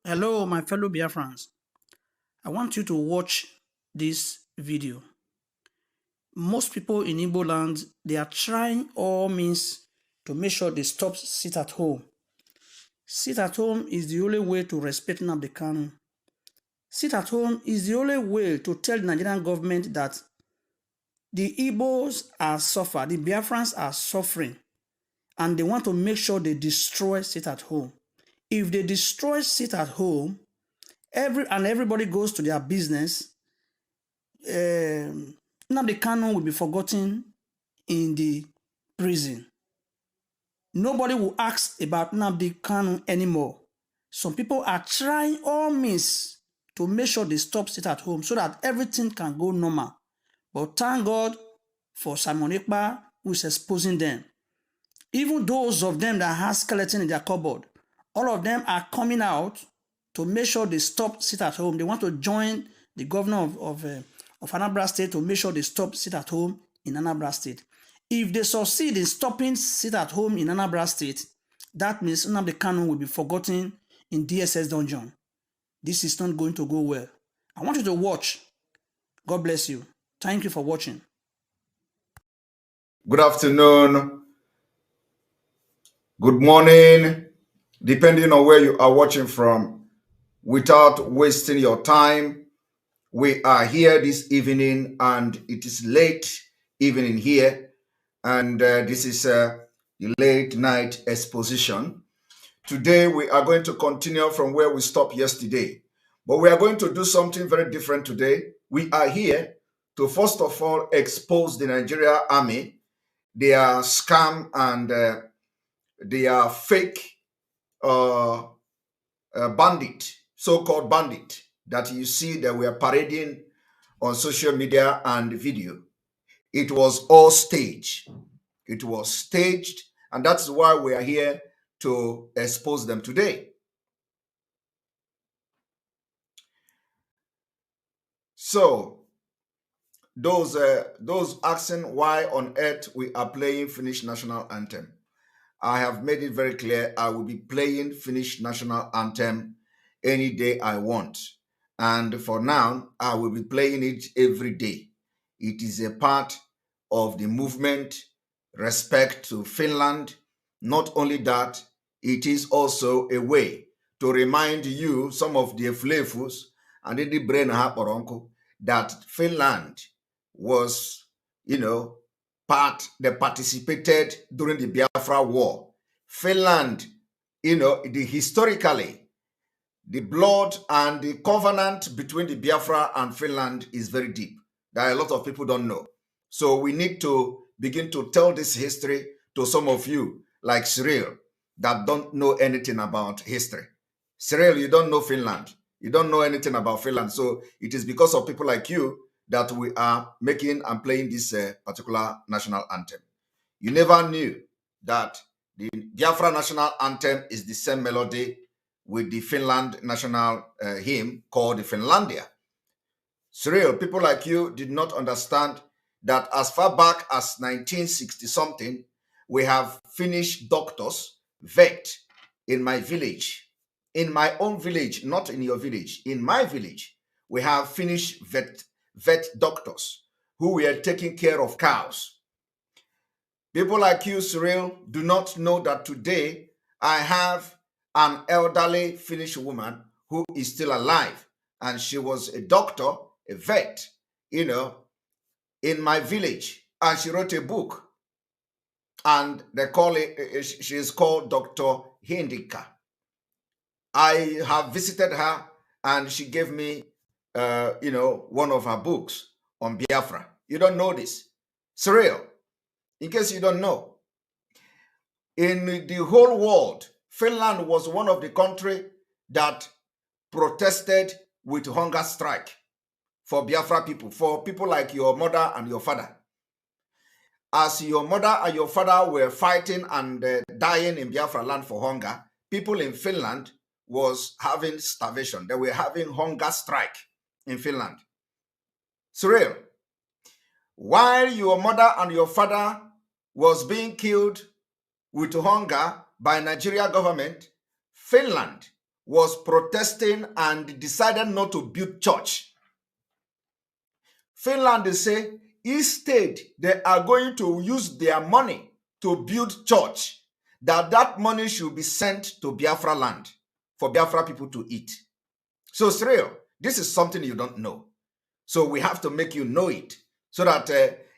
Hello, my fellow Biafrans. I want you to watch this video. Most people in Igbo land, they are trying all means to make sure they stop sit at home. Sit at home is the only way to respect Nnamdi Kanu. Sit at home is the only way to tell the Nigerian government that the Igbos are suffering, the Biafrans are suffering, and they want to make sure they destroy sit at home. If they destroy sit at home, everybody goes to their business, Nnamdi Kanu will be forgotten in the prison. Nobody will ask about Nnamdi Kanu anymore. Some people are trying all means to make sure they stop sit at home so that everything can go normal. But thank God for Simon Ekpa, who is exposing them. Even those of them that have skeleton in their cupboard, all of them are coming out to make sure they stop sit at home. They want to join the governor of Anambra State to make sure they stop sit at home in Anambra State. If they succeed in stopping sit at home in Anambra State, that means Nnamdi Kanu will be forgotten in DSS dungeon. This is not going to go well. I want you to watch. God bless you. Thank you for watching. Good afternoon. Good morning, depending on where you are watching from. Without wasting your time, we are here this evening and it is late evening here. And this is a late night exposition. Today, we are going to continue from where we stopped yesterday. But we are going to do something very different today. We are here to, first of all, expose the Nigerian army, their scam and their fake bandit, so-called bandit, that you see that we are parading on social media and video. It was all staged. It was staged, and that's why we are here to expose them today. So, those asking why on earth we are playing Finnish national anthem, I have made it very clear I will be playing Finnish national anthem any day I want. And for now, I will be playing it every day. It is a part of the movement, respect to Finland. Not only that, it is also a way to remind you, some of the Flefus and the brain that Finland was, they participated during the Biafra War. Finland, historically, the blood and the covenant between the Biafra and Finland is very deep. That a lot of people don't know. So we need to begin to tell this history to some of you, like Cyril, that don't know anything about history. Cyril, you don't know Finland. You don't know anything about Finland. So it is because of people like you that we are making and playing this particular national anthem. You never knew that the Biafra national anthem is the same melody with the Finland national hymn called the Finlandia. Cyril, people like you did not understand that as far back as 1960 something, we have Finnish doctors, vet, in my village. In my own village, not in your village, in my village, we have Finnish vet doctors who were taking care of cows. People like you, Cyril, do not know that today I have an elderly Finnish woman who is still alive, and she was a doctor, a vet, in my village, and she wrote a book, and they call it, she is called Dr. Hindika. I have visited her, and she gave me, one of her books on Biafra. You don't know this. Cyril, in case you don't know, in the whole world, Finland was one of the countries that protested with hunger strike for Biafra people, for people like your mother and your father. As your mother and your father were fighting and dying in Biafra land for hunger, people in Finland was having starvation. They were having hunger strike in Finland. Cyril, while your mother and your father was being killed with hunger by Nigeria government, Finland was protesting and decided not to build church. Finland, they say, instead they are going to use their money to build church, that money should be sent to Biafra land for Biafra people to eat. So it's real. This is something you don't know. So we have to make you know it, so that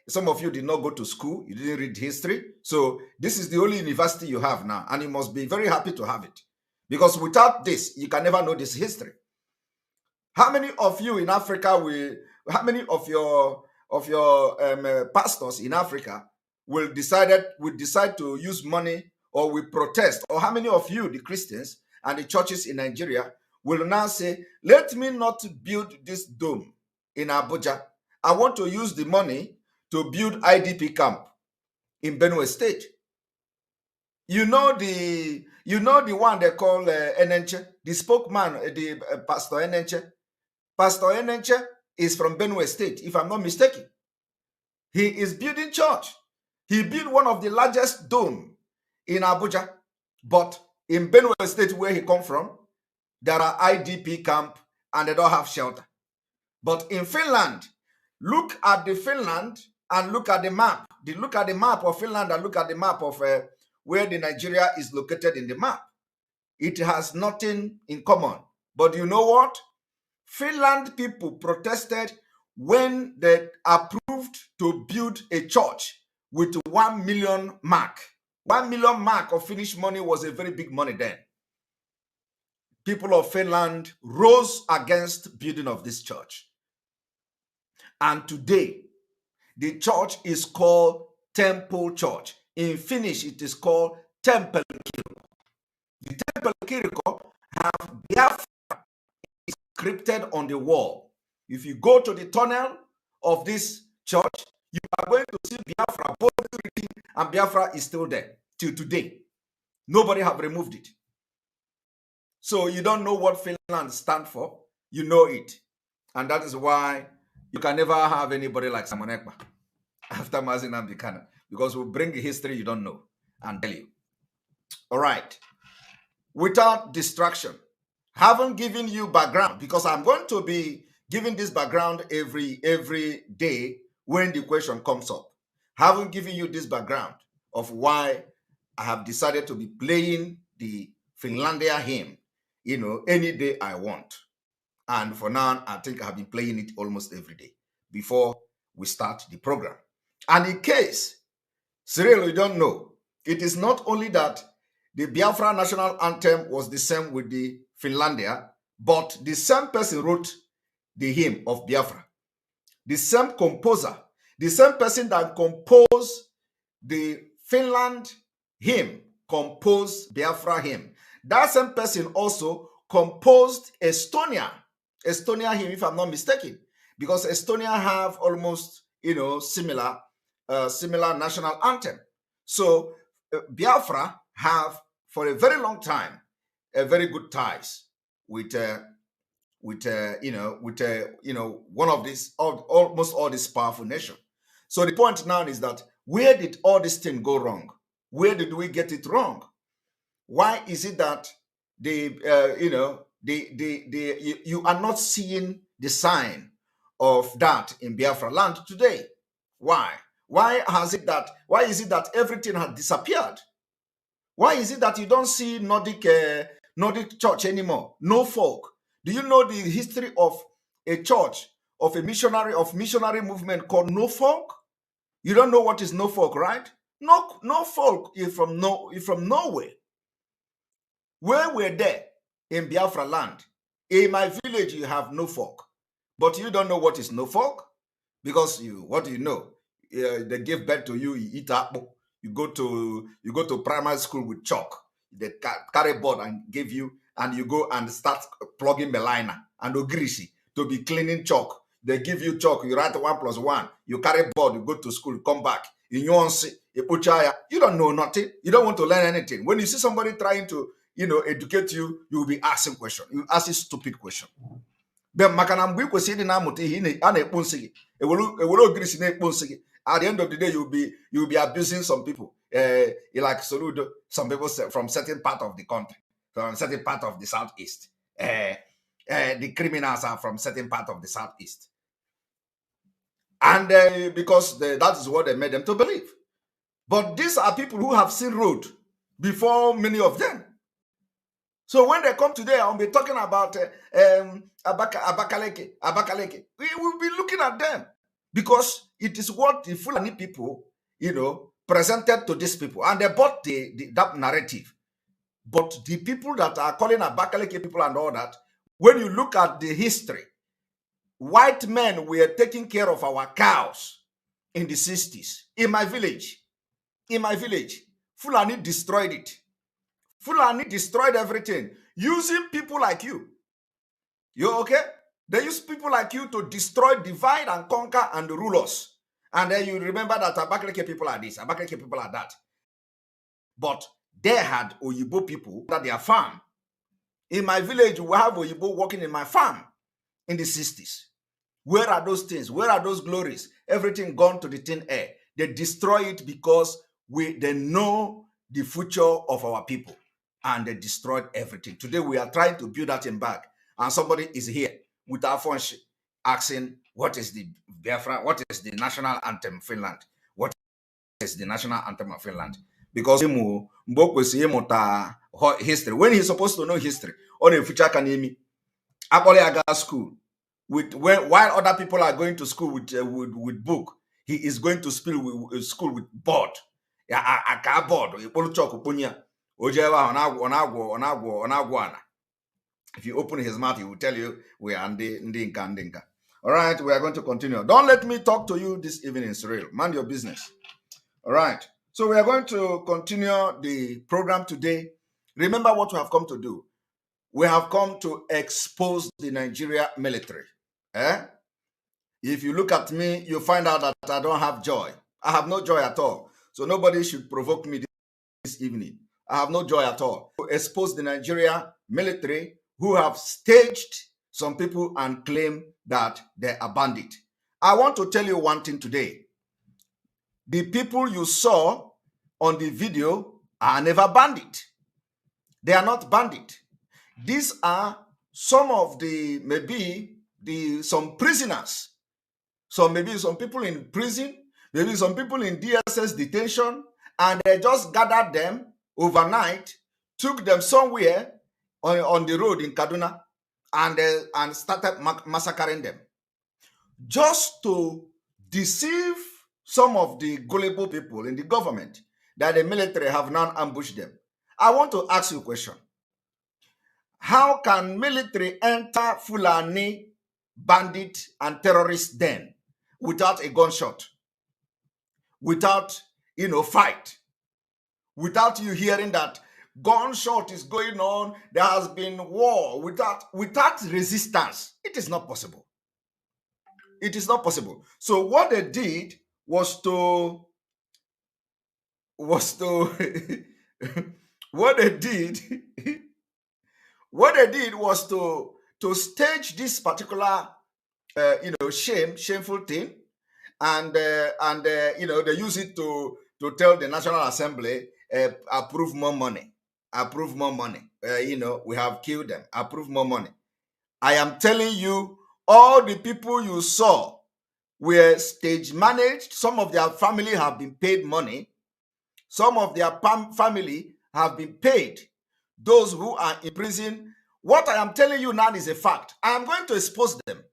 some of you did not go to school, you didn't read history. So this is the only university you have now, and you must be very happy to have it. Because without this, you can never know this history. How many of you in Africa how many of your pastors in Africa will decide to use money, or will protest? Or how many of you, the Christians and the churches in Nigeria, will now say, let me not build this dome in Abuja. I want to use the money to build IDP camp in Benue State. You know the one they call Enenche, the spokesman, the Pastor Enenche. Pastor Enenche is from Benue State, if I'm not mistaken. He is building church. He built one of the largest dome in Abuja, but in Benue State, where he come from, there are IDP camp and they don't have shelter. But in Finland, look at the Finland and look at the map. Look at the map of Finland and look at the map of where the Nigeria is located in the map. It has nothing in common. But you know what? Finland people protested when they approved to build a church with 1 million mark. 1 million mark of Finnish money was a very big money then. People of Finland rose against building of this church. And today, the church is called Temple Church. In Finnish, it is called Temple Kirko. The Temple Kirko have Biafra scripted on the wall. If you go to the tunnel of this church, you are going to see Biafra boldly written, and Biafra is still there till today. Nobody have removed it. So you don't know what Finland stands for. You know it. And that is why you can never have anybody like Simon Ekpa after Mazi Nnamdi Kanu, because we'll bring a history you don't know and tell you. All right. Without distraction, haven't given you background, because I'm going to be giving this background every day when the question comes up. Haven't given you this background of why I have decided to be playing the Finlandia hymn, any day I want. And for now, I think I have been playing it almost every day before we start the program. And in case, Cyril, you don't know, it is not only that the Biafra national anthem was the same with the Finlandia, but the same person wrote the hymn of Biafra. The same composer, the same person that composed the Finland hymn, composed Biafra hymn. That same person also composed Estonia hymn, if I'm not mistaken, because Estonia have almost, similar national anthem. So Biafra have, for a very long time, a very good ties with one of these, almost all these powerful nations. So the point now is that, where did all this thing go wrong? Where did we get it wrong? Why is it that you are not seeing the sign of that in Biafra land today? Why? Why is it that everything has disappeared? Why is it that you don't see Nordic church anymore? No folk. Do you know the history of a church, of a missionary movement called No Folk? You don't know what is No Folk, right? No Folk is from Norway. When we're there in Biafra land, in my village you have No Folk, but you don't know what is No Folk, because what do you know? They give birth to you, you eat apple. You go to primary school with chalk. They carry board and give you, and you go and start plugging melina and ogrishi to be cleaning chalk. They give you chalk, you write 1 + 1. You carry board, you go to school, you come back. You don't know nothing. You don't want to learn anything. When you see somebody trying to, educate you, you will be asking questions. You ask a stupid question. But at the end of the day, you'll be abusing some people. Like Soludo, some people from certain part of the country, from certain part of the southeast. the criminals are from certain part of the southeast. And because that is what they made them to believe. But these are people who have seen road before many of them. So when they come today, I'll be talking about Abakaleke. We will be looking at them because it is what the Fulani people, presented to these people, and they bought that narrative. But the people that are calling Abakaleke people and all that, when you look at the history, white men were taking care of our cows in the 60s. In my village, Fulani destroyed it. Fulani destroyed everything using people like you. You okay? They use people like you to destroy, divide, and conquer and rule us. And then you remember that Abakaleke people are this, Abakaleke people are that. But they had Oyibo people at their farm. In my village, we have Oyibo working in my farm in the 60s. Where are those things? Where are those glories? Everything gone to the thin air. They destroy it because they know the future of our people, and they destroyed everything. Today we are trying to build that thing back, and somebody is here with our phone asking, what is the Biafra? What is the national anthem of Finland? What is the national anthem of Finland? Because history, when he's supposed to know history, on a future kanemi, Akole school. While other people are going to school with book, he is going to school with board. If you open his mouth, he will tell you we are ndinka. All right, we are going to continue. Don't let me talk to you this evening, Cyril. Mind your business. All right. So we are going to continue the program today. Remember what we have come to do. We have come to expose the Nigeria military. If you look at me, you find out that I don't have joy. I have no joy at all. So nobody should provoke me this evening. I have no joy at all. To expose the Nigeria military who have staged some people and claim that they are bandits. I want to tell you one thing today. The people you saw on the video are never bandits. They are not bandits. These are some of some prisoners. So maybe some people in prison, maybe some people in DSS detention, and they just gathered them overnight, took them somewhere on the road in Kaduna, and started massacring them. Just to deceive some of the gullible people in the government that the military have now ambushed them. I want to ask you a question. How can military enter Fulani bandit and terrorist den without a gunshot, without fight, without you hearing that gunshot is going on, there has been war, without resistance? It is not possible. It is not possible. So what they did was to what they did what they did was to stage this particular shameful thing, and they use it to tell the National Assembly, approve more money, we have killed them, approve more money. I am telling you, all the people you saw were stage managed. Some of their family have been paid money. Some of their family have been paid. Those who are in prison, what I am telling you now is a fact. I am going to expose them.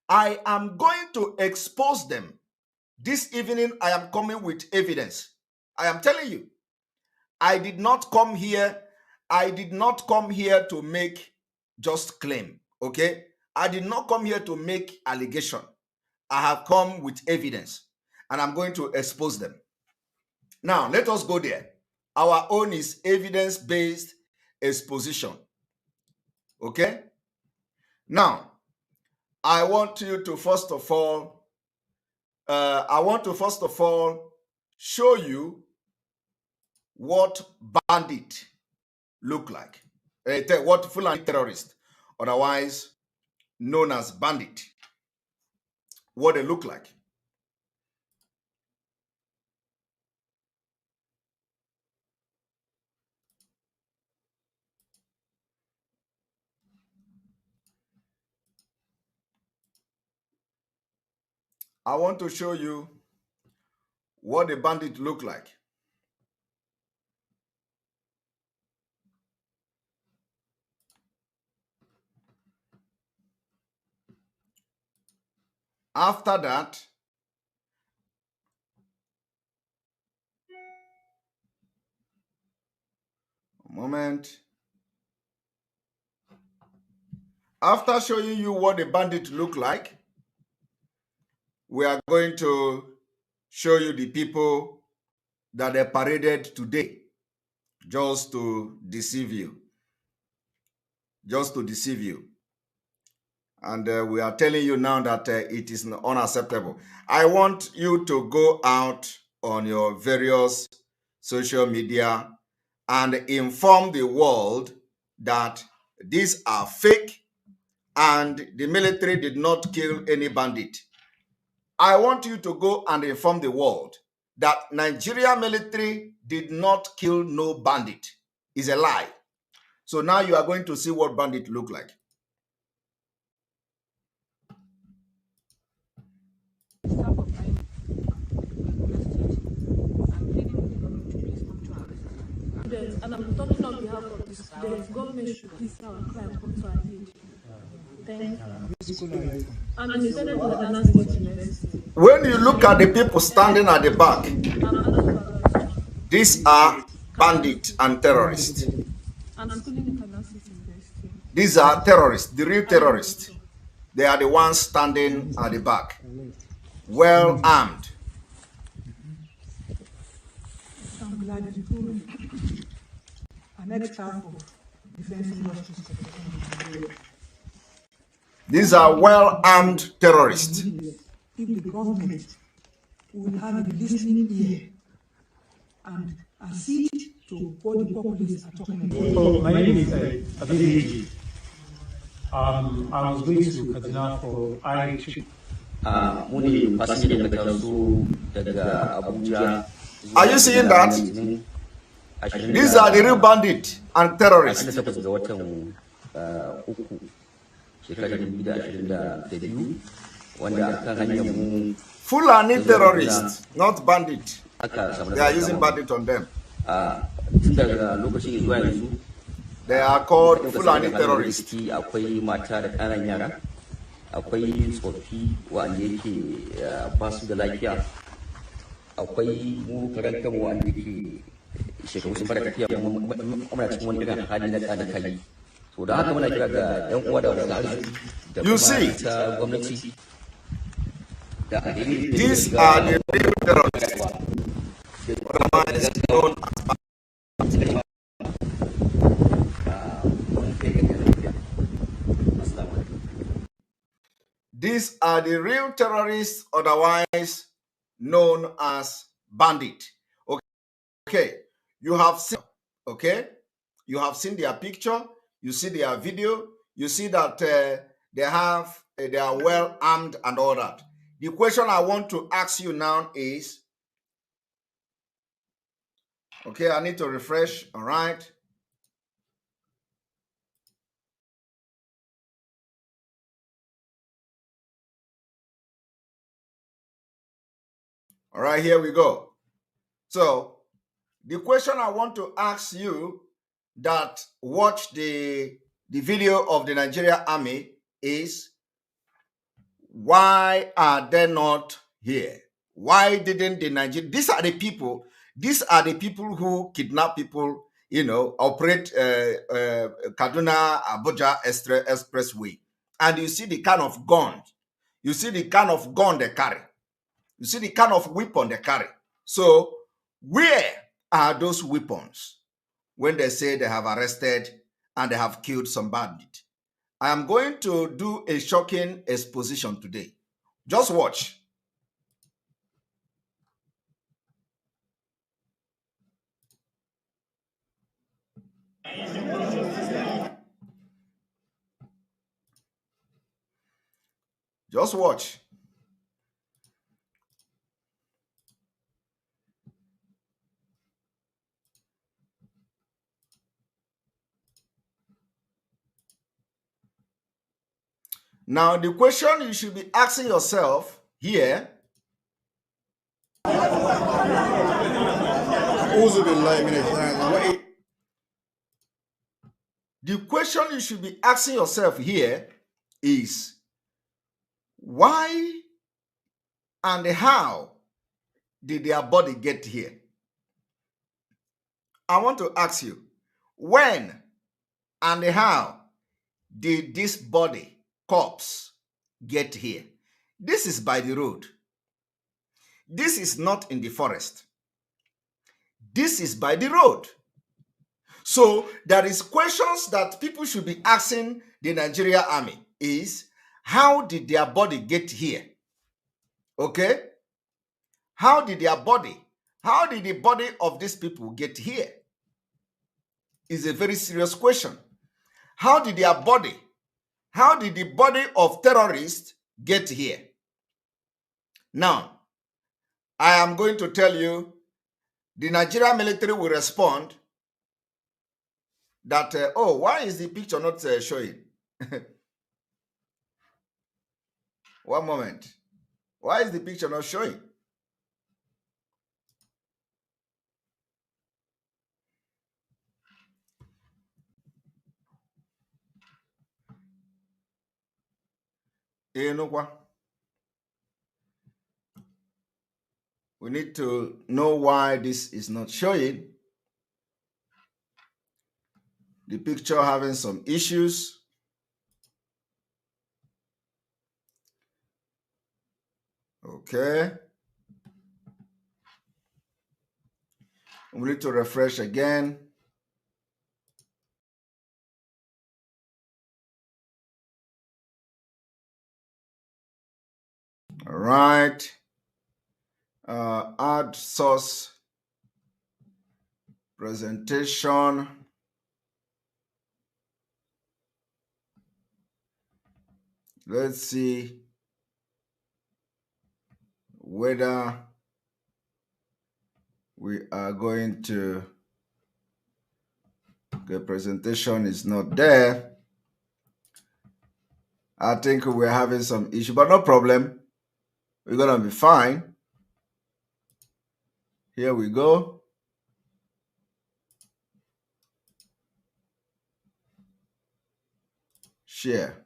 I am going to expose them. This evening, I am coming with evidence. I am telling you, I did not come here to make just claim, okay? I did not come here to make allegation. I have come with evidence, and I'm going to expose them. Now, let us go there. Our own is evidence-based exposition, okay? Now, I want to first of all show you what bandit look like. What Fulani terrorist, otherwise known as bandit, what they look like. I want to show you what the bandit look like. After that, a moment. After showing you what the bandit look like, we are going to show you the people that they paraded today just to deceive you. Just to deceive you. And we are telling you now that it is unacceptable. I want you to go out on your various social media and inform the world that these are fake and the military did not kill any bandit. I want you to go and inform the world that Nigeria military did not kill no bandit. It's a lie. So now you are going to see what bandit look like. And I'm talking on behalf of the students. Government should please our crime come to our aid. Thank you. And the student of the State University. When you look at the people standing at the back, these are bandits and terrorists. These are terrorists, the real terrorists. They are the ones standing at the back, well armed. I'm glad you told me. An example of defense industry. These are well armed terrorists. If the government would have a listening ear and accede to what the populists are talking about. So my name is Abidiji. I was going to Kaduna for I-trip. Are you seeing that? These are the real bandits and terrorists. Fulani terrorists, not bandits. They are using bandit on them. They are called Fulani terrorists. Akwai tsoffi wanda yake ba su da lafiya, akwai mu karanta mu wanda yake shekaru sun fara tafiya, muna cikin wani irin hali na tsada kai. So da haka muna kira ga yan uwa da wanda arziki da kuma ta gwamnati da adini. These are the real terrorists. These are the real terrorists, otherwise known as bandit. Okay, you have seen. Okay, you have seen their picture. You see their video. You see that they are well armed and all that. The question I want to ask you now is, okay, I need to refresh. All right. All right, here we go. So the question I want to ask you that watch the video of the Nigerian army is, why are they not here? Why didn't the Nigerian? These are the people who kidnap people, operate Kaduna Abuja Expressway. And you see the kind of gun, they carry. You see the kind of weapon they carry. So where are those weapons when they say they have arrested and they have killed some bandit? I am going to do a shocking exposition today. Just watch. Just watch. Now, the question you should be asking yourself here The question you should be asking yourself here is why and how did their body get here? I want to ask you, when and how did this body corpse get here? This is by the road. This is not in the forest. This is by the road. So there is questions that people should be asking the Nigerian army is, how did their body get here? Okay? How did the body of these people get here? Is a very serious question. How did the body of terrorists get here? Now, I am going to tell you, the Nigerian military will respond that, oh, why is the picture not showing? One moment. Why is the picture not showing? We need to know why this is not showing. The picture having some issues. Okay. We need to refresh again. All right. Add source presentation. Let's see whether we are going to, the presentation is not there. I think we're having some issue, but no problem. We're gonna be fine. Here we go. Share.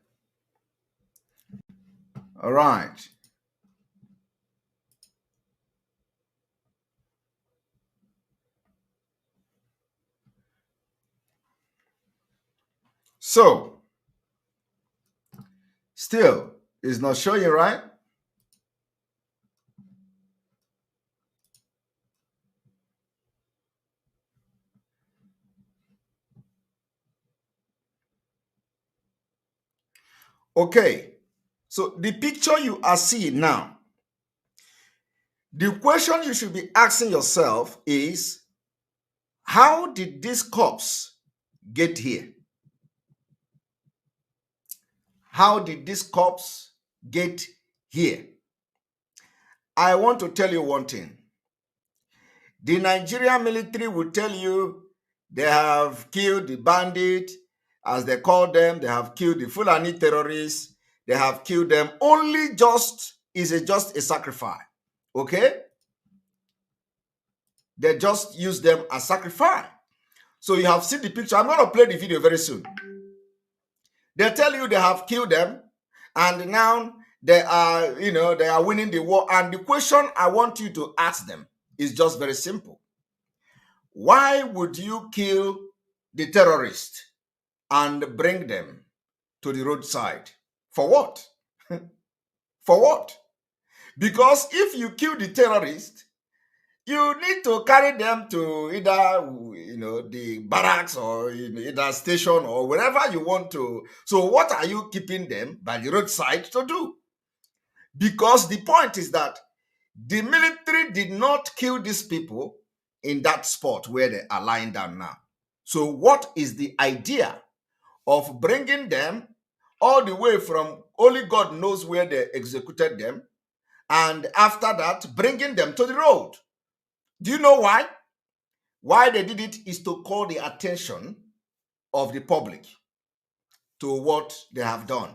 All right. So, still is not showing, right? Okay. So the picture you are seeing now, the question you should be asking yourself is, how did this corpse get here? How did this corpse get here? I want to tell you one thing. The Nigerian military will tell you they have killed the bandit, as they call them. They have killed the Fulani terrorists. They have killed them. Only just a sacrifice. Okay? They just use them as sacrifice. So you have seen the picture. I'm going to play the video very soon. They tell you they have killed them, and now they are, they are winning the war. And the question I want you to ask them is just very simple. Why would you kill the terrorists and bring them to the roadside? For what? For what? Because if you kill the terrorists, you need to carry them to either, the barracks or either station or wherever you want to. So what are you keeping them by the roadside to do? Because the point is that the military did not kill these people in that spot where they are lying down now. So what is the idea of bringing them all the way from only God knows where they executed them, and after that, bringing them to the road? Do you know why? Why they did it is to call the attention of the public to what they have done.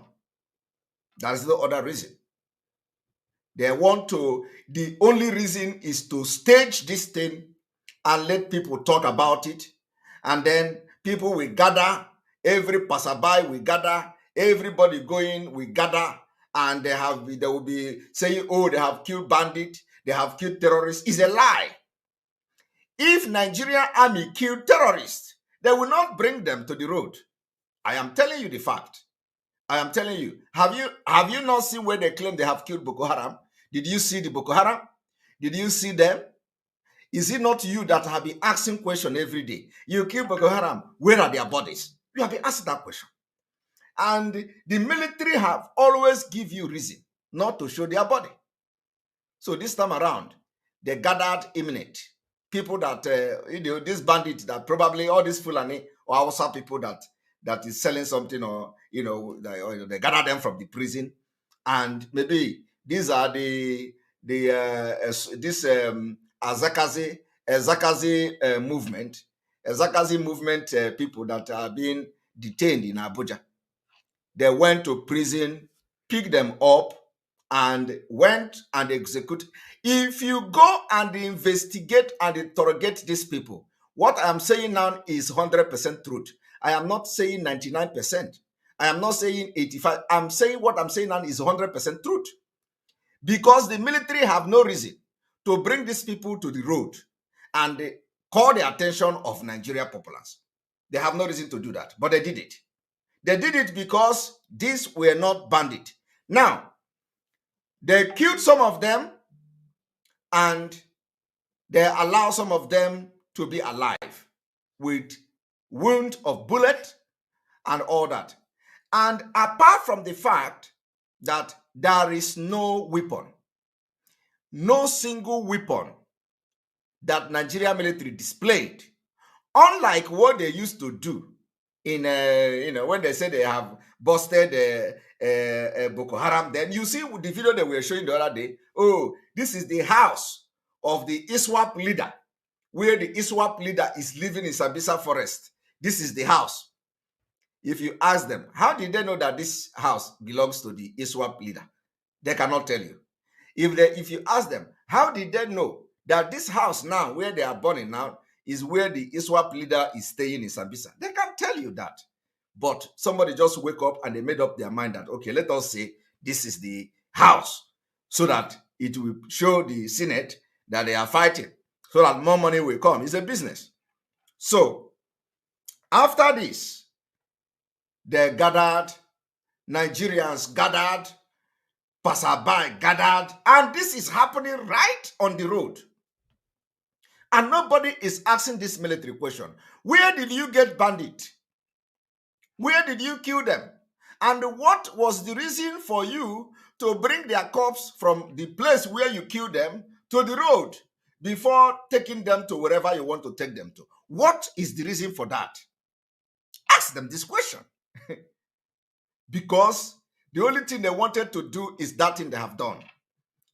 There is no other reason. They want to, the only reason is to stage this thing and let people talk about it. And then people will gather, every passerby will gather, everybody going will gather, and they will be saying, oh, they have killed bandits, they have killed terrorists. It's a lie. If Nigerian army killed terrorists, they will not bring them to the road. I am telling you the fact. I am telling you. Have you not seen where they claim they have killed Boko Haram? Did you see the Boko Haram? Did you see them? Is it not you that have been asking questions every day? You kill Boko Haram, where are their bodies? You have been asking that question. And the military have always give you reason not to show their body. So this time around, they gathered imminent people that, these bandits that probably all these Fulani or Hausa people that is selling something, or, they gather them from the prison. And maybe these are Azakazi movement people that are being detained in Abuja. They went to prison, picked them up, and went and executed. If you go and investigate and interrogate these people, what I'm saying now is 100% truth. I am not saying 99%. I am not saying 85%. I'm saying what I'm saying now is 100% truth. Because the military have no reason to bring these people to the road and call the attention of Nigeria populace. They have no reason to do that, but they did it. They did it because these were not bandits. Now, they killed some of them and they allowed some of them to be alive with wound of bullet and all that. And apart from the fact that there is no weapon, no single weapon that Nigeria military displayed, unlike what they used to do in when they say they have busted Boko Haram. Then you see the video that we were showing the other day. Oh, this is the house of the ISWAP leader, where the ISWAP leader is living in Sambisa forest. This is the house. If you ask them, how did they know that this house belongs to the ISWAP leader? They cannot tell you. If you ask them, how did they know that this house now, where they are burning now, is where the ISWAP leader is staying in Sambisa? They can't tell you that. But somebody just wake up and they made up their mind that, okay, let us say this is the house, so that it will show the Senate that they are fighting, so that more money will come. It's a business. So after this, they gathered, Nigerians gathered, passerby gathered, and this is happening right on the road. And nobody is asking this military question. Where did you get bandit? Where did you kill them? And what was the reason for you to bring their corpse from the place where you killed them to the road before taking them to wherever you want to take them to? What is the reason for that? Ask them this question. Because the only thing they wanted to do is that thing they have done,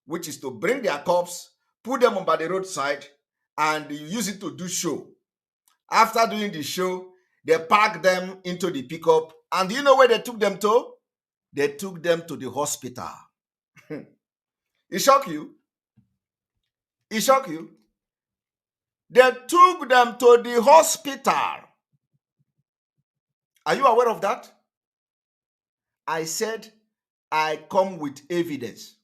which is to bring their corpse, put them on by the roadside, and use it to do show. After doing the show, they packed them into the pickup. And do you know where they took them to? They took them to the hospital. It shocked you? It shocked you? They took them to the hospital. Are you aware of that? I said, I come with evidence.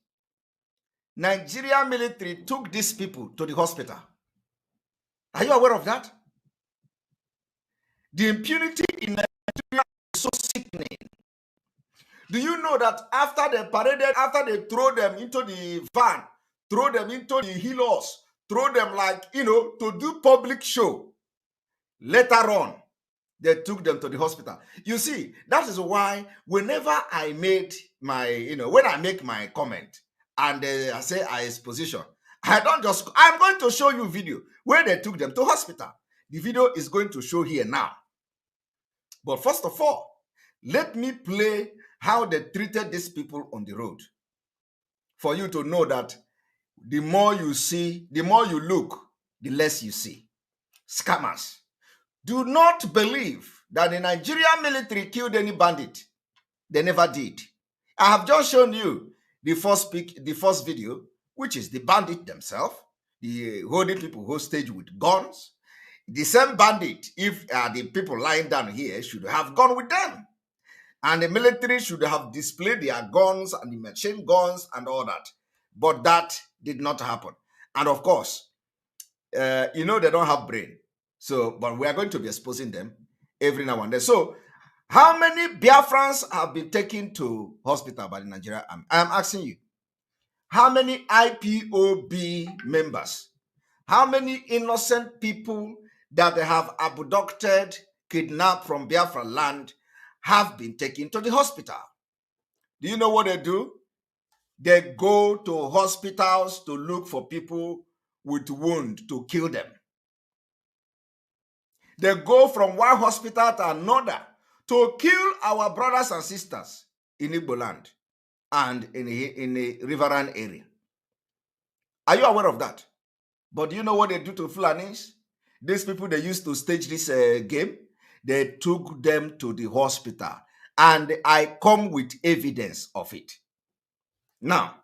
Nigeria military took these people to the hospital. Are you aware of that? The impunity in Nigeria is so sickening. Do you know that after they paraded, after they throw them into the van, throw them into the hills, throw them to do public show, later on, they took them to the hospital. You see, that is why whenever I made my, when I make my comment and I say I exposition, I'm going to show you video where they took them to hospital. The video is going to show here now. But first of all, let me play how they treated these people on the road, for you to know that the more you see, the more you look, the less you see. Scammers. Do not believe that the Nigerian military killed any bandit. They never did. I have just shown you the first video, which is the bandit themselves, the holding people hostage with guns. The same bandit, if the people lying down here, should have gone with them. And the military should have displayed their guns and the machine guns and all that. But that did not happen. And of course, they don't have brain. So, but we are going to be exposing them every now and then. So, how many Biafrans have been taken to hospital by the Nigerian army? I am asking you. How many IPOB members? How many innocent people that they have abducted, kidnapped from Biafra land have been taken to the hospital? Do you know what they do? They go to hospitals to look for people with wounds to kill them. They go from one hospital to another to kill our brothers and sisters in Igbo land and in the riverine area. Are you aware of that? But do you know what they do to Fulanis? These people they used to stage this game, they took them to the hospital. And I come with evidence of it. Now,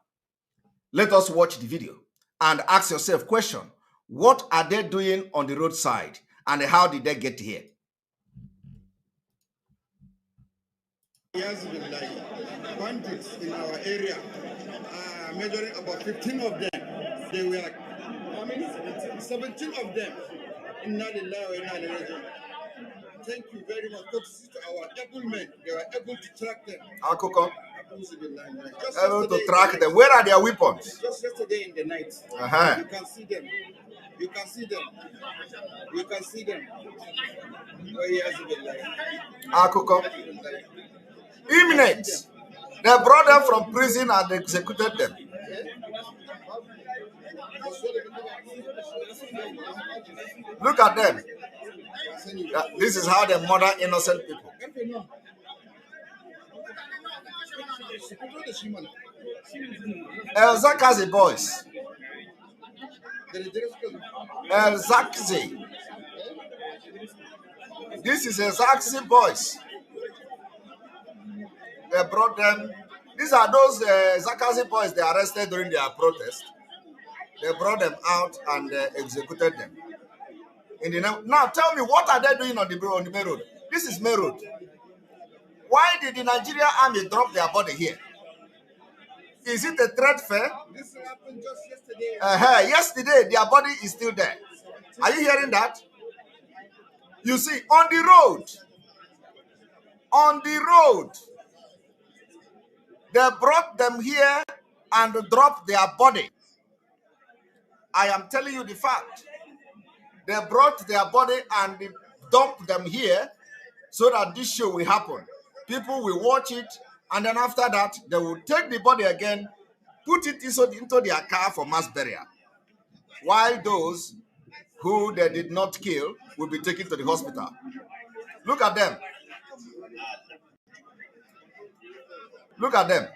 let us watch the video and ask yourself question. What are they doing on the roadside? And how did they get here? Yes, like bandits in our area, measuring about 15 of them. They were, how many? 17 of them. In region. Thank you very much. Courtesy to our able men, they were able to track them. Akoko. Able to track them. Where are their weapons? Just yesterday in the night. You can see them. You can see them. You can see them. Oh, yes, Akoko. Imminent. They brought them from prison and executed them. Look at them. This is how they murder innocent people. El Zakazi boys. El Zakazi. This is El Zakazi boys. They brought them. These are those Zakazi boys they arrested during their protest. They brought them out and executed them. Now tell me, what are they doing on the main road? This is main road. Why did the Nigerian army drop their body here? Is it a trade fair? This happened just yesterday. Yesterday, their body is still there. Are you hearing that? You see, on the road, they brought them here and dropped their body. I am telling you the fact. They brought their body and they dumped them here so that this show will happen. People will watch it, and then after that, they will take the body again, put it into their car for mass burial. While those who they did not kill will be taken to the hospital. Look at them. Look at them.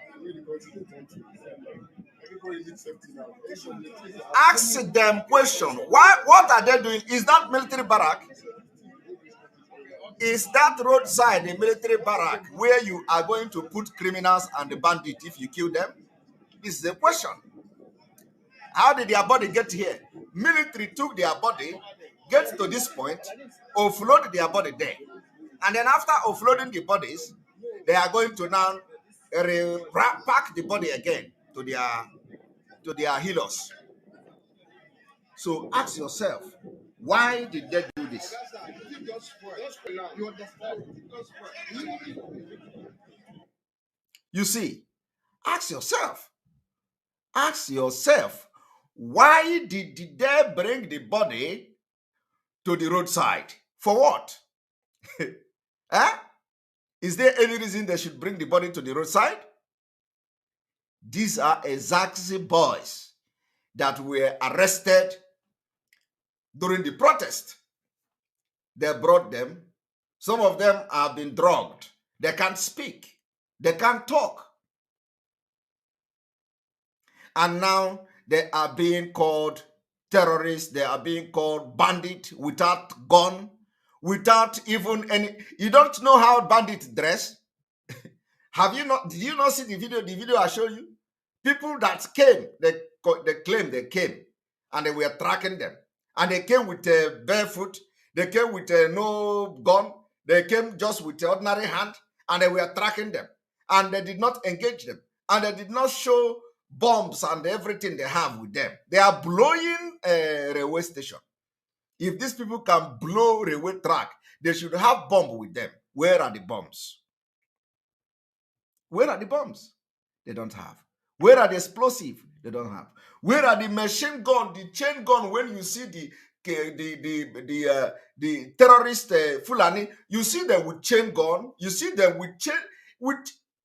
Ask them question. What are they doing? Is that military barrack? Is that roadside a military barrack where you are going to put criminals and the bandits if you kill them? This is a question. How did their body get here? Military took their body, get to this point, offload their body there. And then after offloading the bodies, they are going to now pack the body again to their healers. So ask yourself, why did they do this? You see, ask yourself, why did they bring the body to the roadside? For what? Is there any reason they should bring the body to the roadside? These are exactly boys that were arrested during the protest. They brought them. Some of them have been drugged. They can't speak. They can't talk. And now they are being called terrorists. They are being called bandits without gun, without even any. You don't know how bandits dress? Did you not see the video? The video I showed you? People that came, they claim they came, and they were tracking them. And they came with a barefoot, they came with no gun, they came just with the ordinary hand, and they were tracking them. And they did not engage them. And they did not show bombs and everything they have with them. They are blowing a railway station. If these people can blow railway track, they should have bomb with them. Where are the bombs? Where are the bombs? They don't have. Where are the explosive? They don't have. Where are the machine gun, the chain gun? When you see the terrorist Fulani, you see them with chain gun. You see them with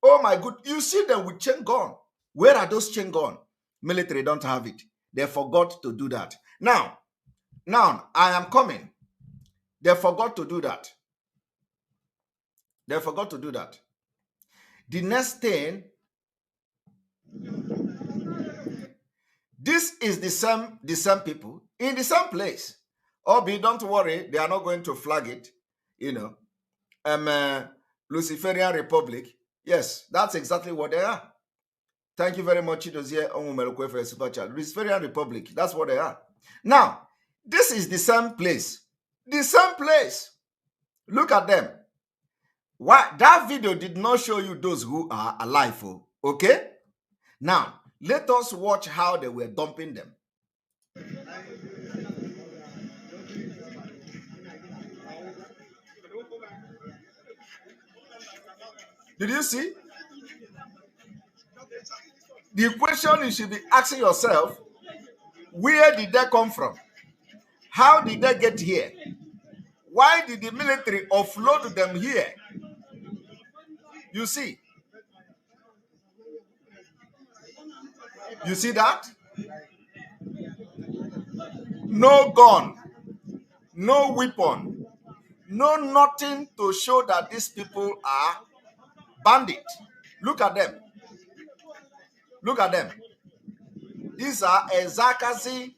oh my good, you see them with chain gun. Where are those chain gun? Military don't have it. They forgot to do that. Now I am coming. They forgot to do that. They forgot to do that. The next thing, this is the same people in the same place. Obi, don't worry, they are not going to flag it. Luciferian Republic. Yes, that's exactly what they are. Thank you very much, Chidozie Onwumelukwe, for a super chat. Luciferian Republic, that's what they are. Now, this is the same place. The same place. Look at them. Why that video did not show you those who are alive, okay? Now, let us watch how they were dumping them. Did you see? The question you should be asking yourself, where did they come from? How did they get here? Why did the military offload them here? You see? You see that? No gun, no weapon, no nothing to show that these people are bandits. Look at them. Look at them. These are Ezakazi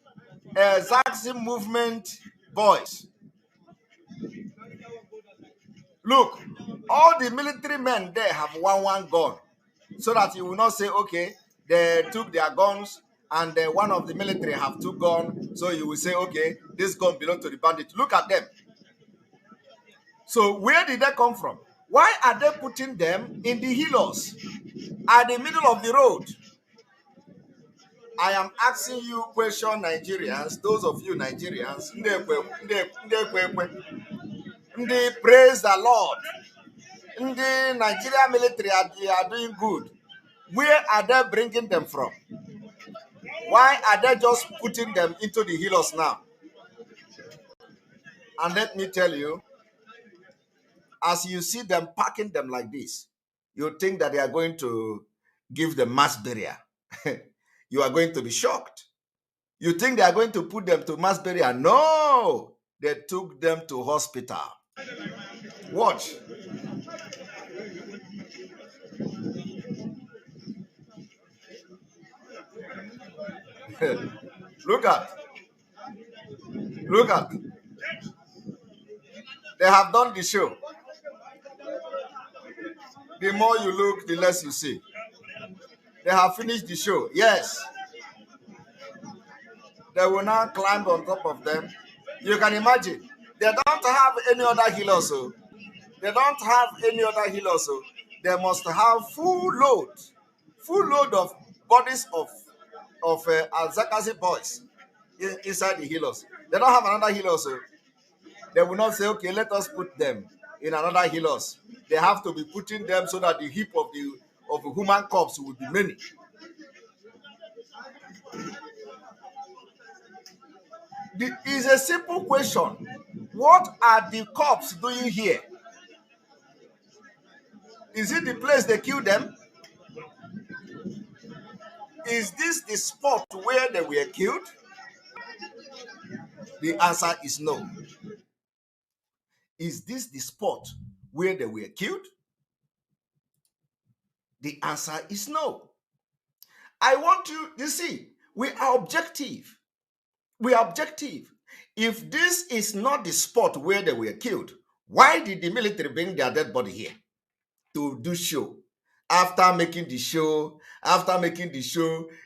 movement boys. Look, all the military men there have one gun, so that you will not say, okay, they took their guns and one of the military have two guns, so you will say, okay, this gun belongs to the bandit. Look at them. So where did they come from? Why are they putting them in the hills at the middle of the road? I am asking you question, Nigerians, those of you Nigerians, they praise the Lord. The Nigerian military are doing good. Where are they bringing them from? Why are they just putting them into the hills now? And let me tell you, as you see them packing them like this, you think that they are going to give them mass burial. You are going to be shocked. You think they are going to put them to mass burial? No, they took them to hospital. Watch. Look at. They have done the show. The more you look, the less you see. They have finished the show. Yes. They will now climb on top of them. You can imagine. They don't have any other hill also. They don't have any other hill also. They must have full load of bodies of Azakazi boys inside the hills. They don't have another hill also. They will not say, okay, let us put them in another hills. They have to be putting them so that the heap of the human corpse will be many. It's a simple question. What are the cops doing here? Is it the place they killed them? Is this the spot where they were killed? The answer is no. Is this the spot where they were killed? The answer is no. I want you see, we are objective. We are objective. If this is not the spot where they were killed, why did the military bring their dead body here to do show? After making the show,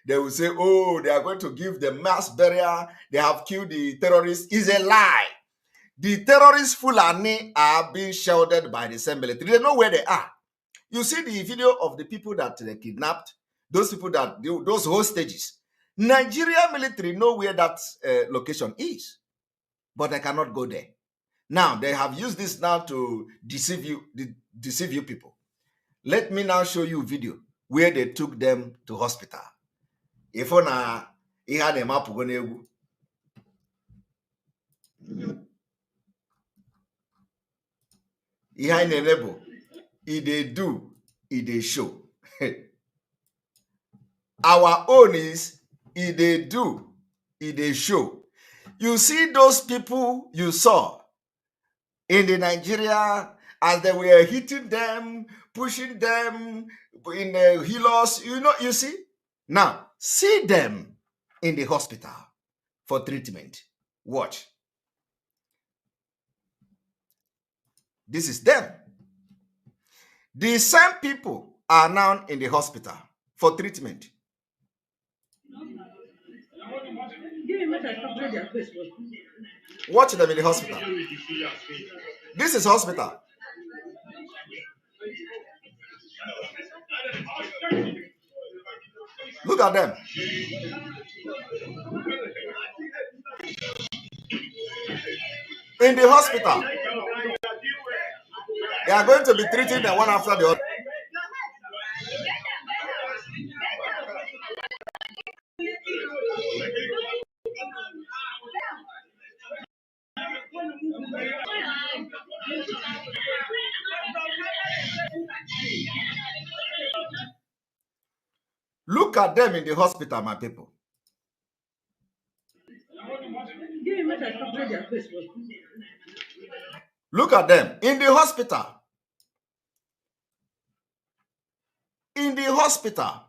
they will say, oh, they are going to give the mass burial. They have killed the terrorists. Is a lie. The terrorists Fulani are being sheltered by the same military. They know where they are. You see the video of the people that they kidnapped, those people that, those hostages. Nigeria military know where that location is, but they cannot go there. Now, they have used this now to deceive you people. Let me now show you a video where they took them to hospital. If on he had a map going he had a label. He they do, he they show. Our own is he they do, he they show. You see those people you saw in the Nigeria as they were hitting them, pushing them in the healers, you see? Now, see them in the hospital for treatment. Watch. This is them. The same people are now in the hospital for treatment. Watch them in the hospital. This is hospital. Look at them. In the hospital. They are going to be treating them one after the other. Look at them in the hospital, my people. Look at them in the hospital. In the hospital.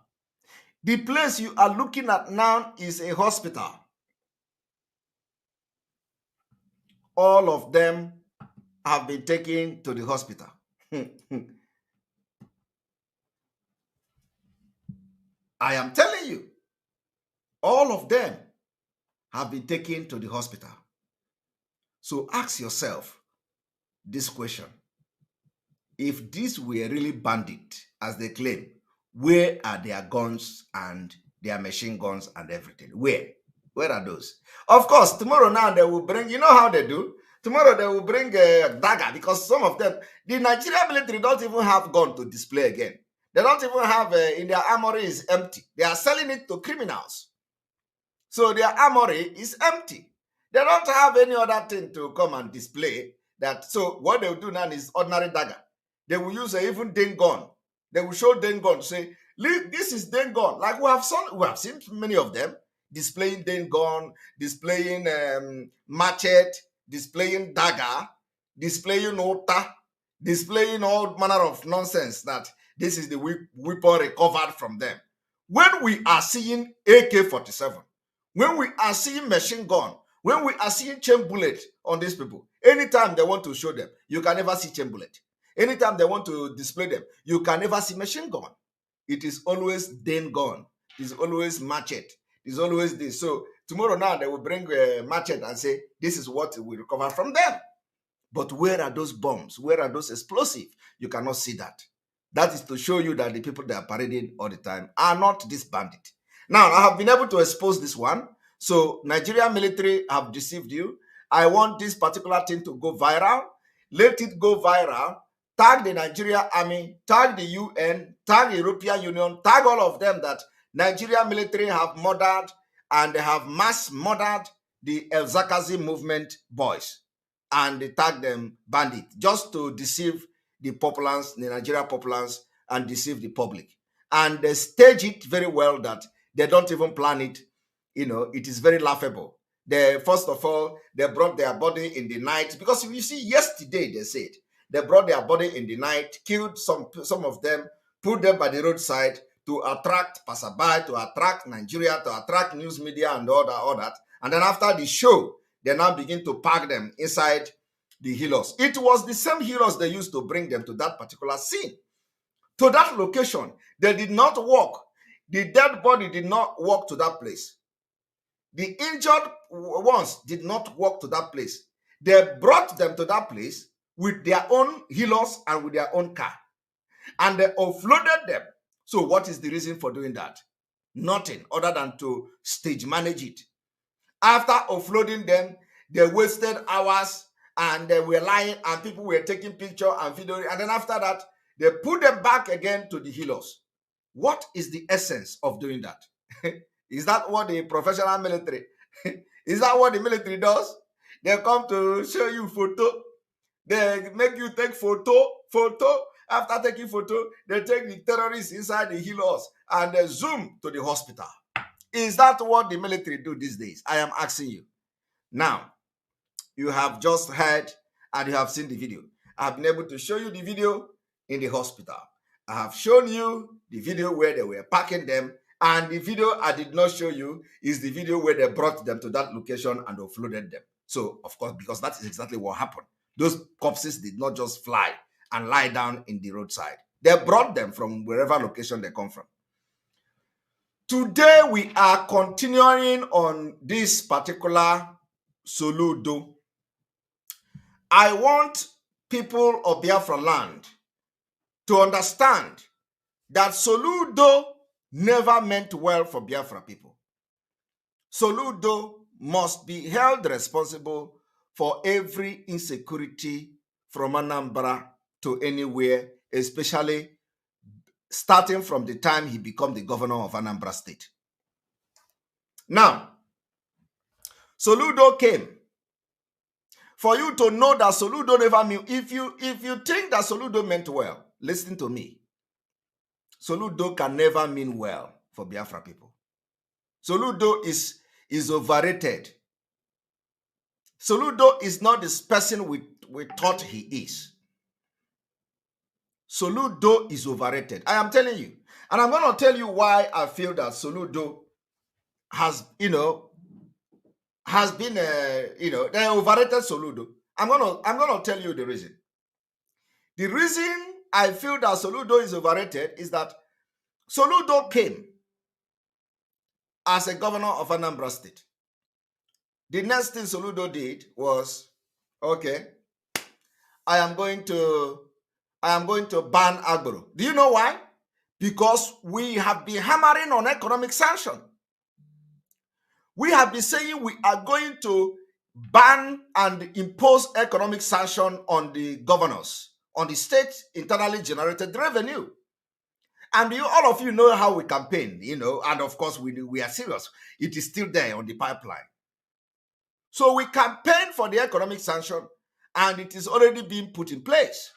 The place you are looking at now is a hospital. All of them have been taken to the hospital. I am telling you, all of them have been taken to the hospital. So ask yourself this question. If these were really bandits, as they claim, where are their guns and their machine guns and everything? Where are those? Of course, tomorrow now they will bring, you know how they do? Tomorrow they will bring a dagger, because some of them, the Nigerian military don't even have gun to display again. They don't even have, in their armory is empty. They are selling it to criminals. So their armory is empty. They don't have any other thing to come and display that. So what they will do now is ordinary dagger. They will use even den gun. They will show den gun, say, look, this is den gun. Like we have seen many of them displaying den gun, displaying machete, displaying dagger, displaying ota, displaying all manner of nonsense that this is the weapon recovered from them. When we are seeing AK-47, when we are seeing machine gun, when we are seeing chain bullet on these people, anytime they want to show them, you can never see chain bullet. Anytime they want to display them, you can never see machine gun. It is always den gun. It is always machete. It is always this. So tomorrow now they will bring a machete and say, this is what we recover from them. But where are those bombs? Where are those explosives? You cannot see that. That is to show you that the people that are parading all the time are not this bandit. Now, I have been able to expose this one. So Nigerian military have deceived you. I want this particular thing to go viral. Let it go viral. Tag the Nigerian army, tag the UN, tag the European Union, tag all of them that Nigerian military have murdered and they have mass murdered the El Zakazi movement boys. And they tag them bandit just to deceive the populace, the Nigerian populace, and deceive the public. And they stage it very well that they don't even plan it. You know, it is very laughable. First of all, they brought their body in the night, because you see, yesterday they said they brought their body in the night, killed some of them, put them by the roadside to attract passerby, to attract Nigeria, to attract news media and all that. And then after the show, they now begin to pack them inside the healers. It was the same healers they used to bring them to that particular scene. to that location. They did not walk. The dead body did not walk to that place. The injured ones did not walk to that place. They brought them to that place with their own healers and with their own car. And they offloaded them. So what is the reason for doing that? Nothing other than to stage manage it. After offloading them, they wasted hours and they were lying and people were taking pictures and video. And then after that, they put them back again to the healers. What is the essence of doing that? Is that what the professional military, is that what the military does? They come to show you photo. They make you take photo. After taking photo, they take the terrorists inside the healers and they zoom to the hospital. Is that what the military do these days? I am asking you. Now, you have just heard and you have seen the video. I've been able to show you the video in the hospital. I have shown you the video where they were packing them, and the video I did not show you is the video where they brought them to that location and offloaded them. So, of course, because that is exactly what happened. Those corpses did not just fly and lie down in the roadside. They brought them from wherever location they come from. Today, we are continuing on this particular Soludo. I want people of Biafra land to understand that Soludo never meant well for Biafra people. Soludo must be held responsible for every insecurity from Anambra to anywhere, especially starting from the time he became the governor of Anambra State. Now, Soludo came. For you to know that Soludo never knew, if you think that Soludo meant well, listen to me. Soludo can never mean well for Biafra people. Soludo is overrated. Soludo is not this person we thought he is. Soludo is overrated. I am telling you. And I'm going to tell you why I feel that Soludo has, has been, they overrated Soludo. I'm gonna tell you the reason. The reason I feel that Soludo is overrated is that Soludo came as a governor of Anambra State. The next thing Soludo did was, okay, I am going to ban Agboro. Do you know why? Because we have been hammering on economic sanction. We have been saying we are going to ban and impose economic sanction on the governors, on the state internally generated revenue. And all of you know how we campaign, and of course we are serious. It is still there on the pipeline. So we campaign for the economic sanction and it is already being put in place.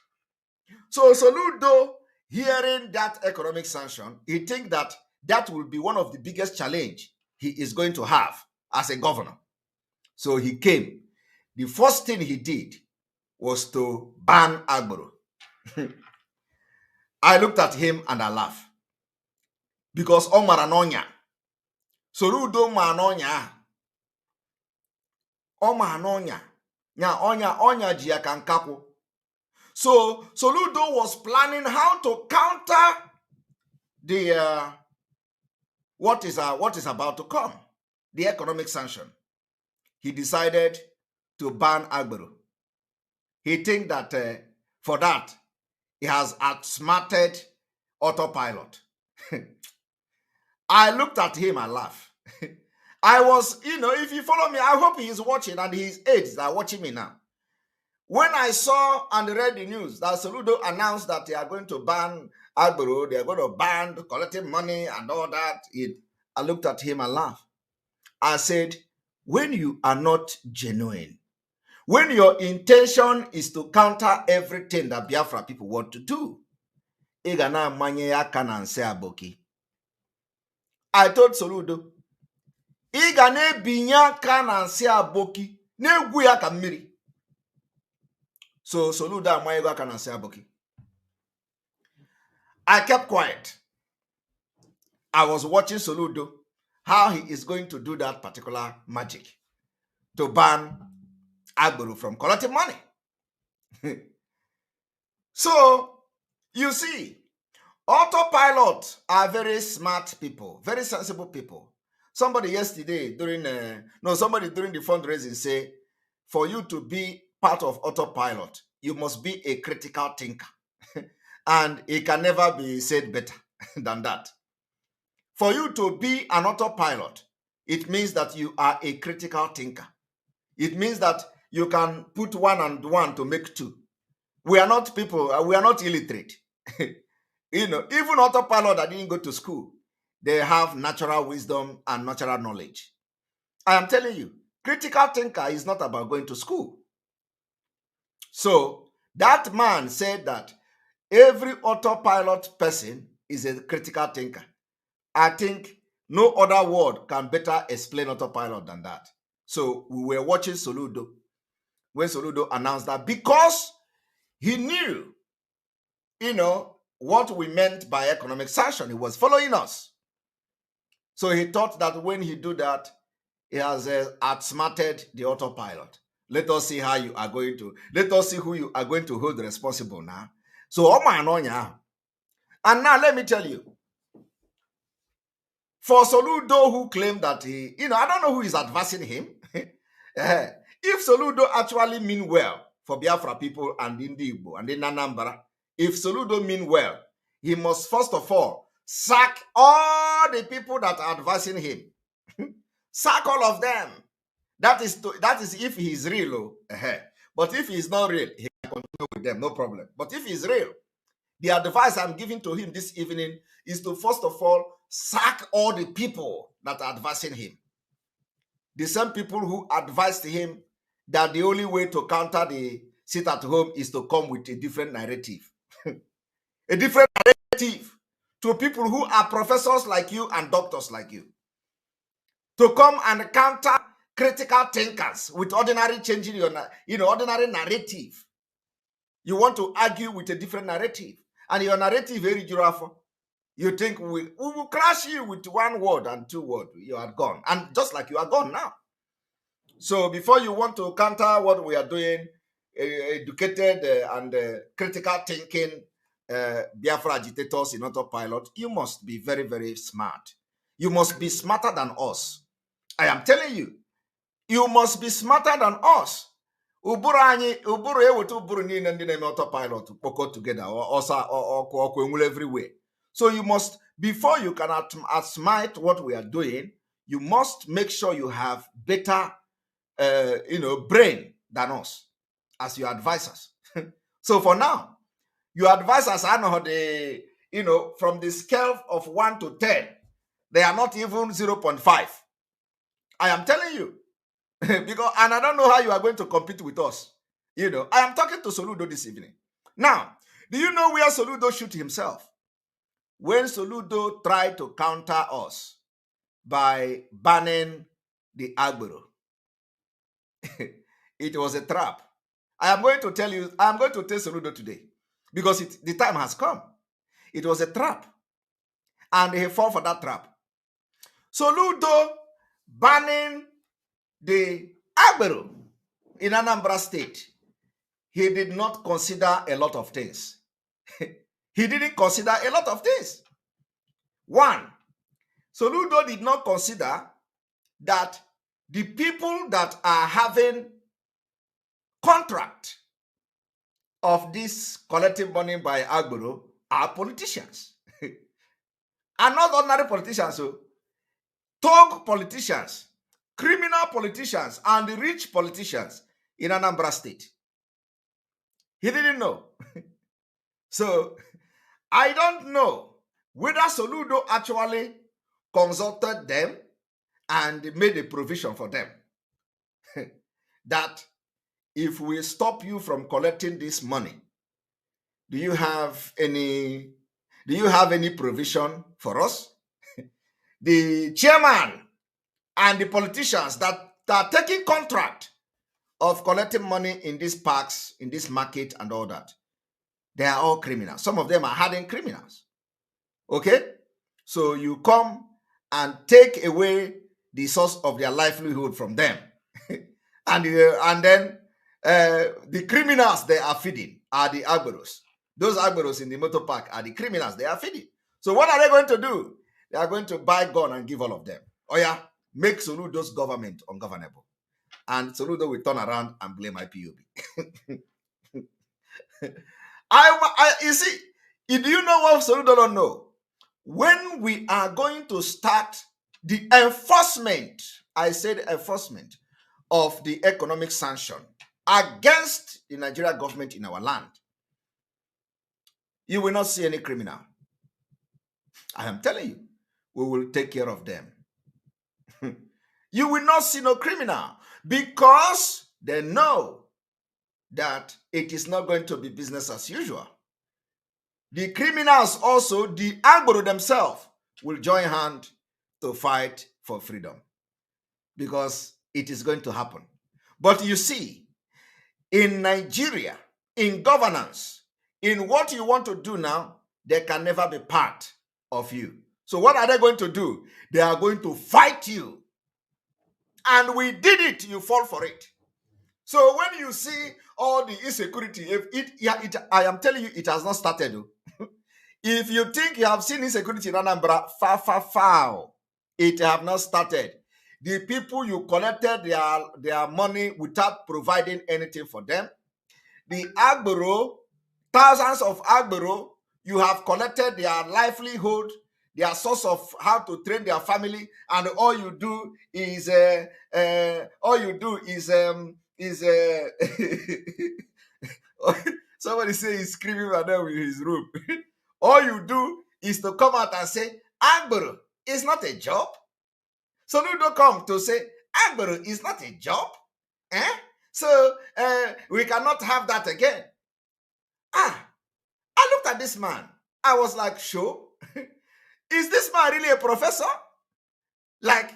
So Soludo, hearing that economic sanction, he thinks that will be one of the biggest challenge he is going to have as a governor. So he came. The first thing he did was to ban Agboro. I looked at him and I laughed. Because Omaranonya. Soludo Manonya. Omaranonya. Nya onya jia kankaku. So Soludo was planning how to counter the what is about to come, the economic sanction. He decided to ban Agboro. He thinks that for that, he has outsmarted autopilot. I looked at him and laughed. I was, if you follow me, I hope he is watching and his aides are watching me now. When I saw and read the news that Soludo announced that they are going to ban Agboro, they are going to ban collecting money and all that, I looked at him and laughed. I said, when you are not genuine, when your intention is to counter everything that Biafra people want to do, I told Soludo, so Soludo I kept quiet. I was watching Soludo, how he is going to do that particular magic to ban Agboro from collecting money. So, you see, Autopilot are very smart people, very sensible people. Somebody yesterday somebody during the fundraising say, for you to be part of autopilot, you must be a critical thinker. And it can never be said better than that. For you to be an autopilot, it means that you are a critical thinker. It means that you can put 1 and 1 to make 2. We are not people, we are not illiterate. Even autopilot that didn't go to school, they have natural wisdom and natural knowledge. I am telling you, critical thinker is not about going to school. So that man said that every autopilot person is a critical thinker. I think no other word can better explain autopilot than that. So we were watching Soludo when Soludo announced that, because he knew, what we meant by economic sanction. He was following us. So he thought that when he do that, he has outsmarted the autopilot. Let us see who you are going to hold responsible now. So, and now let me tell you, for Soludo, who claimed that I don't know who is advising him. If Soludo actually mean well for Biafra people and in the Igbo and in Anambra, if Soludo mean well, he must first of all sack all the people that are advising him. Sack all of them. That is if he is real. But if he is not real, he can continue with them, no problem. But if he is real, the advice I'm giving to him this evening is to first of all sack all the people that are advising him. The same people who advised him that the only way to counter the sit at home is to come with a different narrative. A different narrative to people who are professors like you and doctors like you. To come and counter critical thinkers with ordinary changing your, ordinary narrative. You want to argue with a different narrative. And your narrative very giraffe. You think we will crush you with 1 word and 2 words. You are gone. And just like you are gone now. So before you want to counter what we are doing, educated and critical thinking Biafra agitators in autopilot, you must be very, very smart. You must be smarter than us. I am telling you, you must be smarter than us. Uburu ewetu uburu niile ndị na-eme autopilot kpọkọ together or everywhere. So you must, before you can outsmart what we are doing, you must make sure you have better brain than us as your advisors. So for now, your advisors are not from the scale of 1 to 10, they are not even 0.5. I am telling you. Because, and I don't know how you are going to compete with us. I am talking to Soludo this evening. Now, do you know where Soludo shoot himself? When Soludo tried to counter us by banning the Agbero. It was a trap. I am going to tell Soludo today because the time has come. It was a trap. And he fell for that trap. Soludo banning the Agbero in Anambra State, he did not consider a lot of things. He didn't consider a lot of things. 1, Soludo did not consider that the people that are having contract of this collective money by Agbero are politicians. And not ordinary politicians, so thug politicians, criminal politicians, and the rich politicians in Anambra State. He didn't know. So, I don't know whether Soludo actually consulted them and made a provision for them. That if we stop you from collecting this money, do you have any provision for us? The chairman and the politicians that are taking contract of collecting money in these parks, in this market and all that, they are all criminals. Some of them are hardened criminals. Okay? So you come and take away the source of their livelihood from them. And then the criminals they are feeding are the Agberos. Those agberos in the motor park are the criminals they are feeding. So what are they going to do? They are going to buy gun and give all of them. Oh yeah, make Soludo's government ungovernable. And Soludo will turn around and blame IPOB. You see, do you know what Soludo don't know? When we are going to start the enforcement, I said enforcement, of the economic sanction against the Nigerian government in our land, you will not see any criminal. I am telling you, we will take care of them. You will not see no criminal because they know that it is not going to be business as usual. The criminals also, the Agboro themselves, will join hand to fight for freedom because it is going to happen. But you see, in Nigeria, in governance, in what you want to do now, they can never be part of you. So what are they going to do? They are going to fight you. And we did it, you fall for it. So when you see all the insecurity, I am telling you, it has not started. If you think you have seen insecurity in Anambra, foul. It have not started. The people you collected their money without providing anything for them. The Agboro, thousands of Agboro, you have collected their livelihood, their source of how to train their family, and all you do is somebody say he's screaming right now in his room. All you do is to come out and say, Agboro is not a job. So you don't come to say, Agboro is not a job. So we cannot have that again. I looked at this man. I was like, sure. Is this man really a professor? Like,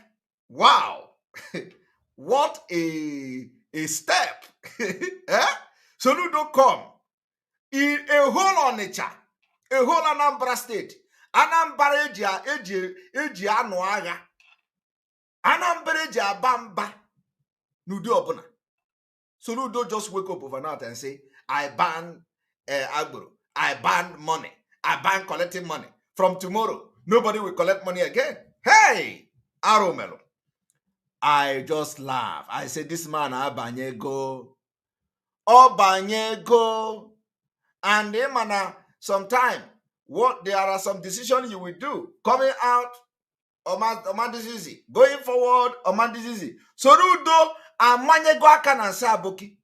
wow. What a step. So you don't come. In a whole Onitsha, a whole Anambra state, Anambra eji anu agha, Anambra eji abamba, nudo obuna. So you don't just wake up overnight and say, I ban Agboro, I ban money, I ban collecting money. From tomorrow, nobody will collect money again. Hey, Aromelo. I just laugh. I say, this man, Abanyego. Obanyego. And sometime, there are some decisions you will do. Coming out, Omandizizi. Going forward, Omandizizi. Sorudo, Amanyego Akana Saboki.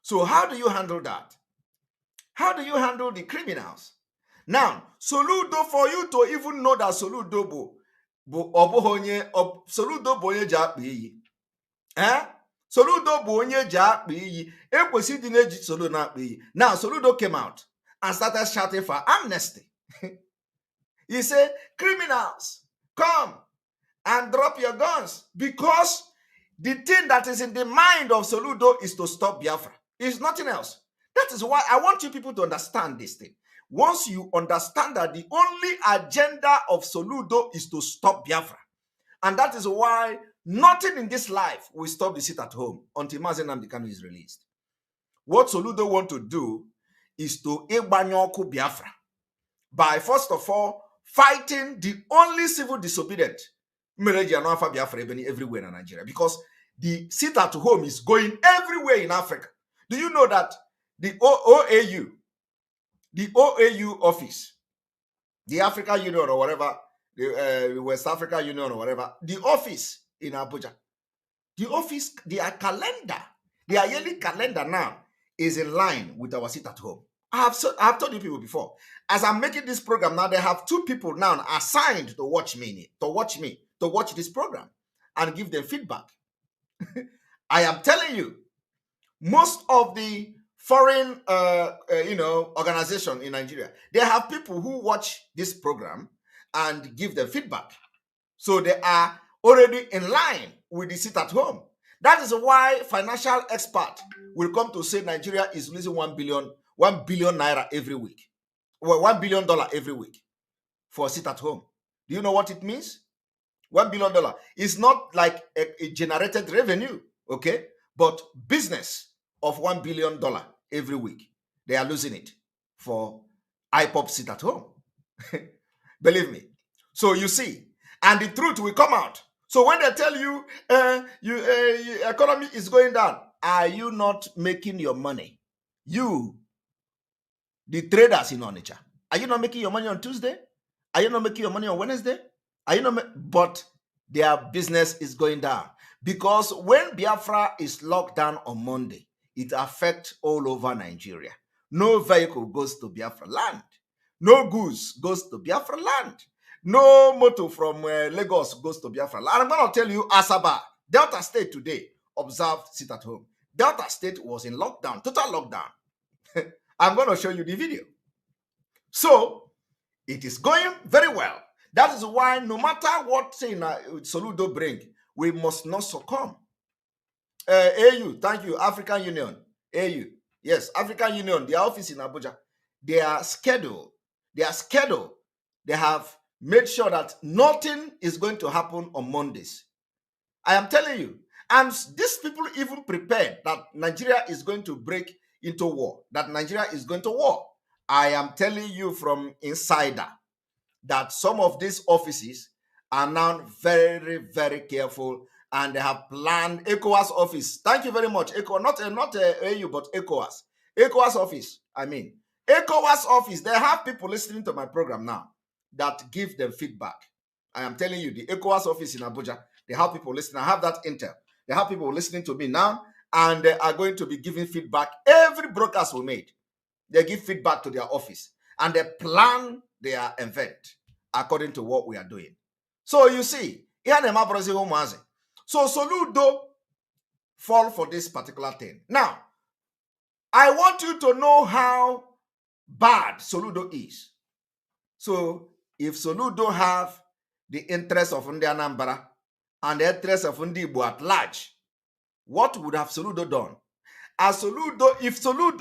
So how do you handle that? How do you handle the criminals? Now, Soludo, for you to even know that Soludo Soludo bonye jakpi. Soludo bonye jakpi. Ekwesidi neji Soludo nakpi. Now, Soludo came out and started shouting for amnesty. He said, criminals, come and drop your guns, because the thing that is in the mind of Soludo is to stop Biafra. It's nothing else. That is why I want you people to understand this thing. Once you understand that the only agenda of Soludo is to stop Biafra, and that is why nothing in this life will stop the sit at home until Mazen Nnamdi Kanu is released. What Soludo want to do is to Egbanyoku Biafra by, first of all, fighting the only civil disobedient everywhere in Nigeria, because the sit at home is going everywhere in Africa. Do you know that the OAU office, the Africa Union or whatever, the West Africa Union or whatever, the office in Abuja, their calendar, their yearly calendar now is in line with our sit at home. I have told you people before, as I'm making this program now, they have 2 people now assigned to watch this program and give them feedback. I am telling you, most of the foreign organization in Nigeria, they have people who watch this program and give them feedback. So they are already in line with the sit at home. That is why financial experts will come to say Nigeria is losing 1 billion naira every week. Well, $1 billion every week for sit at home. Do you know what it means? $1 billion. It's not like a generated revenue, okay? But business of $1 billion every week. They are losing it for IPOP sit at home. Believe me. So you see, and the truth will come out. So when they tell you, your economy is going down, are you not making your money? You, the traders in Onitsha, are you not making your money on Tuesday? Are you not making your money on Wednesday? Are you not? But their business is going down because when Biafra is locked down on Monday, it affects all over Nigeria. No vehicle goes to Biafra land. No goods goes to Biafra land. No motor from Lagos goes to Biafra land. I'm going to tell you, Asaba, Delta State today observed sit at home. Delta State was in lockdown, total lockdown. I'm going to show you the video. So it is going very well. That is why no matter what Soludo bring, we must not succumb. AU, thank you, African Union, AU. Yes, African Union, their office in Abuja, they are scheduled. They have made sure that nothing is going to happen on Mondays. I am telling you, and these people even prepared that Nigeria is going to break into war, that Nigeria is going to war. I am telling you from insider that some of these offices are now very, very careful, and they have planned ECOWAS office. Thank you very much, ECOWAS, not AU, but ECOWAS office. I mean, ECOWAS office. They have people listening to my program now that give them feedback. I am telling you, the ECOWAS office in Abuja, they have people listening. I have that intel. They have people listening to me now, and they are going to be giving feedback. Every broadcast we made, they give feedback to their office, and they plan their event according to what we are doing. So you see, so Soludo fall for this particular thing. Now, I want you to know how bad Soludo is. So if Soludo have the interest of Ndi Anambra and the interest of Ndi Igbo at large, what would have Soludo done? As Soludo,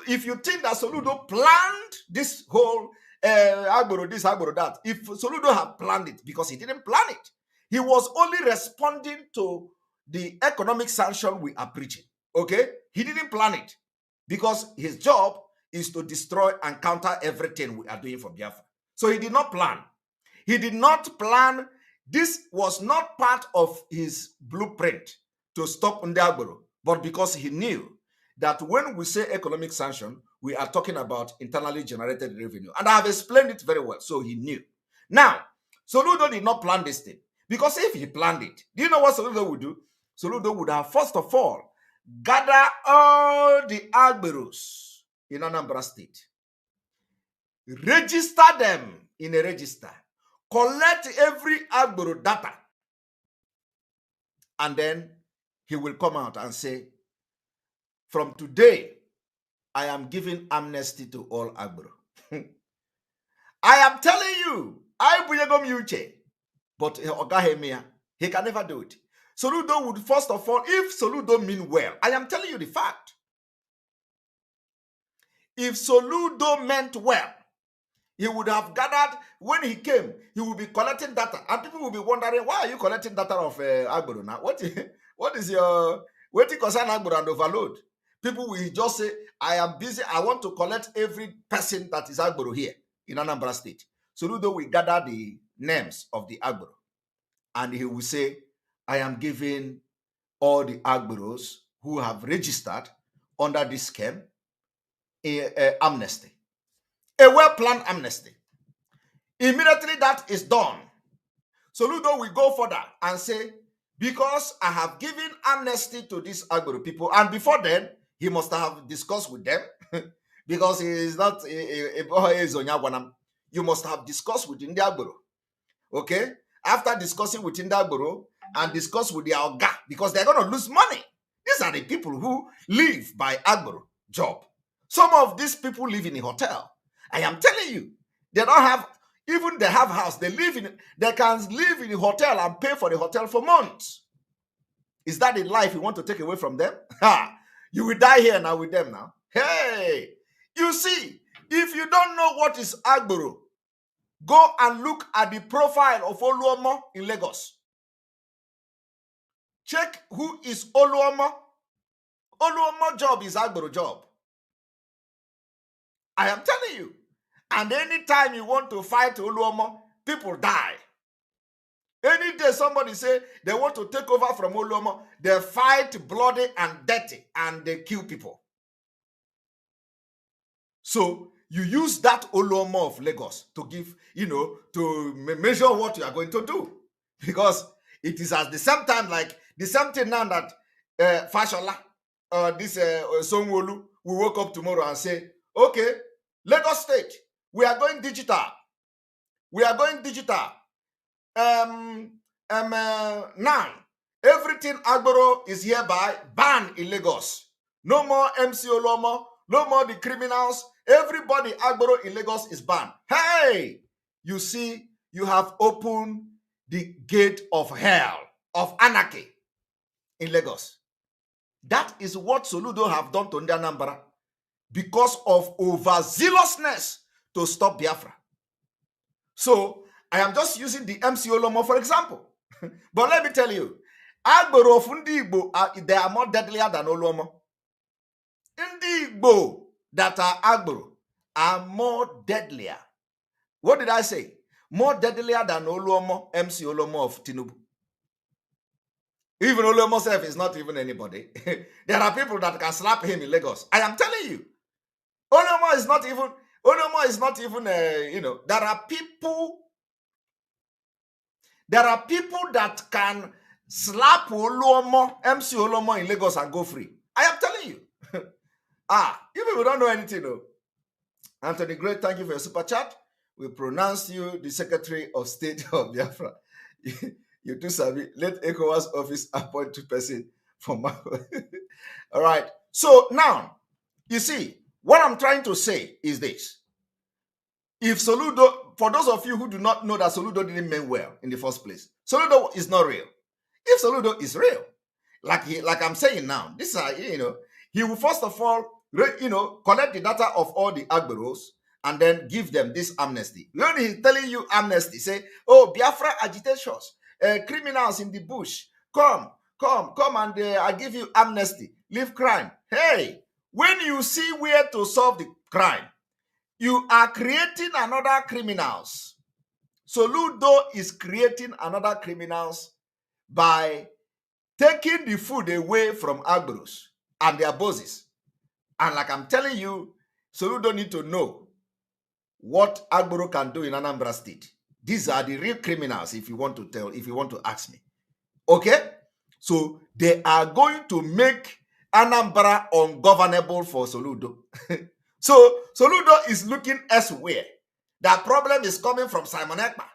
if you think that Soludo planned this whole Agboro this, Agboro that, if Soludo had planned it, because he didn't plan it, he was only responding to the economic sanction we are preaching. Okay, he didn't plan it because his job is to destroy and counter everything we are doing for Biafra. So he did not plan. He did not plan. This was not part of his blueprint to stop Ndi Agboro, but because he knew that when we say economic sanction, we are talking about internally generated revenue. And I have explained it very well, so he knew. Now, Soludo did not plan this thing, because if he planned it, do you know what Soludo would do? Soludo would have, first of all, gather all the Agberos in Anambra State, register them in a register, collect every Agbero data, and then he will come out and say, from today, I am giving amnesty to all Agbero. I am telling you, I Buyegom Yuche, but Ogahemia, he can never do it. Soludo would, first of all, if Soludo mean well, I am telling you the fact. If Soludo meant well, he would have gathered, when he came, he would be collecting data. And people will be wondering, why are you collecting data of Agboro now? What is your, what concern Agboro and overload? People will just say, I am busy. I want to collect every person that is Agboro here in Anambra State. Soludo will gather the names of the Agboro. And he will say, I am giving all the Agboros who have registered under this scheme a amnesty. A well-planned amnesty. Immediately that is done, Soludo will go further and say, because I have given amnesty to these Agboro people, and before then, he must have discussed with them, because he is not you must have discussed with Ndi Agboro. Okay? After discussing with Ndi Agboro and discuss with their Oga, because they're going to lose money. These are the people who live by Agboro job. Some of these people live in a hotel. I am telling you, they don't have, even they have house, they can live in a hotel and pay for the hotel for months. Is that the life you want to take away from them? Ha! You will die here now with them now. Hey! You see, if you don't know what is Agboro, go and look at the profile of Oluomo in Lagos. Check who is Oluomo. Oluomo job is Agboro job. I am telling you. And anytime you want to fight Oluomo, people die. Any day somebody say they want to take over from Oluomo, they fight bloody and dirty and they kill people. So you use that Oluomo of Lagos to give, to measure what you are going to do. Because it is at the same time like the same thing now that Fashola, this Sonwolu, will wake up tomorrow and say, okay, Lagos State, we are going digital. We are going digital. Now, everything Agboro is hereby banned in Lagos. No more MC Oluomo, no more the criminals. Everybody Agboro in Lagos is banned. Hey, you see, you have opened the gate of hell, of anarchy in Lagos. That is what Soludo have done to Anambra because of overzealousness to stop Biafra. So, I am just using the MC Oluomo for example. But let me tell you, Agboro of Ndi Igbo, they are more deadlier than Oluomo. Ndi Igbo that are Agboro are more deadlier. What did I say? More deadlier than Oluomo, MC Oluomo of Tinubu. Even Oluomo self is not even anybody. There are people that can slap him in Lagos. I am telling you. Oluomo is not even, there are people that can slap Oluomo, MC Oluomo in Lagos and go free. I am telling you. You people don't know anything, though. Anthony Great, thank you for your super chat. We pronounce you the Secretary of State of Biafra. You too, Sabi. Let ECOWAS office appoint 2 persons from all right. So now, you see, what I'm trying to say is this. If Soludo, for those of you who do not know that Soludo didn't mean well in the first place, Soludo is not real. If Soludo is real, like I'm saying now, this is he will first of all collect the data of all the Agboros and then give them this amnesty. When he's telling you amnesty, say, oh, Biafra agitators, criminals in the bush, come and I give you amnesty, leave crime. Hey, when you see where to solve the crime, you are creating another criminals. Soludo is creating another criminals by taking the food away from Agboros and their bosses. And like I'm telling you, Soludo need to know what Agboro can do in Anambra State. These are the real criminals, if you want to ask me. Okay? So they are going to make Anambra ungovernable for Soludo. So Soludo is looking elsewhere. That problem is coming from Simon Ekpa.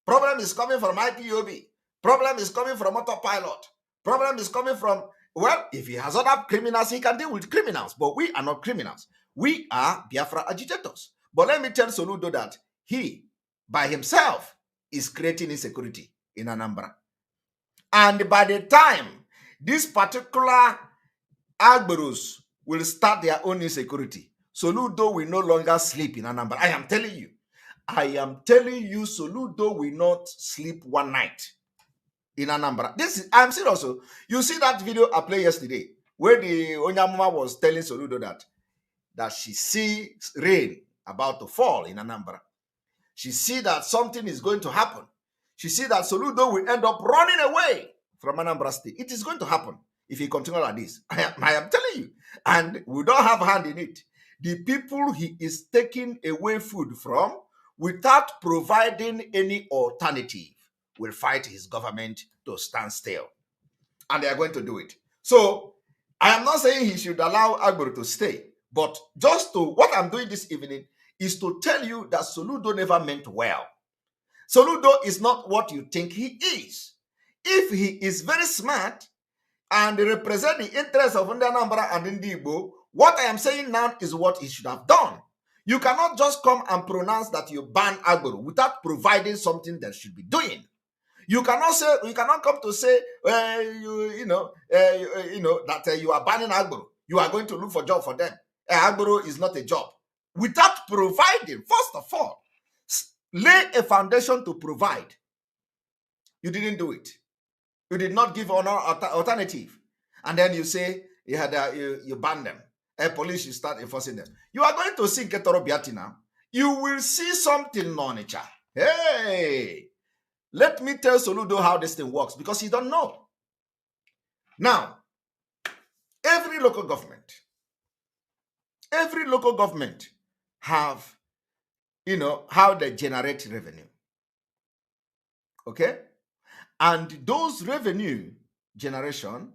Problem is coming from IPOB. Problem is coming from Autopilot. Problem is coming from, well, if he has other criminals, he can deal with criminals. But we are not criminals. We are Biafra agitators. But let me tell Soludo that he, by himself, is creating insecurity in Anambra. And by the time this particular Agboros will start their own insecurity, Soludo will no longer sleep in Anambra. I am telling you, Soludo will not sleep one night in Anambra. I'm serious. You see that video I played yesterday where the Onyamuma was telling Soludo that she sees rain about to fall in Anambra. She see that something is going to happen. She see that Soludo will end up running away from Anambra State. It is going to happen if he continues like this. I am telling you. And we don't have a hand in it. The people he is taking away food from without providing any alternative will fight his government to stand still. And they are going to do it. So, I am not saying he should allow Agboro to stay. But what I'm doing this evening is to tell you that Soludo never meant well. Soludo is not what you think he is. If he is very smart and represent the interests of Anambra and Ndi Igbo, what I am saying now is what he should have done. You cannot just come and pronounce that you ban Agboro without providing something that should be doing. You cannot come to say, that you are banning Agboro. You are going to look for job for them. Agboro is not a job. Without providing, first of all, lay a foundation to provide. You didn't do it. You did not give honor alternative. And then you say, you ban them. And police should start enforcing them. You are going to see Ketoro Biati now. You will see something non-nature. Hey, let me tell Soludo how this thing works because he don't know. Now, every local government have, how they generate revenue. Okay? And those revenue generation,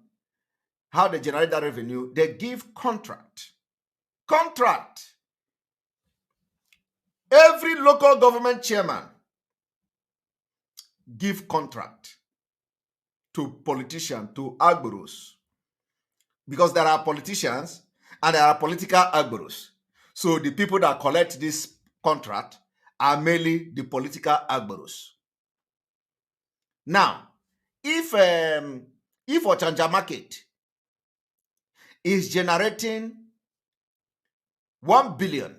how they generate that revenue, they give contract. Every local government chairman give contract to politicians, to agboros, because there are politicians and there are political agboros. So the people that collect this contract are mainly the political agboros. Now, if Ochanja Market is generating 1 billion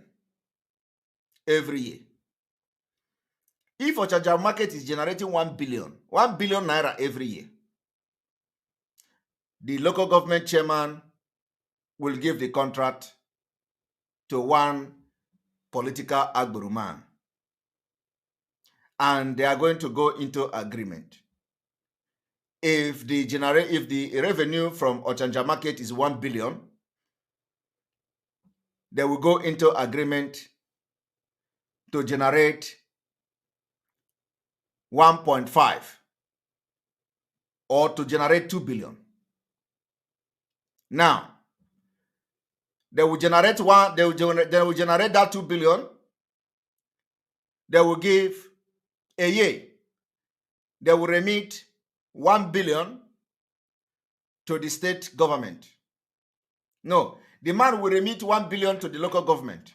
every year, if Ochanja Market is generating 1 billion naira every year, the local government chairman will give the contract to one political agboro man. And they are going to go into agreement. If the revenue from Ochanja Market is 1 billion, they will go into agreement to generate 1.5 or to generate 2 billion. Now, they will generate that 2 billion. They will give a year. They will remit 1 billion to the state government. No, the man will remit 1 billion to the local government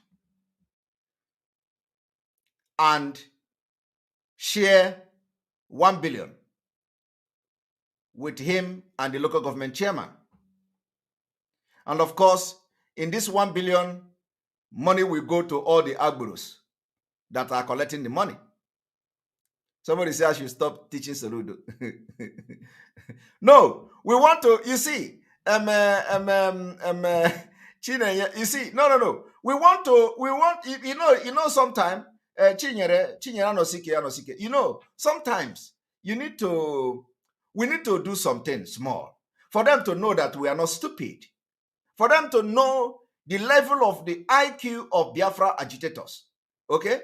and share 1 billion with him and the local government chairman. And of course, in this 1 billion, money will go to all the agboros that are collecting the money. Somebody said I should stop teaching Soludo. No, we want to, you see, you see, no. We want, sometimes, sometimes we need to do something small for them to know that we are not stupid, for them to know the level of the IQ of Biafra agitators, okay?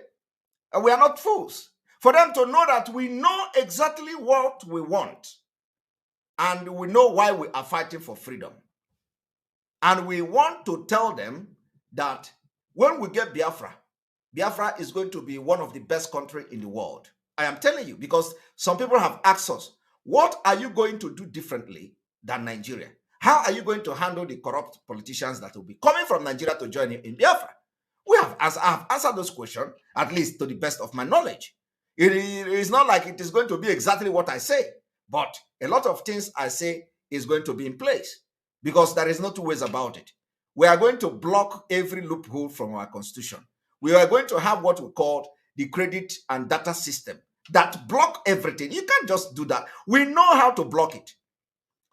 And we are not fools. For them to know that we know exactly what we want and we know why we are fighting for freedom. And we want to tell them that when we get Biafra, Biafra is going to be one of the best countries in the world. I am telling you, because some people have asked us, what are you going to do differently than Nigeria? How are you going to handle the corrupt politicians that will be coming from Nigeria to join you in Biafra? I have answered those questions, at least to the best of my knowledge. It is not like it is going to be exactly what I say, but a lot of things I say is going to be in place because there is no two ways about it. We are going to block every loophole from our constitution. We are going to have what we call the credit and data system that block everything. You can't just do that. We know how to block it.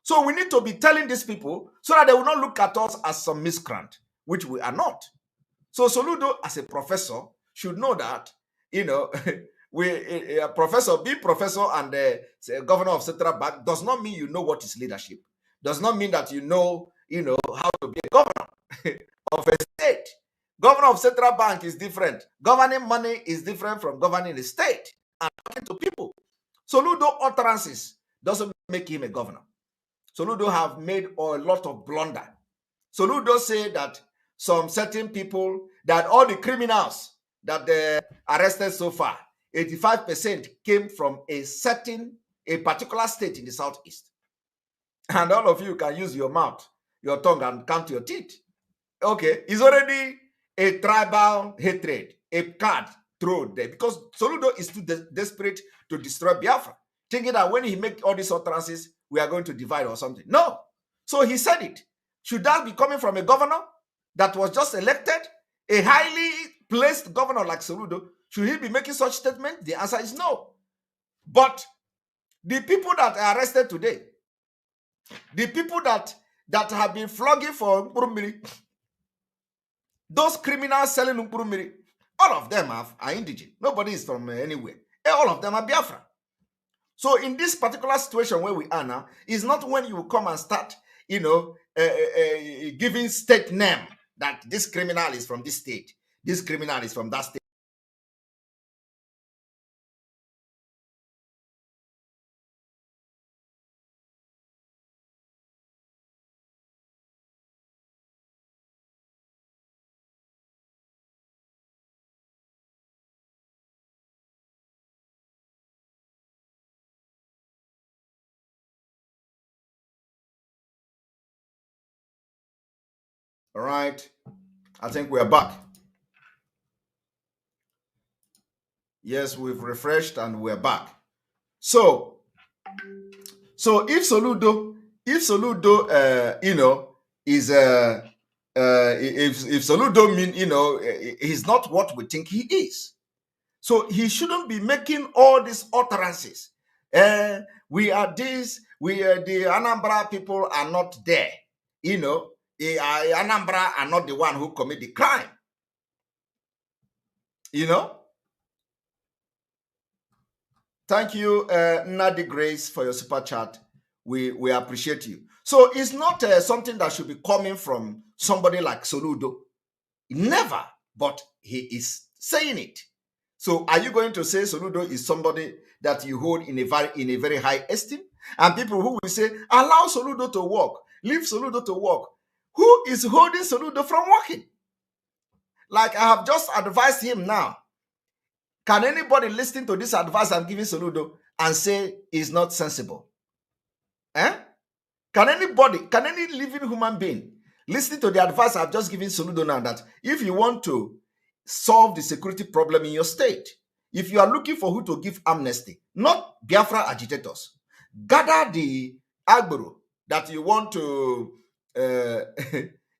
So we need to be telling these people so that they will not look at us as some miscreant, which we are not. So Soludo, as a professor, should know that, a professor, being professor and governor of Central Bank does not mean you know what is leadership. Does not mean that you know how to be a governor of a state. Governor of Central Bank is different. Governing money is different from governing a state and talking to people. Soludo utterances doesn't make him a governor. Soludo have made a lot of blunder. Soludo say that some certain people, that all the criminals that they arrested so far, 85% came from a particular state in the southeast. And all of you can use your mouth, your tongue, and count your teeth. Okay, it's already a tribal hatred, a card thrown there, because Soludo is too desperate to destroy Biafra, thinking that when he make all these utterances, we are going to divide or something. No. So he said it. Should that be coming from a governor that was just elected, a highly placed governor like Soludo? Should he be making such statement? The answer is no. But the people that are arrested today, the people that that have been flogging for Mkurumiri, those criminals selling Mkurumiri, all of them are indigent. Nobody is from anywhere. All of them are Biafra. So in this particular situation where we are now, is not when you come and start, giving state name that this criminal is from this state, this criminal is from that state. All right. I think we are back. Yes, we've refreshed and we're back. So if Soludo, is if Soludo mean, he's not what we think he is. So he shouldn't be making all these utterances. We are this, we are the Anambra people are not there. Anambra are not the one who commit the crime. Thank you, Nadi Grace, for your super chat. We appreciate you. So it's not something that should be coming from somebody like Soludo. Never, but he is saying it. So are you going to say Soludo is somebody that you hold in a very high esteem? And people who will say, allow Soludo to work, leave Soludo to work. Who is holding Soludo from working? Like I have just advised him now. Can anybody listen to this advice I'm giving Soludo and say it's not sensible? Can any living human being listen to the advice I've just given Soludo now, that if you want to solve the security problem in your state, if you are looking for who to give amnesty, not Biafra agitators, gather the Agbero that you want to,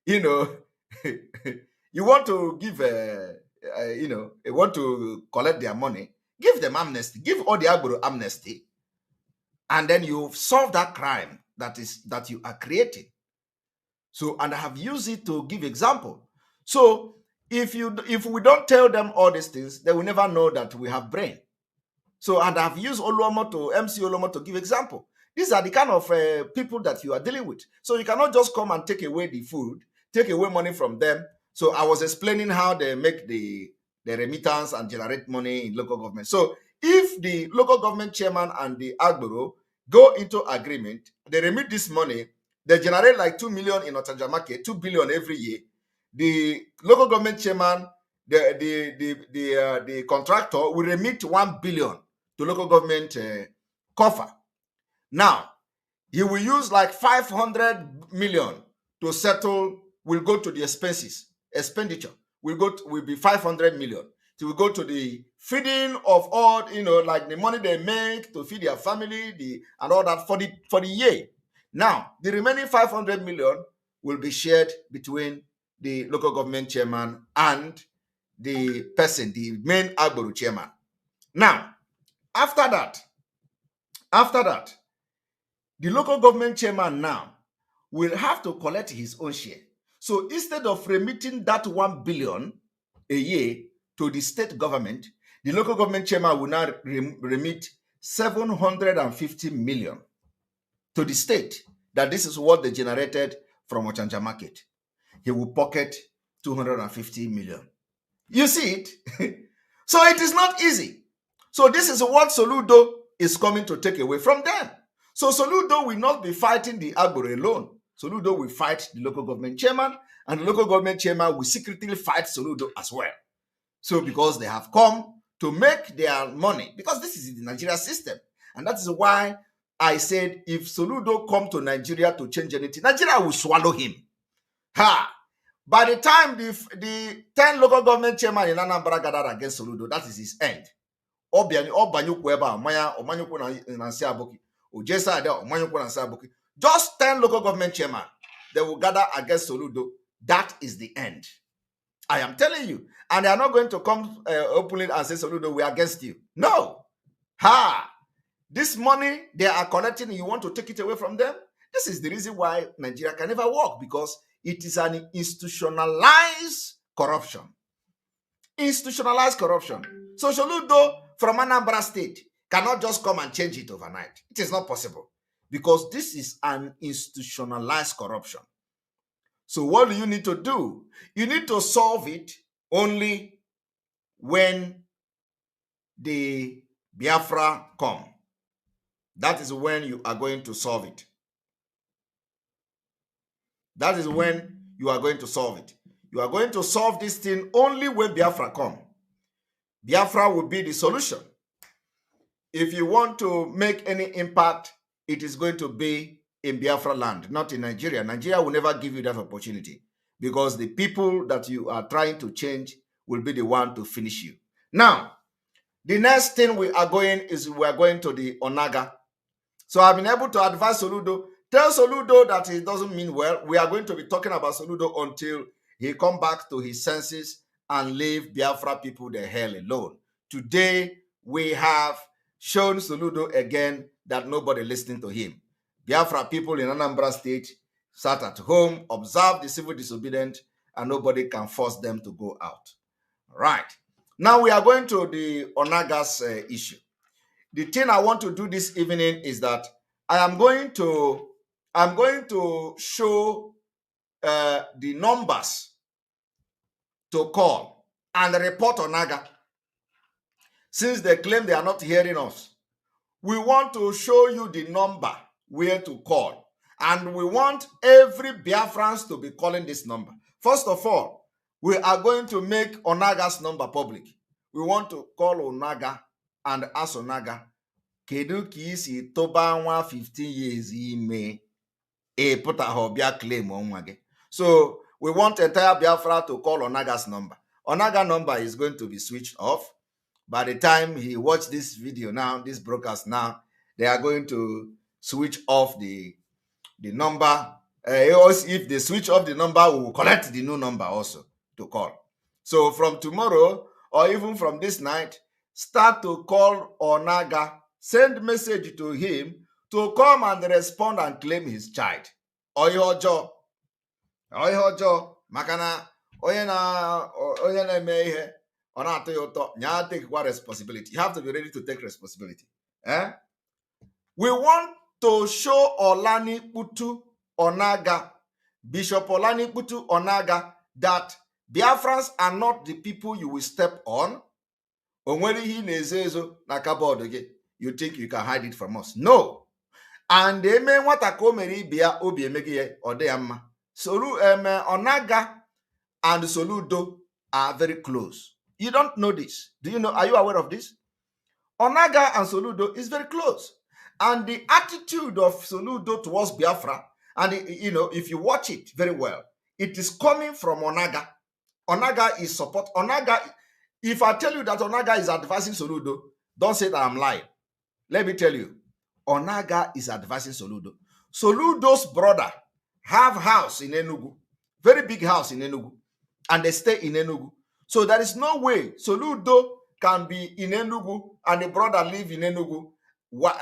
you want to give, you want to collect their money, give them amnesty, give all the Agbero amnesty, and then you solve that crime that you are creating. So, and I have used it to give example. So, if we don't tell them all these things, they will never know that we have brain. So, and I've used MC Olomo to give example. These are the kind of people that you are dealing with. So you cannot just come and take away the food, take away money from them. So I was explaining how they make the remittance and generate money in local government. So if the local government chairman and the Agbero go into agreement, they remit this money, they generate like 2 million in Otanja market, 2 billion every year. The local government chairman, the contractor will remit 1 billion to local government coffer. Now, he will use like 500 million to settle, will go to the expenditure will be 500 million. It will go to the feeding of all, like the money they make to feed their family, and all that for the year. Now, the remaining 500 million will be shared between the local government chairman and the person, the main Agbero chairman. Now, after that, the local government chairman now will have to collect his own share. So instead of remitting that 1 billion a year to the state government, the local government chairman will now remit 750 million to the state, that this is what they generated from Ochanja market. He will pocket 250 million. You see it? So it is not easy. So this is what Soludo is coming to take away from them. So Soludo will not be fighting the Agbero alone. Soludo will fight the local government chairman, and the local government chairman will secretly fight Soludo as well. So because they have come to make their money, because this is the Nigeria system. And that is why I said if Soludo come to Nigeria to change anything, Nigeria will swallow him. By the time the 10 local government chairman in Anambra gathered against Soludo, that is his end. Just 10 local government chairman, they will gather against Soludo. That is the end. I am telling you. And they are not going to come openly and say, Soludo, we are against you. No. This money they are collecting, you want to take it away from them? This is the reason why Nigeria can never work, because it is an institutionalized corruption. Institutionalized corruption. So Soludo from Anambra State cannot just come and change it overnight. It is not possible, because this is an institutionalized corruption. So what do you need to do? You need to solve it only when the Biafra come. That is when you are going to solve it. That is when you are going to solve it. You are going to solve this thing only when Biafra come. Biafra will be the solution. If you want to make any impact, it is going to be in Biafra land, not in Nigeria. Nigeria will never give you that opportunity, because the people that you are trying to change will be the one to finish you. Now, the next thing we are going to the Onaga. So I've been able to advise Soludo. Tell Soludo that it doesn't mean well. We are going to be talking about Soludo until he come back to his senses and leave Biafra people the hell alone. Today, we have shown Soludo again that nobody listening to him. Biafra people in Anambra State sat at home, observed the civil disobedient, and nobody can force them to go out. All right. Now we are going to the Onaga's issue. The thing I want to do this evening is that I'm going to show the numbers to call and report Onaga. Since they claim they are not hearing us, we want to show you the number where to call, and we want every Biafrans to be calling this number. First of all, we are going to make Onaga's number public. We want to call Onaga and ask Onaga, kedu ka isi toba nwa 15 years ime e puta hobia claim onwa gị. So we want entire Biafra to call Onaga's number. Onaga number is going to be switched off. By the time he watched this video now, this broadcast now, they are going to switch off the number. If they switch off the number, we will collect the new number also to call. So from tomorrow, or even from this night, start to call Onaga, send message to him to come and respond and claim his child. Oyojo, makana onye na-eme ihe ọ na-atọ ya ụtọ, nya take what responsibility. You have to be ready to take responsibility. We want to show Olani Putu Onaga, Bishop Olani Putu Onaga, that Biafrans are not the people you will step on. You think you can hide it from us? No. And they may want to come bia obi emege or de amma. Onaga and Soludo are very close. You don't know this. Do you know? Are you aware of this? Onaga and Soludo is very close. And the attitude of Soludo towards Biafra, and if you watch it very well, it is coming from Onaga. Onaga is support. Onaga, if I tell you that Onaga is advising Soludo, don't say that I'm lying. Let me tell you, Onaga is advising Soludo. Soludo's brother have house in Enugu, very big house in Enugu, and they stay in Enugu. So there is no way Soludo can be in Enugu and the brother live in Enugu,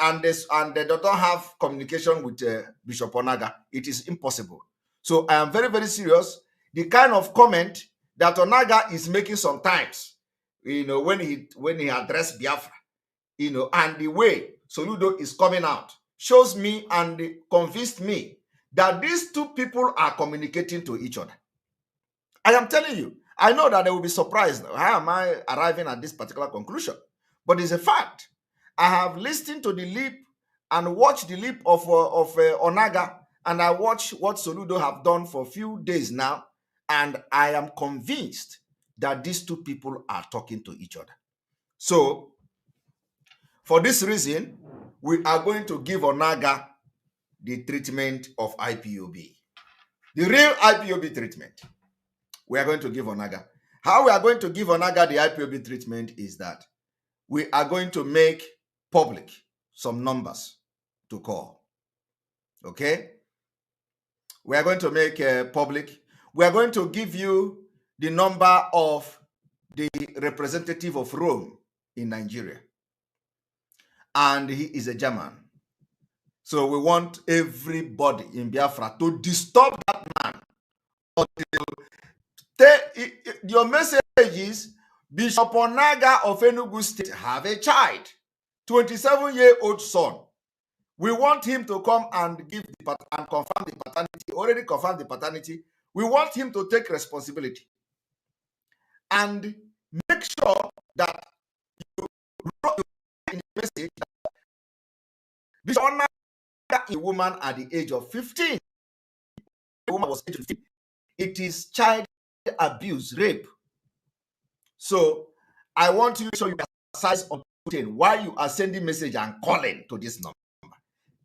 and they don't have communication with Bishop Onaga. It is impossible. So I am very, very serious. The kind of comment that Onaga is making sometimes, when he addressed Biafra, and the way Soludo is coming out shows me and convinced me that these two people are communicating to each other. I am telling you, I know that they will be surprised. How am I arriving at this particular conclusion? But it's a fact. I have listened to the lip and watched the lip of Onaga, and I watched what Soludo have done for a few days now, and I am convinced that these two people are talking to each other. So, for this reason, we are going to give Onaga the treatment of IPOB. The real IPOB treatment. We are going to give Onaga. How we are going to give Onaga the IPOB treatment is that we are going to make public some numbers to call. Okay? We are going to make public. We are going to give you the number of the representative of Rome in Nigeria. And he is a German. So we want everybody in Biafra to disturb that man until your message is Bishop Onaga of Enugu State have a child, 27-year-old son. We want him to come and and confirm the paternity, already confirmed the paternity. We want him to take responsibility and make sure that you wrote in the message that Bishop Onaga, a woman at the age of 15, the woman was 15. It is child abuse, rape. So I want you to show you size on why you are sending message and calling to this number.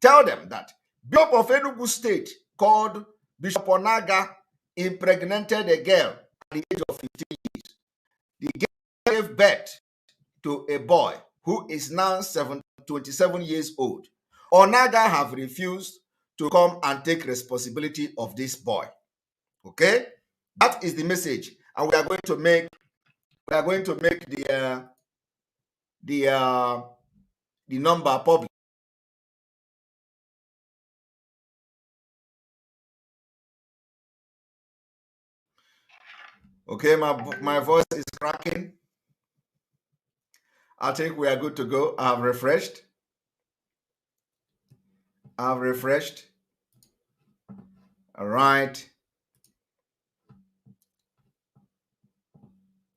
Tell them that Bishop of Enugu State called Bishop Onaga impregnated a girl at the age of 15 years. The girl gave birth to a boy who is now 27 years old. Onaga have refused to come and take responsibility of this boy. Okay, that is the message, and we are going to make the number public. Okay, my voice is cracking. I think we are good to go. I've refreshed. All right.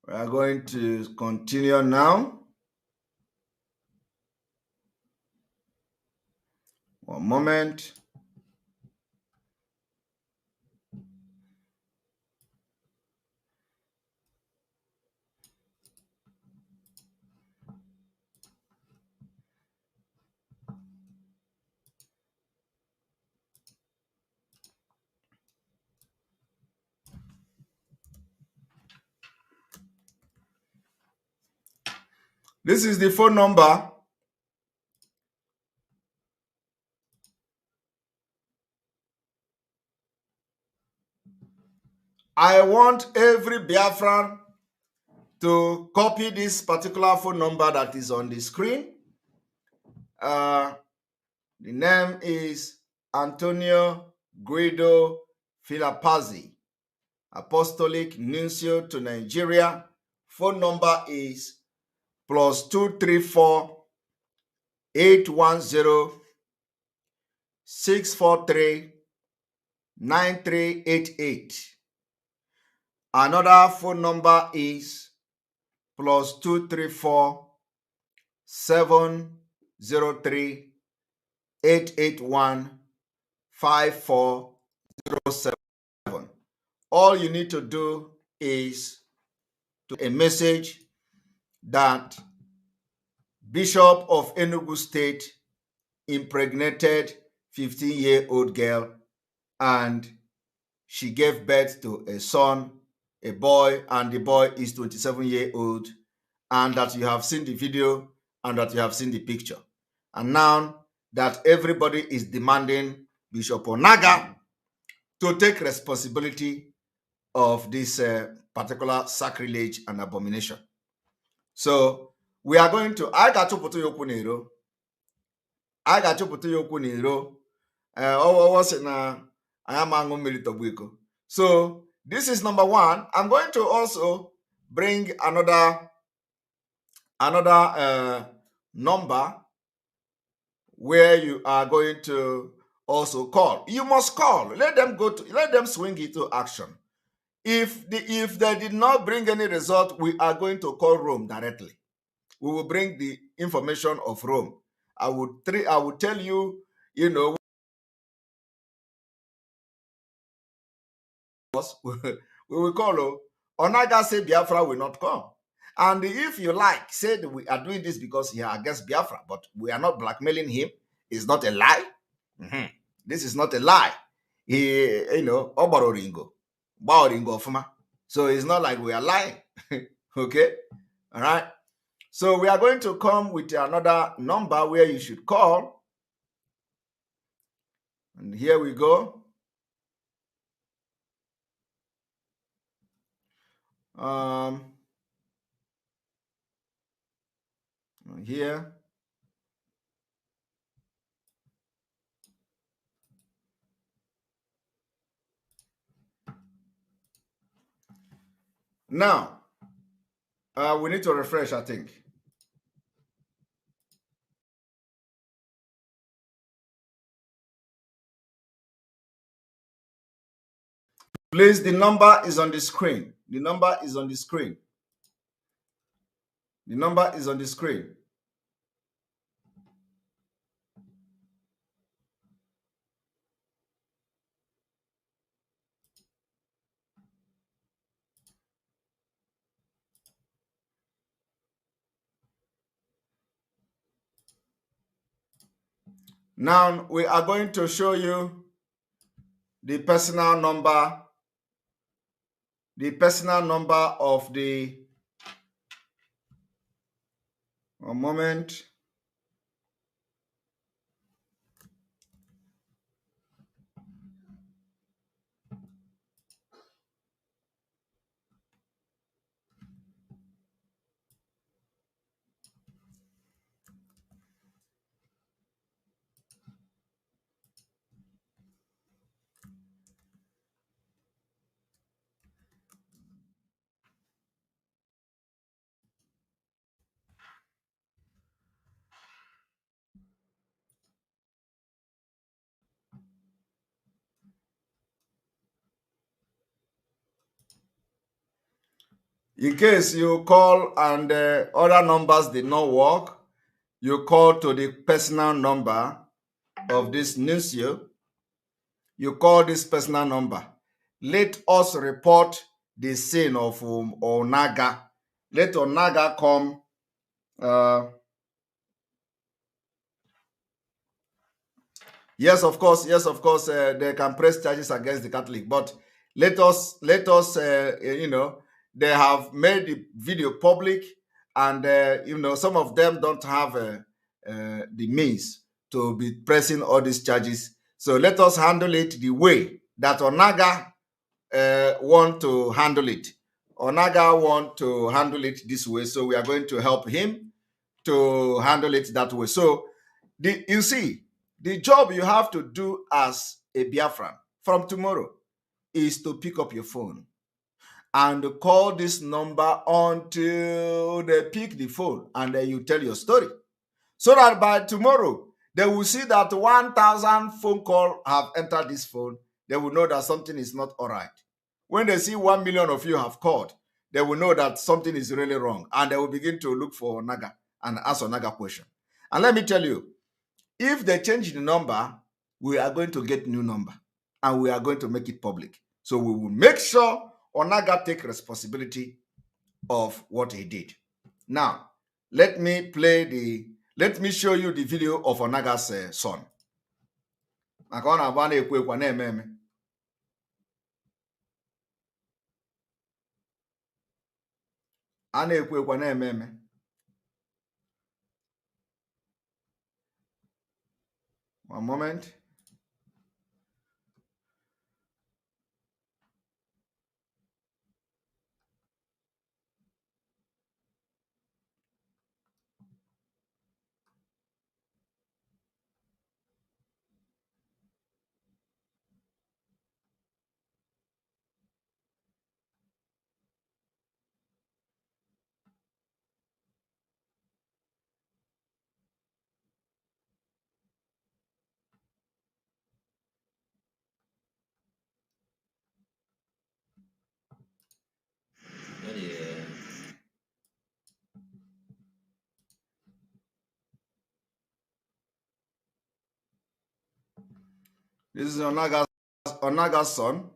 We are going to continue now. One moment. This is the phone number. I want every Biafran to copy this particular phone number that is on the screen. The name is Antonio Guido Filipazzi, Apostolic Nuncio to Nigeria. Phone number is +234 810 643 9388. Another phone number is +234 703 881 5407. All you need to do is to a message that Bishop of Enugu State impregnated 15-year-old girl and she gave birth to a son, a boy, and the boy is 27-year-old, and that you have seen the video and that you have seen the picture. And now that everybody is demanding Bishop Onaga to take responsibility of this particular sacrilege and abomination. So we are going to, I got to put you n'iro. So this is number one. I'm going to also bring another number where you are going to also call. You must call. Let them swing into action. If they did not bring any result, we are going to call Rome directly. We will bring the information of Rome. I would tell you, we will call Onaga say Biafra will not come. And if you like, say that we are doing this because he are against Biafra, but we are not blackmailing him. It's not a lie. This is not a lie. He, Obaroringo. So it's not like we are lying. Okay? All right. So we are going to come with another number where you should call. And here we go. Here. Now, we need to refresh, I think. Please, the number is on the screen. The number is on the screen. The number is on the screen. Now, we are going to show you the personal number of the, one moment. In case you call and other numbers did not work, you call to the personal number of this nuncio. You call this personal number. Let us report the sin of Onaga. Let Onaga come. Yes, of course. Yes, of course. They can press charges against the Catholic, but let us. They have made the video public, and some of them don't have the means to be pressing all these charges. So let us handle it the way that Onaga want to handle it. Onaga want to handle it this way, so we are going to help him to handle it that way. So, you see, the job you have to do as a Biafran from tomorrow is to pick up your phone and call this number until they pick the phone, and then you tell your story. So that by tomorrow, they will see that 1,000 phone calls have entered this phone. They will know that something is not all right. When they see 1 million of you have called, they will know that something is really wrong, and they will begin to look for Onaga and ask Onaga question. And let me tell you, if they change the number, we are going to get new number, and we are going to make it public. So we will make sure Onaga take responsibility of what he did. Now, let me show you the video of Onaga's son. One moment. This is Onaga's son.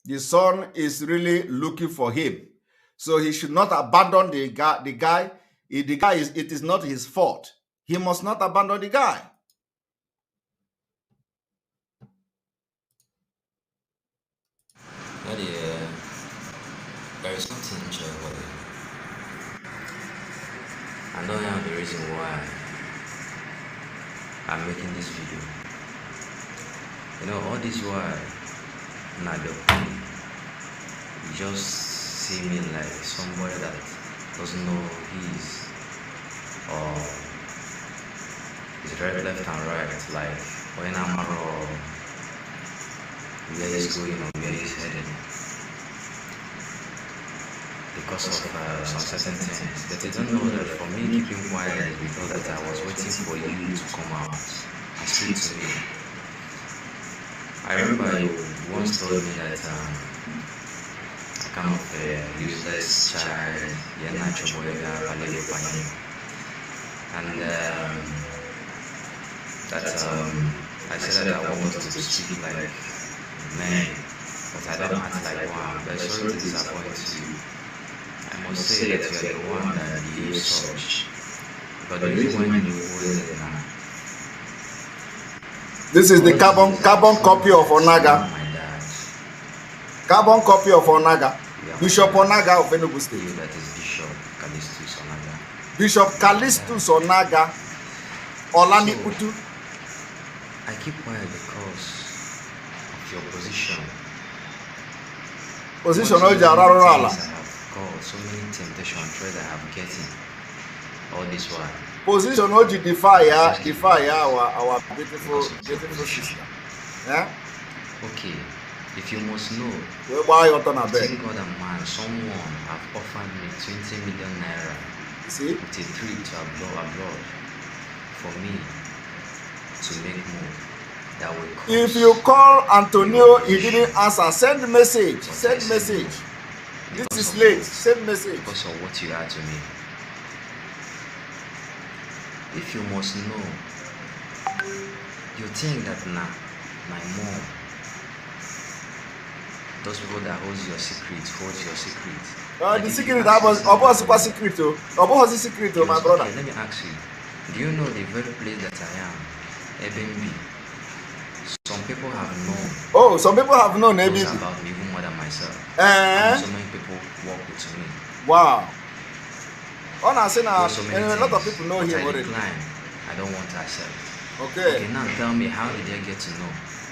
The son is really looking for him, so he should not abandon the guy. It is not his fault. He must not abandon the guy. Daddy, there is something enjoyable. I know now the reason why I'm making this video. You know, all this while, Nado, you just see me like somebody that doesn't know his or his right, left and right, like when I'm where he's going or where he's heading because of some certain things. But they don't know that for me keeping quiet is because that I was waiting for you to come out and speak to me. I remember you once told me that I come of a useless child, and I said that I want us to speak like men, but I don't act like one. But sorry to disappoint you. I must say that you are the one that behaves such. But the reason why you hold it now. This is the carbon copy of Onaga. Carbon copy of Onaga. Bishop Onaga of Enugu State. That is Bishop Callistus Onaga. Bishop Callistus Onaga. Olami Utu. I keep quiet because of your position. Position Ojararala. God, so many temptations try that I'm getting all this while. Position Oji defy our beautiful sister. Yeah? Okay, if you must know, why you turn thank God and man, someone have offered me 20 million naira. See? With a trip to abroad for me to make move. That will cost. If you call Antonio, he didn't answer. Send message. Send message. This is late. Send message. Because of what you are to me. If you must know, you think that now my mom, those people that holds your secret. The secret that was super secret. About the secret, my brother. Okay, let me ask you. Do you know the very place that I am, Airbnb? Some people have known. Oh, some people have known Airbnb about me even more than myself. So many people work with me. Wow. On I say now, a lot of people know him already. I don't want to accept. Okay. Now tell me, how did they get to know?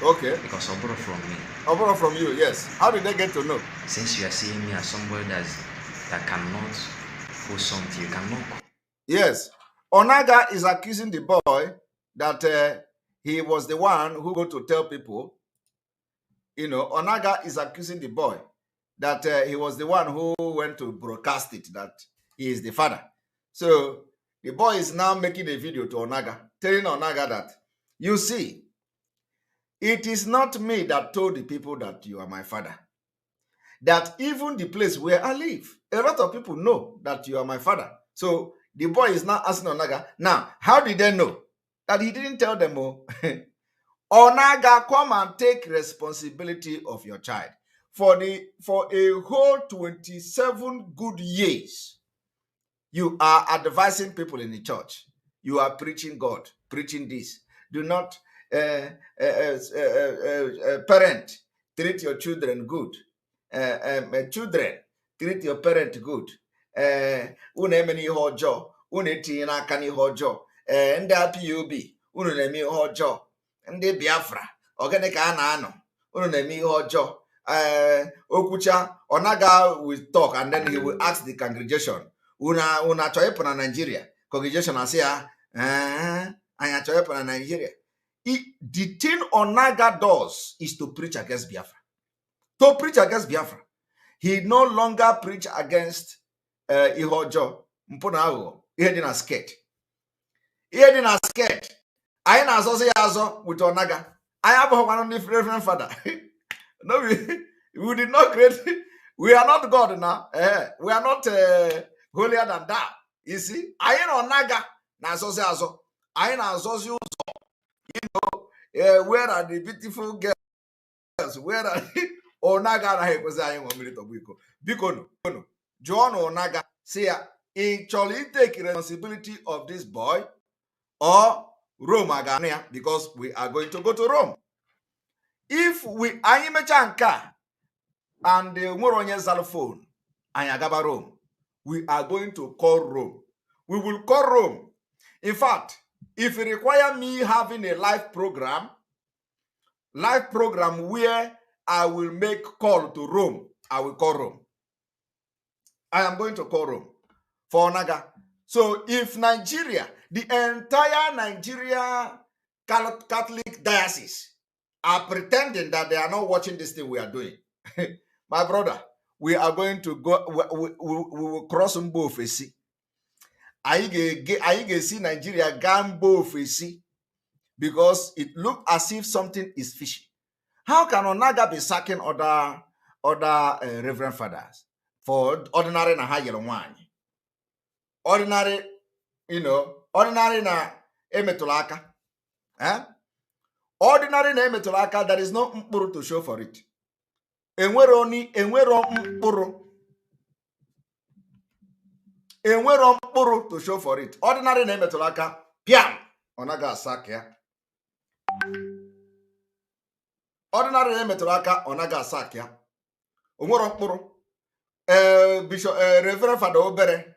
Okay. Because I borrow from me. I borrow from you, yes. How did they get to know? Since you are seeing me as somebody that cannot do something, you cannot. Yes. Onaga is accusing the boy that he was the one who go to tell people. You know, Onaga is accusing the boy that he was the one who went to broadcast it, that he is the father. So the boy is now making a video to Onaga, telling Onaga that, you see, it is not me that told the people that you are my father. That even the place where I live, a lot of people know that you are my father. So the boy is now asking Onaga, now, how did they know? That he didn't tell them all. Onaga, come and take responsibility of your child. For a whole 27 good years, you are advising people in the church. You are preaching God, preaching this. Do not parent, treat your children good. Children, treat your parent good. Unu emeni ihe ọjọọ, unu etinye n'aka n'ihe ọjọọ. Ndị PUB, unu na-eme ihe ọjọọ. Ndị Biafra, ogene ka a na-anọ, unu na-eme ihe ọjọọ. Okwucha, Onaga will talk and then he will ask the congregation, una chọrọ ịpụ na Nigeria. Congregation asị ya, anyị achọrọ ịpụ na Nigeria. The thing Onaga does is to preach against Biafra. To preach against Biafra. He no longer preach against ihe ọjọọ, mpụ na aghụghọ, ihe dị na skirt. Ihe dị na skirt. Anyị na-azọzi ya azọ with Onaga. Anyị abụghịkwana ndị Reverend Father. No, we did not create. We are not God now. We are not holier than thou. You see, anyị na Onaga na-azọzi azọ. Anyị na-azọzi ụzọ. You know, where are the beautiful girls? Where are Onaga anaghị ekwezi anyị nwe mmiri tọgbọ iko. Biko no. Jụọ na Onaga si ya, ị chọrọ take responsibility of this boy or Rome aga ya, because we are going to go to Rome. If anyị mecha nke a and nwere onye zara phone, anyị agaba Rome, we are going to call Rome. We will call Rome. In fact, if it require me having a live program where I will make call to Rome, I will call Rome. I am going to call Rome. for Onaga. So if Nigeria, the entire Nigeria Catholic diocese are pretending that they are not watching this thing we are doing, my brother, we are going to go, we will cross on both. I see Nigeria gambo ofesi because it looks as if something is fishy. How can Onaga be sacking other reverend fathers for ordinary na higher one? Ordinary, ordinary na emetulaka. Ordinary na emetulaka, there is no mpuru to show for it. Enwero mpuru to show for it. Ordinary na emetulaka, piam, Onaga sack ya. Ordinary na emetulaka, Onaga sack ya. Onwero mpuru. Bishop Reverend Father Obelet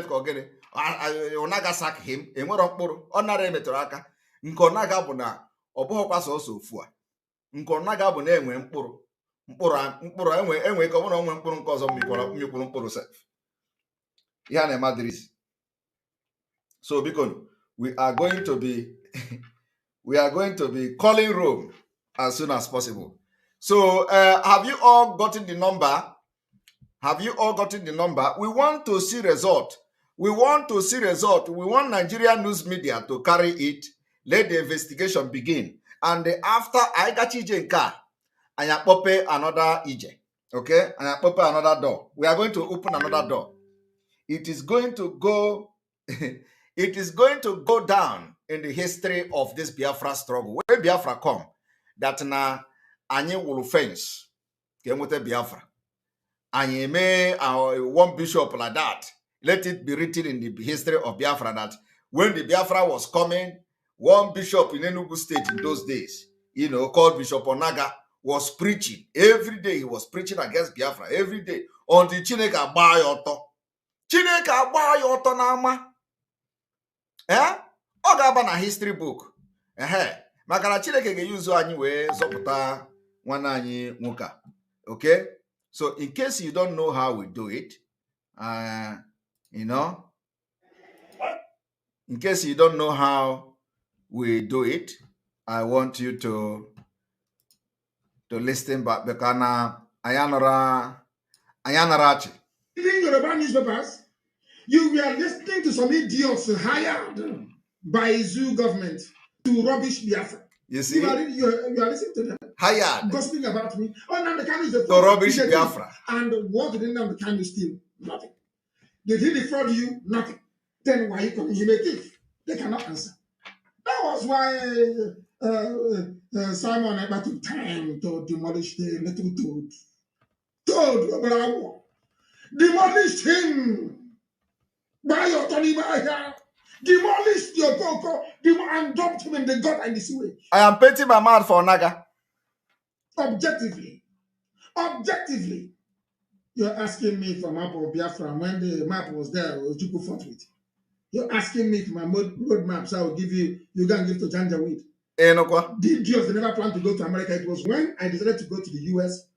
Kogene, Onaga sack him, enwero mpuru, ordinary emetụrụ aka. Nke Onaga bụ na ọ bụghị kwasa ọsọ ofu a. Nke Onaga bụ na enwe mkpụrụ enwe ka ọ bụrụ onwe mkpụrụ nke ọzọ mmikwuru mkpụrụ sef. Ya na Madrid. So because we are going to be calling Rome as soon as possible. So have you all gotten the number? Have you all gotten the number? We want to see result. We want Nigerian news media to carry it. Let the investigation begin. And after I got Ijenka, I pop another Ije. Okay? I pop another door. We are going to open another door. It is going to go down in the history of this Biafra struggle. When Biafra come, that na Anye will fence. Biafra. And you may one bishop like that. Let it be written in the history of Biafra that when the Biafra was coming, one bishop in Enugu State in those days, called Bishop Onaga, was preaching. Every day he was preaching against Biafra. Every day. Until Chineke agba yoto. Chineke agba yoto nama. Ọ ga-aba na history book. Maka na Chineke ga-use anyị wee zọpụta nwanne anyị nwoke. Okay? So in case you don't know how we do it, in case you don't know how we do it, I want you to listen back because Ayanarachi. Reading Yoruba newspapers, you were listening to some idiots hired by zoo government to rubbish Biafra. You see? You are listening to them. Hired. Gossiping about me. Oh, Nnamdi is the to rubbish Biafra. And what did Nnamdi steal? Nothing. Did he defraud you? Nothing. Then why you come? You make it. They cannot answer. That was why Simon Ekpa took time to demolish the little toad. Demolished him by your Tony Maya. Demolished your Coco and dumped him in the gut and the sewage. I am painting my mouth for Naga. Objectively, you're asking me for map of Biafra when the map was there, Ojukwu fought with. You're asking me for my road maps. I will give you can give to Janjaweed. The idiots, they never planned to go to America. It was when I decided to go to the US,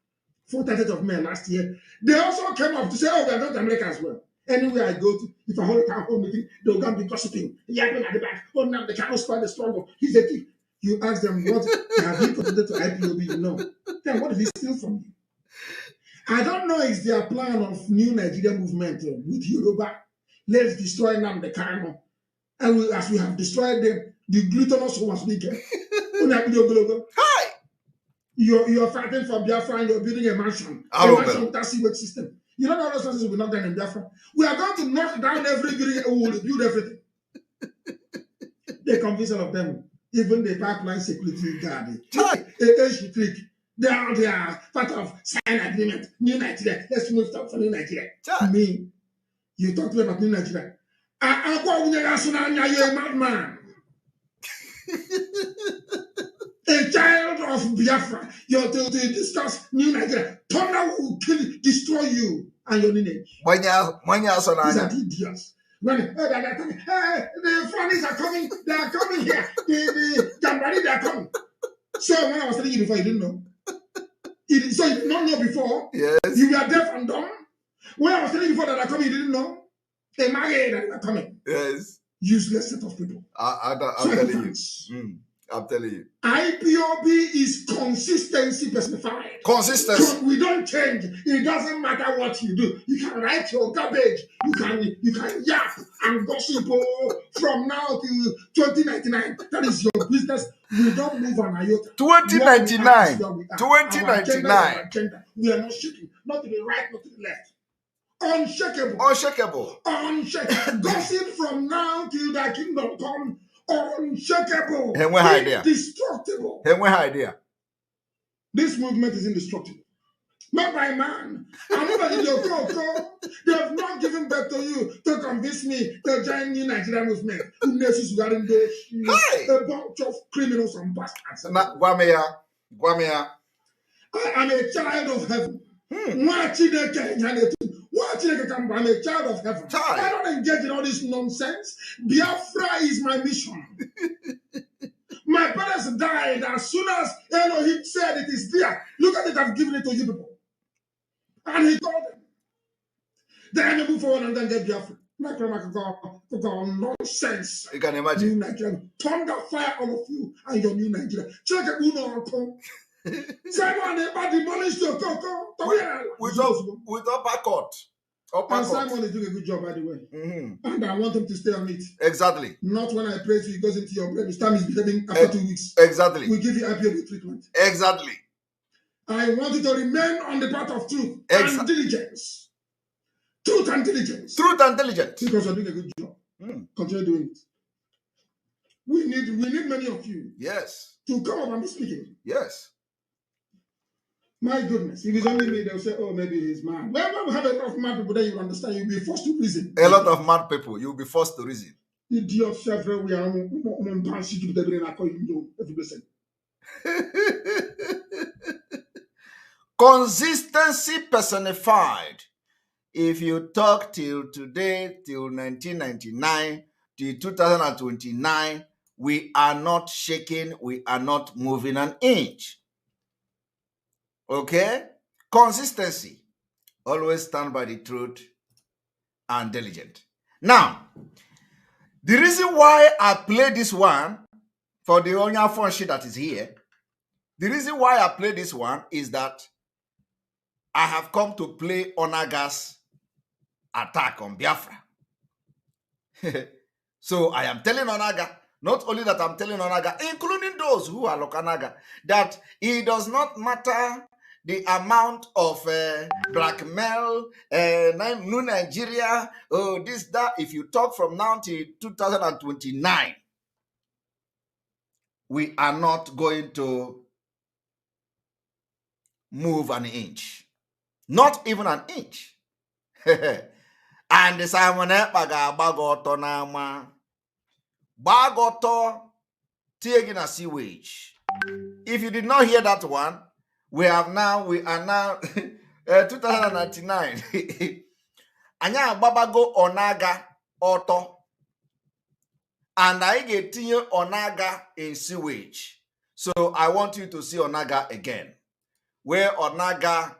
4th of May last year. They also came up to say, oh, we are going to America as well. Anywhere I go to, if I hold a town hall meeting, they'll go and be gossiping. Yapping at the back. Oh, now the cannot spoil the struggle. He's a thief. You ask them what have you contributed to IPOB, you know. Then what did he steal from you? I don't know if their plan of new Nigerian movement with Yoruba. Let's destroy Nnamdi Kanu. And as we have destroyed them, the glutinous was wicked. Hi! You're fighting for Biafra and you're building a mansion. A mansion with that sewage system. You know those things will be not done in Biafra. We are going to knock down every building and we will build everything. They convince all of them. Even the pipeline security guard. They are part of sign agreement. New Nigeria. Let's move stuff for New Nigeria. Me, you talk to me about New Nigeria. You're a madman. A child of Biafra. You're to discuss New Nigeria. Thunder will kill you, destroy you and your lineage. These are idiots. When the Fulani's are coming, they are coming here. The Jambari, they are coming. So when I was telling you before, you didn't know. So you did not know before. Yes. You were deaf and dumb. When I was telling you before that are coming, you didn't know. They married and they are coming. Yes. Useless set of people. I'm telling you. I'm telling you. IPOB is consistency personified. Consistency. We don't change. It doesn't matter what you do. You can write your garbage. You can yap and gossip from now to 2099. That is your business. We don't move an iota. 2099. 2099. We are not shaking. Not to the right, not to the left. Unshakable. Unshakable. Unshakable. Gossip from now till the kingdom come. Unshakable. Indestructible. Idea. This movement is indestructible. Not by man. I'm not in your cocoa. They have not given birth to you to convince me to join the Nigerian movement. A bunch of criminals and bastards. Gwamea. I am a child of heaven. I'm a child of heaven. I don't engage in all this nonsense. Biafra is my mission. My parents died as soon as Elohim said it is there. Look at it, I've given it to you people. And he told them. Then they move forward and then get Biafra. Nonsense. You can imagine. New Nigeria. Thunder fire all of you and your new Nigeria. Check it, Simon, they demolished your cocoa. With uppercut. And Simon is doing a good job, by the way. And I want him to stay on it. Exactly. Not when I pray to you, it goes into your brain. His time is behaving after 2 weeks. Exactly. We give you IPOB treatment. Exactly. I want you to remain on the path of truth and diligence. Truth and diligence. Truth and diligence. Because you're doing a good job. Continue doing it. We need many of you. Yes. To come up and be speaking. Yes. My goodness, if it's only me, they'll say, oh, maybe he's mad. Well, we have a lot of mad people that you understand. You'll be forced to reason. A lot of mad people. You'll be forced to reason. Idiots everywhere. Consistency personified. If you talk till today, till 1999, till 2029, we are not shaking, we are not moving an inch. Okay? Consistency. Always stand by the truth and diligent. Now, the reason why I play this one for the Onya Fonshi that is here, the reason why I play this one is that I have come to play Onaga's attack on Biafra. So I am telling Onaga, not only that I'm telling Onaga, including those who are Lokanaga, that it does not matter the amount of blackmail, New Nigeria, this, that. If you talk from now till 2029, we are not going to move an inch. Not even an inch. And the Simon Bagoto Nama Bagoto taking a sewage. If you did not hear that one, we are now 2099. Anya Babago Onaga Auto. And I get Onaga in sewage. So I want you to see Onaga again. Where Onaga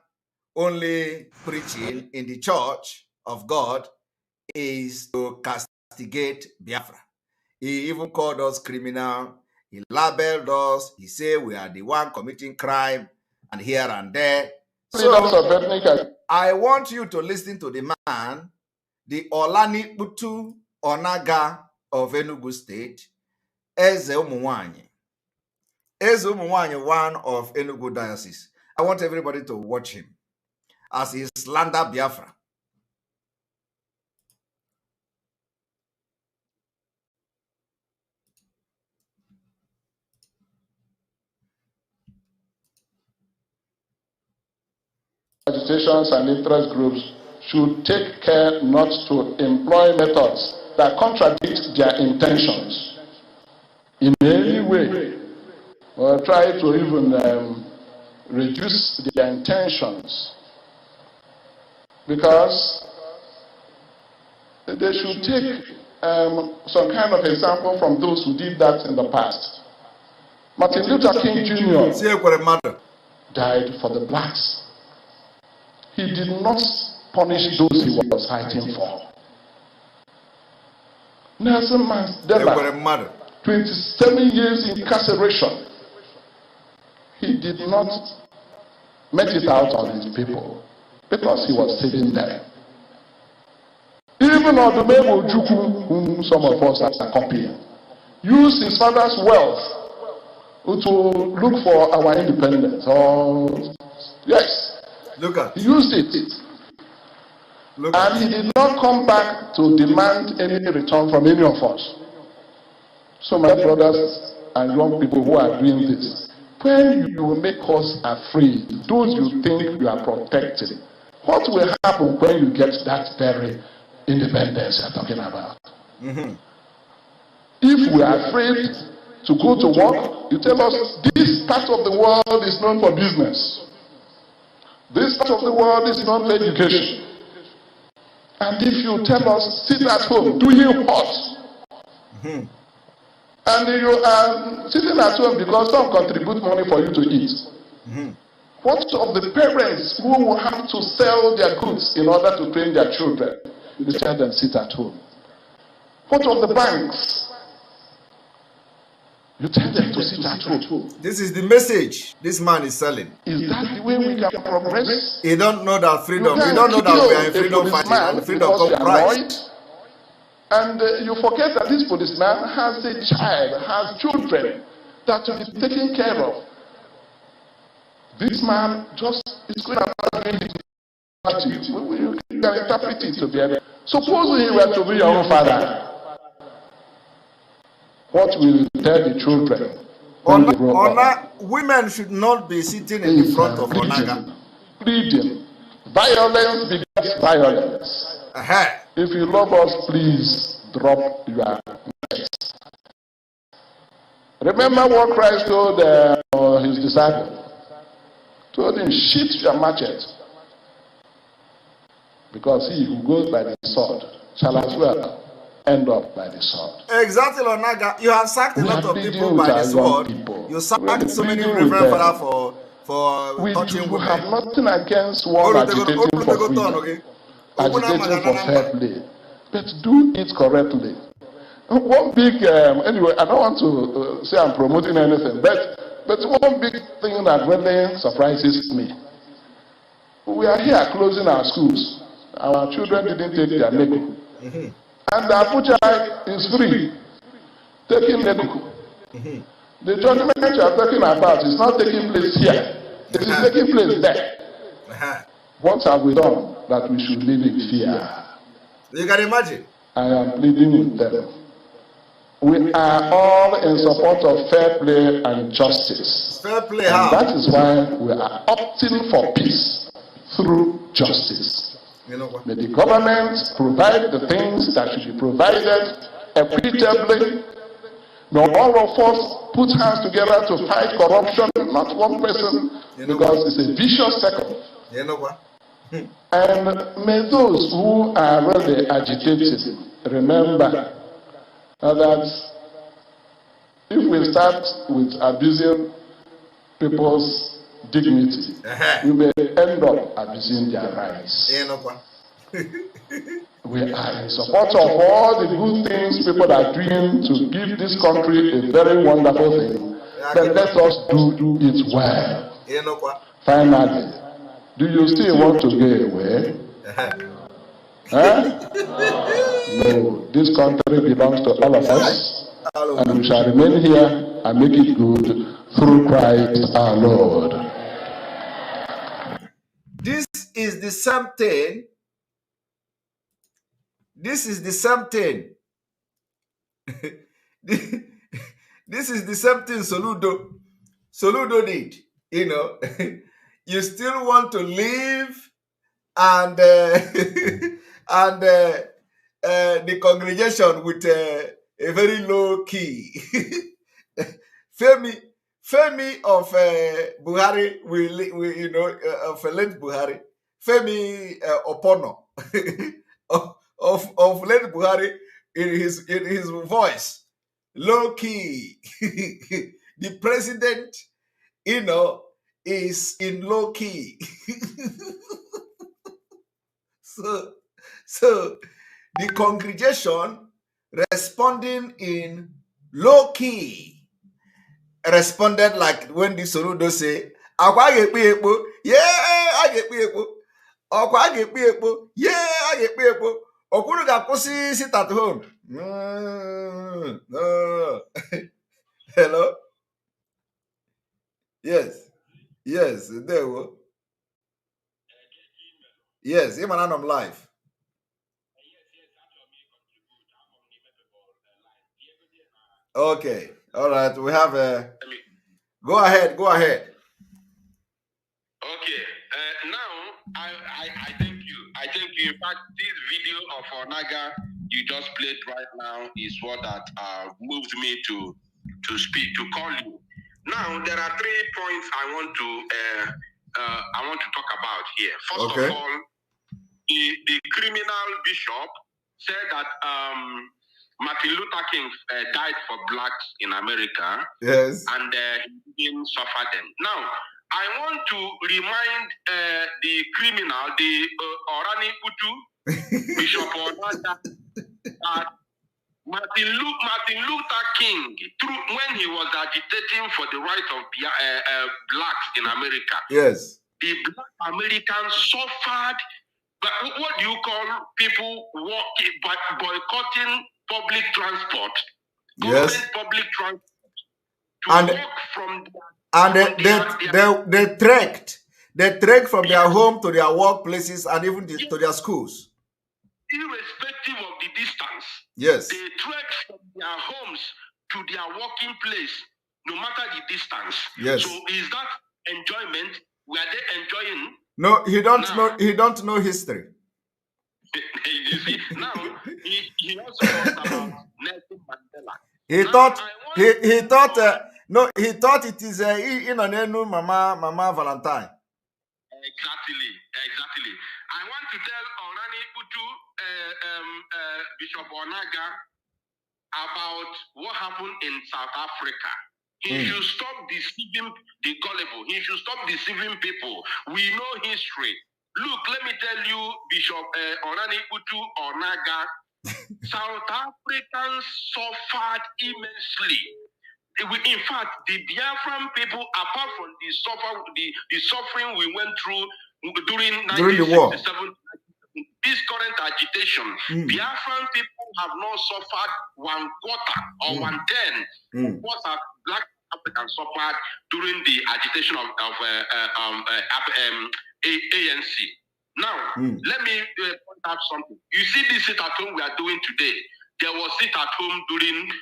only preaching in the church of God is to castigate Biafra. He even called us criminal. He labeled us. He said we are the one committing crime and here and there. So I want you to listen to the man, the Olani Putu Onaga of Enugu State, Eze Umuwanyi. Eze Umuwanyi, one of Enugu Diocese. I want everybody to watch him as he slander Biafra. Agitations and interest groups should take care not to employ methods that contradict their intentions in any way, or try to even reduce their intentions, because they should take some kind of example from those who did that in the past. Martin Luther King Jr. died for the blacks. He did not punish those he was fighting for. Nelson Mandela, 27 years incarceration. He did not make it out on his people because he was saving them. Even Odumegwu Ojukwu, whom some of us are copying, used his father's wealth to look for our independence. Yes, he used it. And he did not come back to demand any return from any of us. So my brothers and young people who are doing this, when you make us afraid, those you think you are protecting, what will happen when you get that very independence you're talking about? If we are afraid to go to work, you tell us this part of the world is known for business. This part of the world is known for education. And if you tell us sit at home doing what? And you are sitting at home because some contribute money for you to eat. What of the parents who will have to sell their goods in order to train their children? You tell them sit at home. What of the banks? You tell them to sit at home. This is the message this man is selling. Is that the way we can progress? He don't know that freedom. He don't know that we are in freedom fighting and freedom comes price. And you forget that this policeman has a child, has children that to be taken care of. This man just is going about doing his duty. You can interpret it to be. Suppose he were to be your own father. What will you tell the children? Women should not be sitting in the front of Onaga. Pleading. Violence begets violence. If you love us, please drop your mates. Remember what Christ told his disciples? Told him, sheath your machete. Because he who goes by the sword shall as well end up by the sword. Exactly, Onaga. You have sacked a lot of people by the sword. You sacked so many reverend fathers for touching women. We have nothing against one agitating for freedom, agitating for fair play, but do it correctly. One big, anyway, I don't want to say I'm promoting anything, but one big thing that really surprises me. We are here closing our schools. Our children didn't take their NECO. And the Abuja is free, taking NECO. The judgment you are talking about is not taking place here. It is taking place there. What have we done that we should live in fear? You can imagine. I am pleading with them. We are all in support of fair play and justice. Fair play, and that is why we are opting for peace through justice. You know what? May the government provide the things that should be provided equitably. May all of us put hands together to fight corruption, not one person, because it's a vicious circle. You know what? And may those who are really agitated remember that if we start with abusing people's dignity, we may end up abusing their rights. We are in support of all the good things people are doing to give this country a very wonderful thing. But let us do it well. Finally, do you still want to go away? No, this country belongs to all of us, and we shall remain here and make it good through Christ our Lord. This is the same thing. This is the same thing. This is the same thing Soludo did. You know, you still want to live and the congregation with a very low key. Femi of Buhari, of late Buhari, Femi Opono of late Buhari in his voice, low key. The president, is in low key. So the congregation responding in low key, responded like when the Sorudo say, yeah, I get people. Yeah, I get people. Sit at home. No. Hello? Yes. Yes, there we go. Yes, him and I'm live. Okay. All right. We have a. Go ahead. Go ahead. Okay. Now, I thank you. I thank you. In fact, this video of Onaga you just played right now is what that moved me to speak, to call you. Now, there are 3 points I want to talk about here. First of all, the criminal bishop said that Martin Luther King died for blacks in America. Yes. And he didn't suffer them. Now, I want to remind the criminal, the Orani Utu, Bishop Onaga, that Martin Luther King, when he was agitating for the right of blacks in America, yes, the black Americans suffered. But what do you call people boycotting public transport? Yes. Public transport. And they trekked. They trekked from their home to their workplaces and even to their schools. Irrespective of the distance. Yes. They trekked from their homes to their working place, no matter the distance. Yes. So is that enjoyment? Were they enjoying? No, he don't know. He don't know history. You see, now he also talked about Nelson Mandela. He thought he thought it is Mama Valentine. Exactly. I want to tell Orani Utu, Bishop Onaga, about what happened in South Africa. He should stop deceiving the gullible. He should stop deceiving people. We know history. Look, let me tell you, Bishop Orani Utu Onaga, South Africans suffered immensely. In fact, the Biafran people, apart from the suffering we went through during 1967, this current agitation, Biafran people have not suffered 1/4 or 1/10 of what black Africans suffered during the agitation of ANC. Now, let me point out something. You see this sit at home we are doing today. There was sit at home during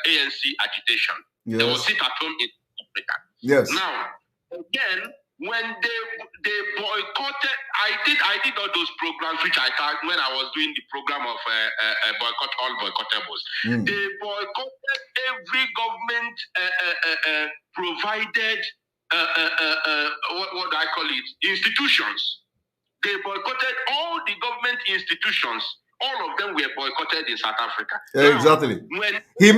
ANC agitation. Yes. There was sit at home in Africa. Yes. Now, again, when they boycotted, I did all those programs which I tagged when I was doing the program of boycott all boycottables. They boycotted every government provided what do I call it? Institutions. They boycotted all the government institutions. All of them were boycotted in South Africa. Exactly. Now, when he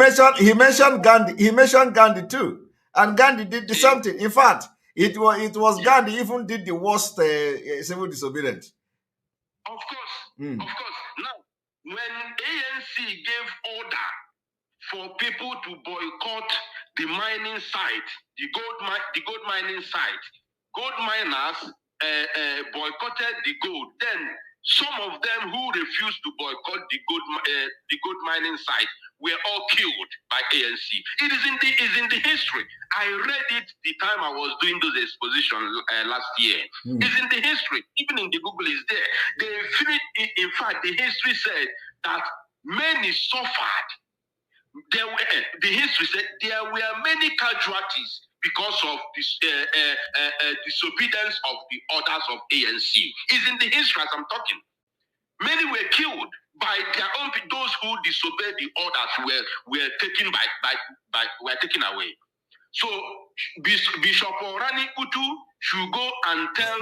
mentioned Gandhi. He mentioned Gandhi too, and Gandhi did the same thing. In fact, it was Gandhi even did the worst civil disobedience. Of course. Now, when ANC gave order for people to boycott the mining site, the gold mining site, gold miners boycotted the gold. Then some of them who refused to boycott the gold mining site were all killed by ANC. It is in the history. I read it the time I was doing those expositions last year. It's in the history. Even in the Google is there. They finished. In fact, the history said that many suffered. The history said there were many casualties because of this disobedience of the orders of ANC. It's in the history as I'm talking. Many were killed by their own. Those who disobeyed the orders were taken were taken away. So Bishop Orani Utu should go and tell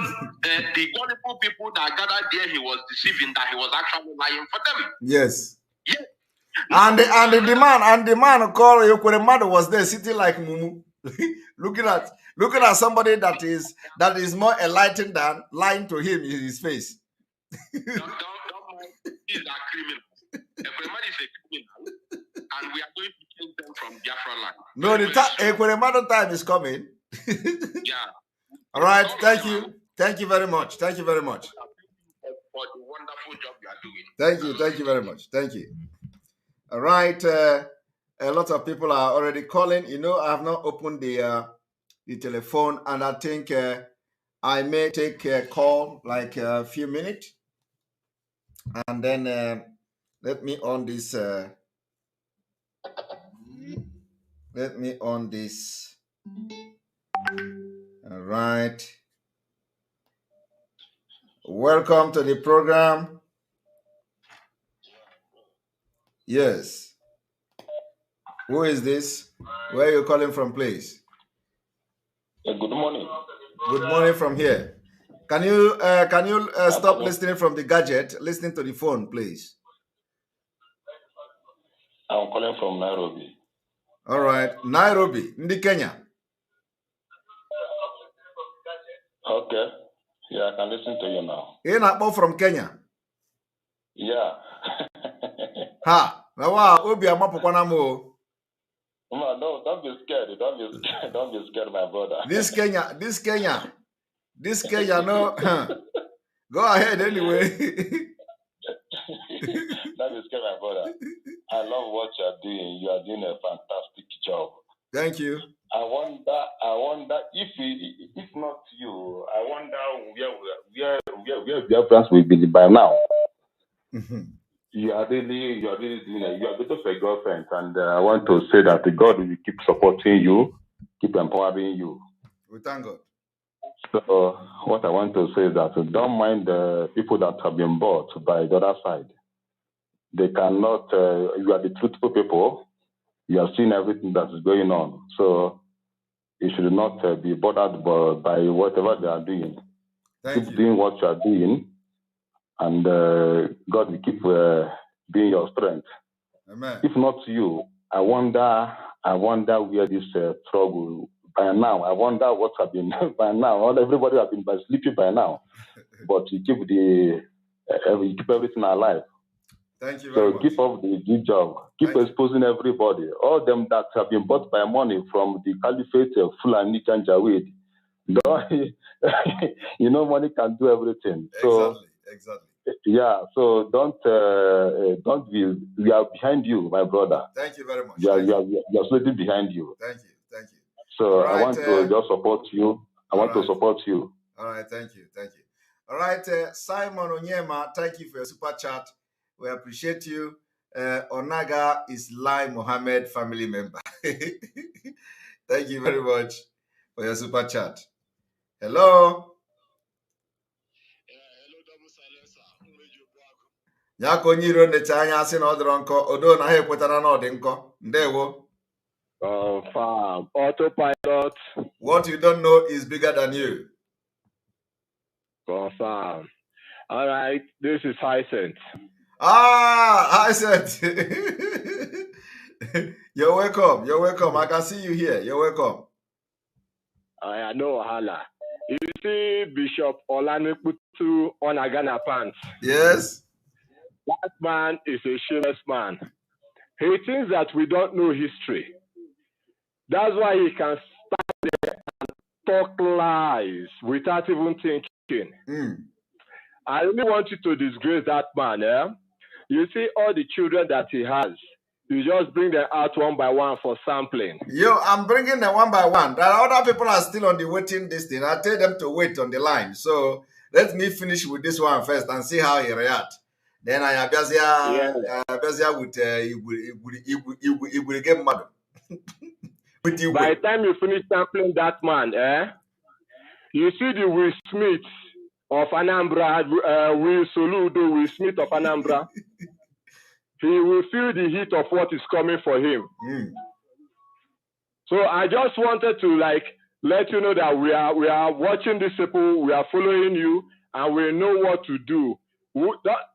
the gullible people that gathered there he was deceiving, that he was actually lying for them. Yes. Yes. And the man called Yokwere was there sitting like Mumu, looking at somebody that is more enlightened than lying to him in his face. Don't mind. These are criminals. Ekweremadu is a criminal, and we are going to change them from Biafra land. No, the Ekweremadu time is coming. Yeah. All right. Thank you. Thank you very much. Thank you very much. For the wonderful job you are doing. Thank you. Thank you very much. Thank you. All right. A lot of people are already calling. You know, I have not opened the telephone, and I think I may take a call like a few minutes, and then let me on this. Let me on this. All right. Welcome to the program. Yes. Who is this? Where are you calling from, please? Good morning. Good morning from here. Can you stop listening from the gadget? Listening to the phone, please. I'm calling from Nairobi. All right, Nairobi, Ndi Kenya. Okay. Yeah, I can listen to you now. You're not from Kenya. Yeah. Ha. Now, Obi Amapuanamo. No, don't be scared. Don't be scared, my brother. This Kenya, no. Go ahead anyway. Don't be scared, my brother. I love what you are doing. You are doing a fantastic job. Thank you. I wonder if not you, I wonder where Biafrans will be by now. Mm-hmm. You are really doing it. You are a bit of a girlfriend, and I want to say that God will keep supporting you, keep empowering you. We thank God. So what I want to say is that don't mind the people that have been bought by the other side. They cannot. You are the truthful people. You have seen everything that is going on. So you should not be bothered by whatever they are doing. Keep doing what you are doing, and God will keep being your strength. Amen. If not you, I wonder where this struggle by now. I wonder what have been by now. All everybody have been sleeping by now, but you keep everything alive. Thank you very much. So keep up the good job. Keep exposing everybody. All them that have been bought by money from the caliphate of Fulani Janjaweed. You know, money can do everything. So, exactly. Yeah. So don't be. We are behind you, my brother. Thank you very much. We are sitting behind you. Thank you. So right, I want to just support you. I want to support you. All right. Thank you. All right, Simon Onyema, thank you for your super chat. We appreciate you. Onaga is Lai Mohammed family member. Thank you very much for your super chat. Hello. Nyako nyiro necha anya asị na ọ dịrọ nkọ odo na ha ekwetara na ọ dị nkọ. Ndewo. Farm autopilot. What you don't know is bigger than you. Confirm. All right, this is Hyacinth. Hyacinth. You're welcome. I can see you here. You're welcome. I know, Hala. You see Bishop Olaniputu on a Ghana pants. Yes. That man is a shameless man. He thinks that we don't know history. That's why he can stand there and talk lies without even thinking. I really want you to disgrace that man. You see all the children that he has. You just bring them out one by one for sampling. Yo, I'm bringing them one by one. There are other people are still on the waiting list. I tell them to wait on the line. So let me finish with this one first and see how he reacts. Then I am busy with you will get mad. By the time you finish sampling that man, you see the Will Smith of Anambra, Will Soludo, Will Smith of Anambra. He will feel the heat of what is coming for him. So I just wanted to let you know that we are watching these people, we are following you, and we know what to do.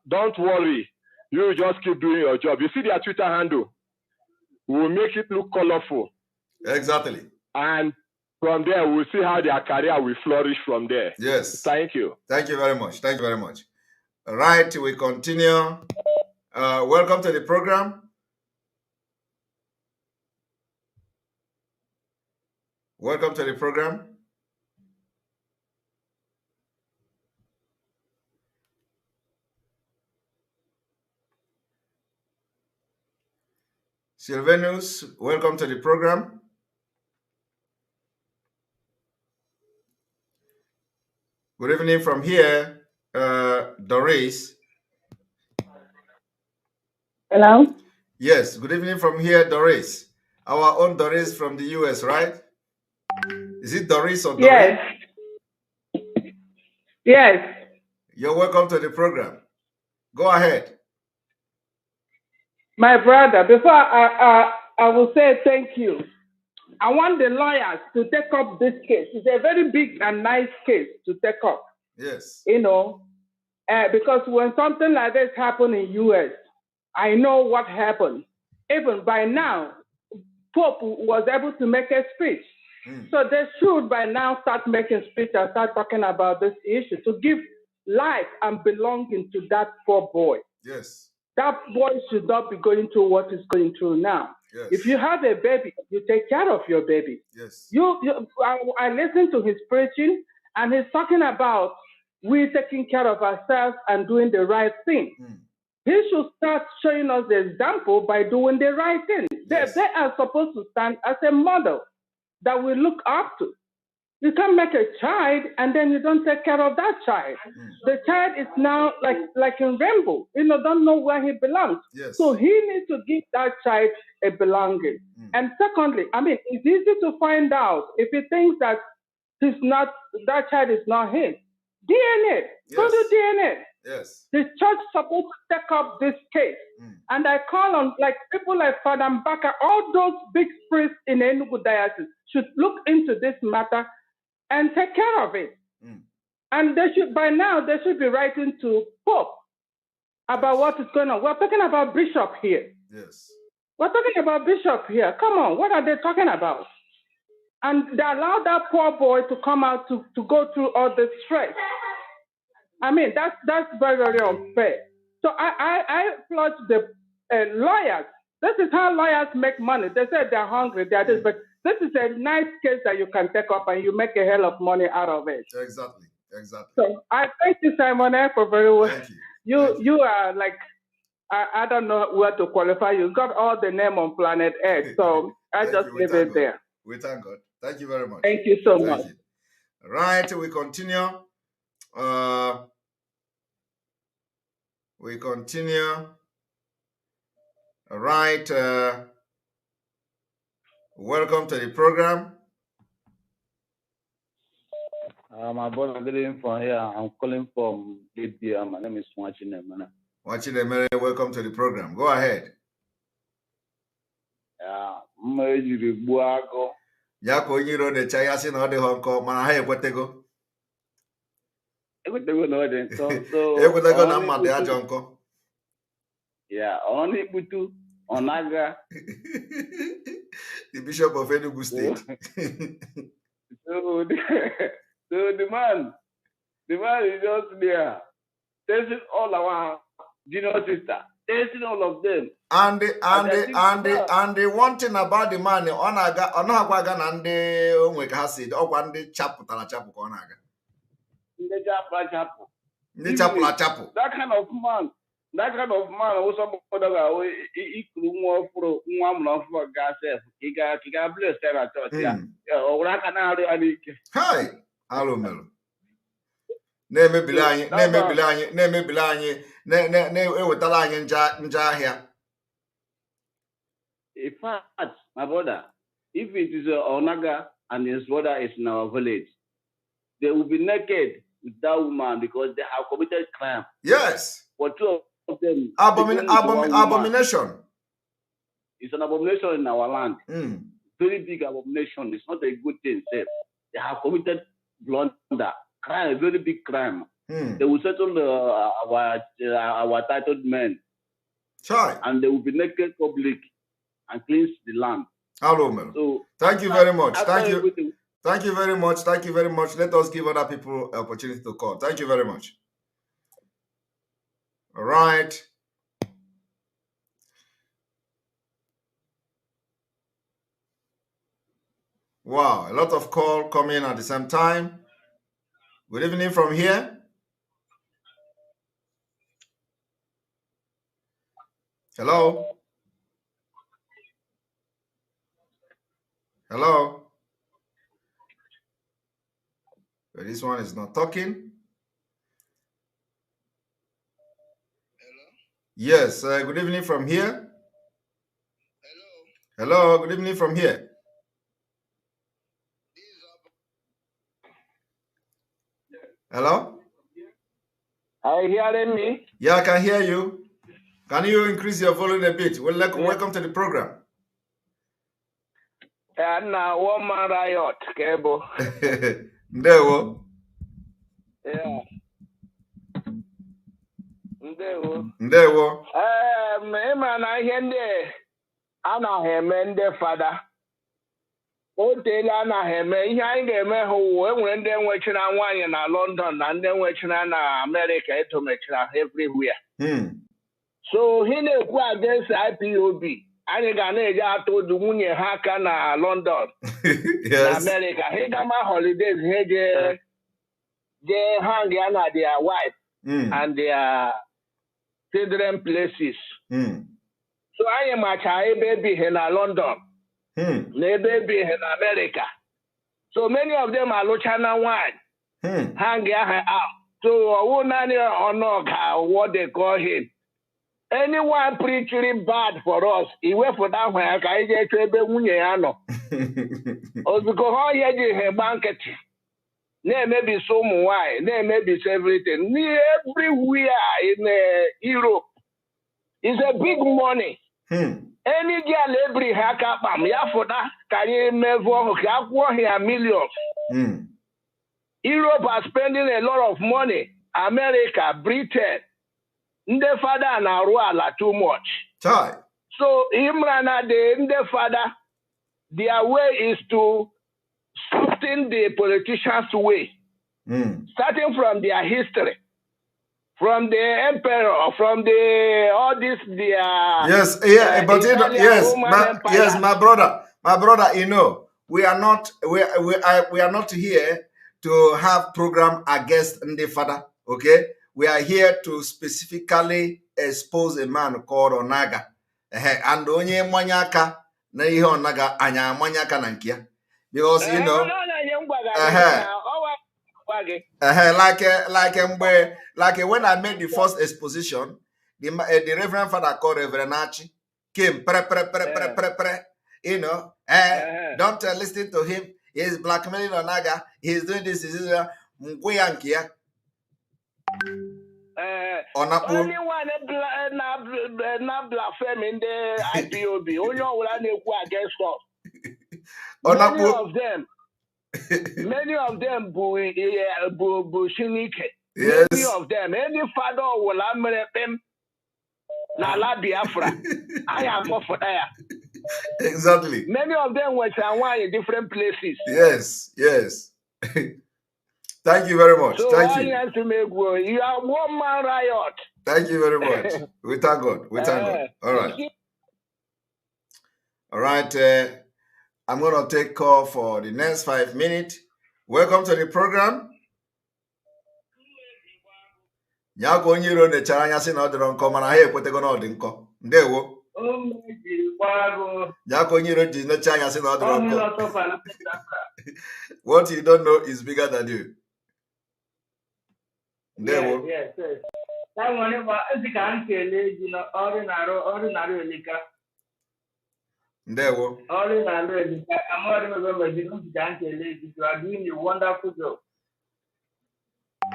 Don't worry. You just keep doing your job. You see their Twitter handle? We will make it look colorful. Exactly. And from there, we'll see how their career will flourish from there. Yes. Thank you. Thank you very much. All right, we continue. Welcome to the program. Welcome to the program. Sylvanus, welcome to the program. Good evening from here, Doris. Hello? Yes, good evening from here, Doris. Our own Doris from the US, right? Is it Doris or Doris? Yes. Yes. You're welcome to the program. Go ahead. My brother, before I will say thank you, I want the lawyers to take up this case. It's a very big and nice case to take up. Yes. You know, because when something like this happened in US, I know what happened. Even by now, Pope was able to make a speech. So they should by now start making speech and start talking about this issue to give life and belonging to that poor boy. Yes. That boy should not be going through what he's going through now. Yes. If you have a baby, you take care of your baby. Yes. I listened to his preaching, and he's talking about we taking care of ourselves and doing the right thing. He should start showing us the example by doing the right thing. Yes. They are supposed to stand as a model that we look up to. You can't make a child and then you don't take care of that child. The child is now like in rainbow, don't know where he belongs. Yes. So he needs to give that child a belonging. And secondly, it's easy to find out if he thinks that that child is not his. DNA. Yes. Go to DNA. Yes. The church supposed to take up this case. And I call on people like Father Mbaka, all those big priests in Enugu diocese should look into this matter and take care of it. And by now they should be writing to Pope about what is going on. We're talking about Bishop here. Yes. We're talking about Bishop here. Come on, what are they talking about? And they allow that poor boy to come out to go through all this stress. That's very, very unfair. So I applaud the lawyers. This is how lawyers make money. They say they're hungry, they're this, but this is a nice case that you can take up and you make a hell of money out of it. Exactly. So I thank you, Simon, for very well. Thank you. You are I don't know where to qualify you. You got all the name on planet Earth, so I just leave it there. We thank God. Thank you very much. Thank you so much. You. Right, we continue. We continue. All right. Welcome to the program. My brother, good evening from here. I'm calling from Libya. My name is Wachinemere. Wachinemere, welcome to the program. Go ahead. Yako nyiro de chayasi na ode honko mana ha ekwetego. Ekwetego na ode nko. Ekwetego na mmadụ ajọ nkọ. Yeah, only Butu, Onaga. The Bishop of Enugu State. So the man is just there, testing all our junior sister, testing all of them. And the one thing about the man, Onaga na ndị onwe ka ha si ọkwa ndị chapụtara chapụ ka ọ na-aga. Ndị chapụla chapụ. Ndị chapụla chapụ. That kind of man also bodaga ikuru nwa ọfụrụ nwa amụrụ ọfụrụ ga-asef ị ga bless na chọọchị ya ọ wụrụ aka na-arụ ya n'ike. Hai, alụ merụ. Na-emebili anyị na-ewetara anyị njọ ahịa. In fact, my brother, if it is Onaga and his brother is in our village, they will be naked with that woman because they have committed crime. Yes. For two of them. Abomination. It's an abomination in our land. Very big abomination. It's not a good thing. They have committed blunder, crime, a very big crime. They will settle our titled men. And they will be naked public and cleanse the land. Hello, so thank you very much. Thank you very much. Let us give other people an opportunity to call. Thank you very much. All right. Wow, a lot of call coming at the same time. Good evening from here. Hello. Hello. But this one is not talking. Yes, good evening from here. Hello, good evening from here. Hello? Are you hearing me? Yeah, I can hear you. Can you increase your volume a bit? Well, welcome to the program. Now, woman riot, Kebo. Ndewo. Yeah. Ndewo. Ndewo. Ịma na ihe ndị anaghị eme ndị fada. O teela anaghị eme ihe anyị ga-eme hụ enwere ndị nwechara nwaanyị na London na ndị nwechara na America etomechara everywhere. So he na-ekwu against IPOB. Anyị ga na-eji atụ nwunye ha aka na London na America. He gama holidays he je hang ya na their wife and their children places. So anyị macha ebe ebighị na London na ebe ebighị na America. So many of them are Luchana wine. Hang ya out. So ọwụ naanị ọnọga what they call him. Anyone preaching bad for us, he went for that one. I just trade the because how you do banquet? There may be some wine, there may be everything. Everywhere in Europe, it's a big money. Any girl every hacker, yeah, for that can you never millions. Europe are spending a lot of money. America, Britain. Nde father na ruala too much. So Imrana the Nde father, their way is to soften the politicians' way, starting from their history, from the emperor, from the all this their my brother, you know, we are not here to have program against Nde father, okay? We are here to specifically expose a man called Onaga. And onye manyaka na ihe Onaga anya manyaka na nkia. Because you know like when I made the first exposition, the Reverend Father called Reverend Archie came you know, don't listen to him. He's blackmailing Onaga. He's doing this. Only one na blasphemy in the IPOB. Only one na-ekwu against us. Many of them bụ Shinike. Many of them. Any father will am na la Biafra. I am for that. Exactly. Many of them were in different places. Yes. Thank you very much. So thank you. You are one man riot. Thank you very much. We thank God. God. All right. All right. I'm going to take call for the next 5 minutes. Welcome to the program. Nyako nyiro ne charanya si na odiro nko mana ha ekwetego na odinko. Ndewo. Nyako nyiro ji ne charanya si na odiro nko. What you don't know is bigger than you. Ndewo. Yes. That one was the country, you know, ordinary liquor. Ndewo. Ordinary liquor. I'm not you are doing a wonderful job.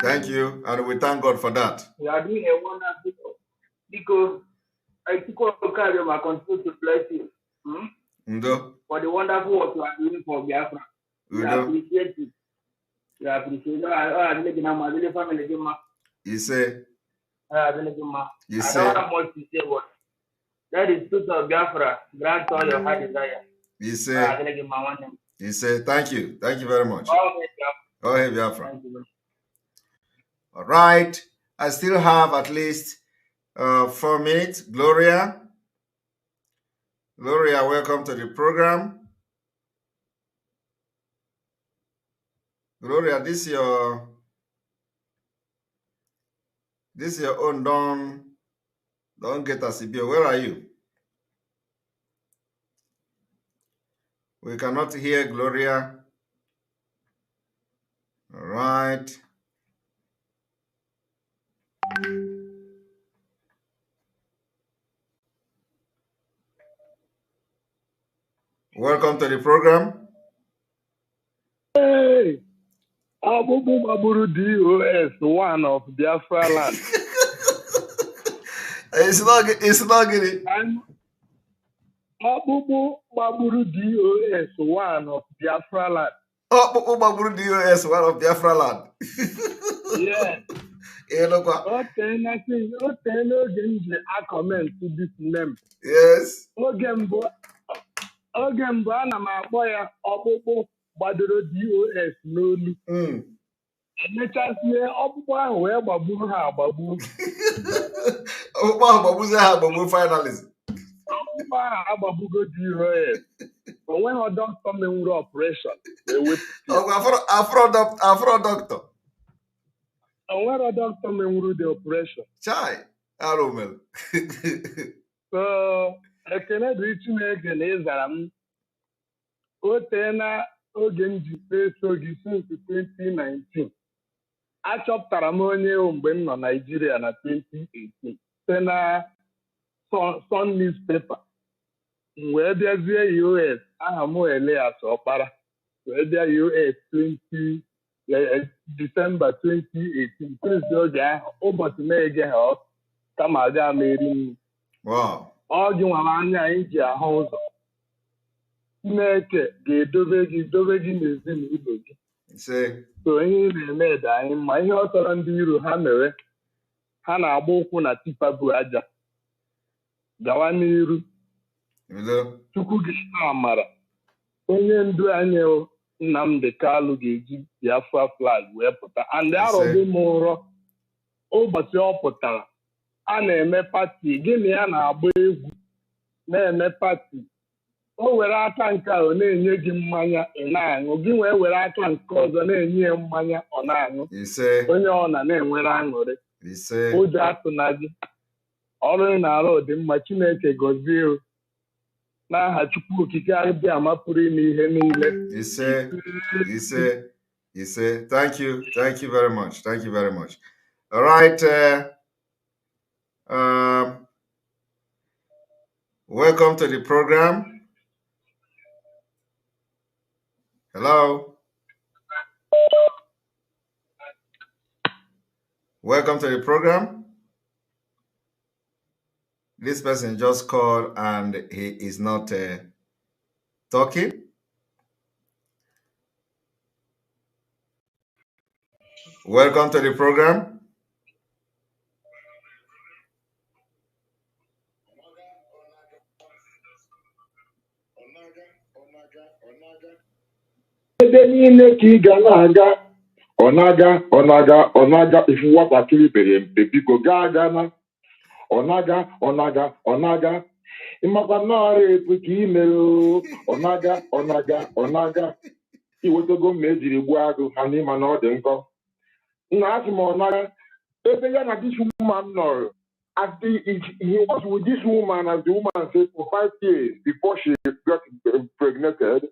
Thank you, and we thank God for that. You are doing a wonderful job because I took all care of my control to bless you. For the wonderful work you are doing for Biafra. You appreciate it. You appreciate it. I family. You say. I don't have much to say. What? That is truth of Biafra. Grant all your heart desire. You say. You say. Thank you. Thank you very much. Go ahead, Biafra. All right. I still have at least 4 minutes. Gloria, welcome to the program. Gloria, this your own. Don't get us a beer. Where are you? We cannot hear Gloria. All right. Welcome to the program. Hey, Abubu Maburu DOS, one of Biafra land. It's not getting. Abubu Maburu DOS, one of Biafra land. Abubu Maburu DOS, one of Biafra land. Yeah. Okay, nothing. Okay, no games. I comment to this name. Yes. Oge mbụ ana m akpọ ya ọkpụkpụ gbadoro DOS n'olu. Emechazie ọkpụkpụ ahụ wee gbagburu ha agbagbu. Ọkpụkpụ ahụ gbagbuzie ha agbagbu finalism. Ọkpụkpụ ahụ agbagbugo DOS. O nweghị dọkịta menwuru ọpụreshọn afro dọkịta. O nwere dọkịta menwuru the operation. Chai, arụmel. So, ekene dịrị Chineke na ịzara m. O teela oge m ji eso gị since 2019. Achọpụtara m onye mgbe m nọ Nigeria na 2018 site na Sun newspaper. M wee bịazie US, aha m Elias Ọkpara, wee bịa US December 2018. Since oge ahụ, ụbọchị na-ege ha ọkụ kama aga m eri nri. Ọ gị nwere anya anyị ji ahụ ụzọ. Chineke ga-edobe gị n'ezinụlọ gị. So ihe na-eme dị anyị mma. Ihe ọ tọrọ ndị iro ha mere, ha na-agba ụkwụ na tipa bụ aja. Gawa n'iru. Chukwu ga-ete amara. Onye ndu anyị Nnamdi Kalu ga-eji Biafra flag wee pụta. And arọgbu m ụrọ ụbọchị ọ pụtara, a na-eme pati, gịnị ya na-agba egwu na-eme pati. O were aka nke ahụ na-enye gị mmanya ị na-aṅụ, gị were aka nke ọzọ na-enye ya mmanya ọ na-aṅụ. Onye ọ na-enwere aṅụrị. Ụjọ atụna gị. Ọrụ ị na-arụ dị mma, Chineke gọzie n'aha Chukwu okike abịa mapụrụ ime ihe niile. Ise. Thank you very much. All right. Welcome to the program. Hello. Welcome to the program. This person just called and he is not talking. Welcome to the program. Ebe niile ka ị ga na-aga ọnaga ifu nwatakịrị bere mpe biko gaa gana ọnaga ịmakwa nnọọrọ etu ka ị mere ọnaga iwetago mma ejiri gbuo agụ ha n'ịma na ọ dị nkọ nna asị m ọnaga ebe ya na this woman nọrọ he was with this woman as the woman said for 5 years before she got impregnated.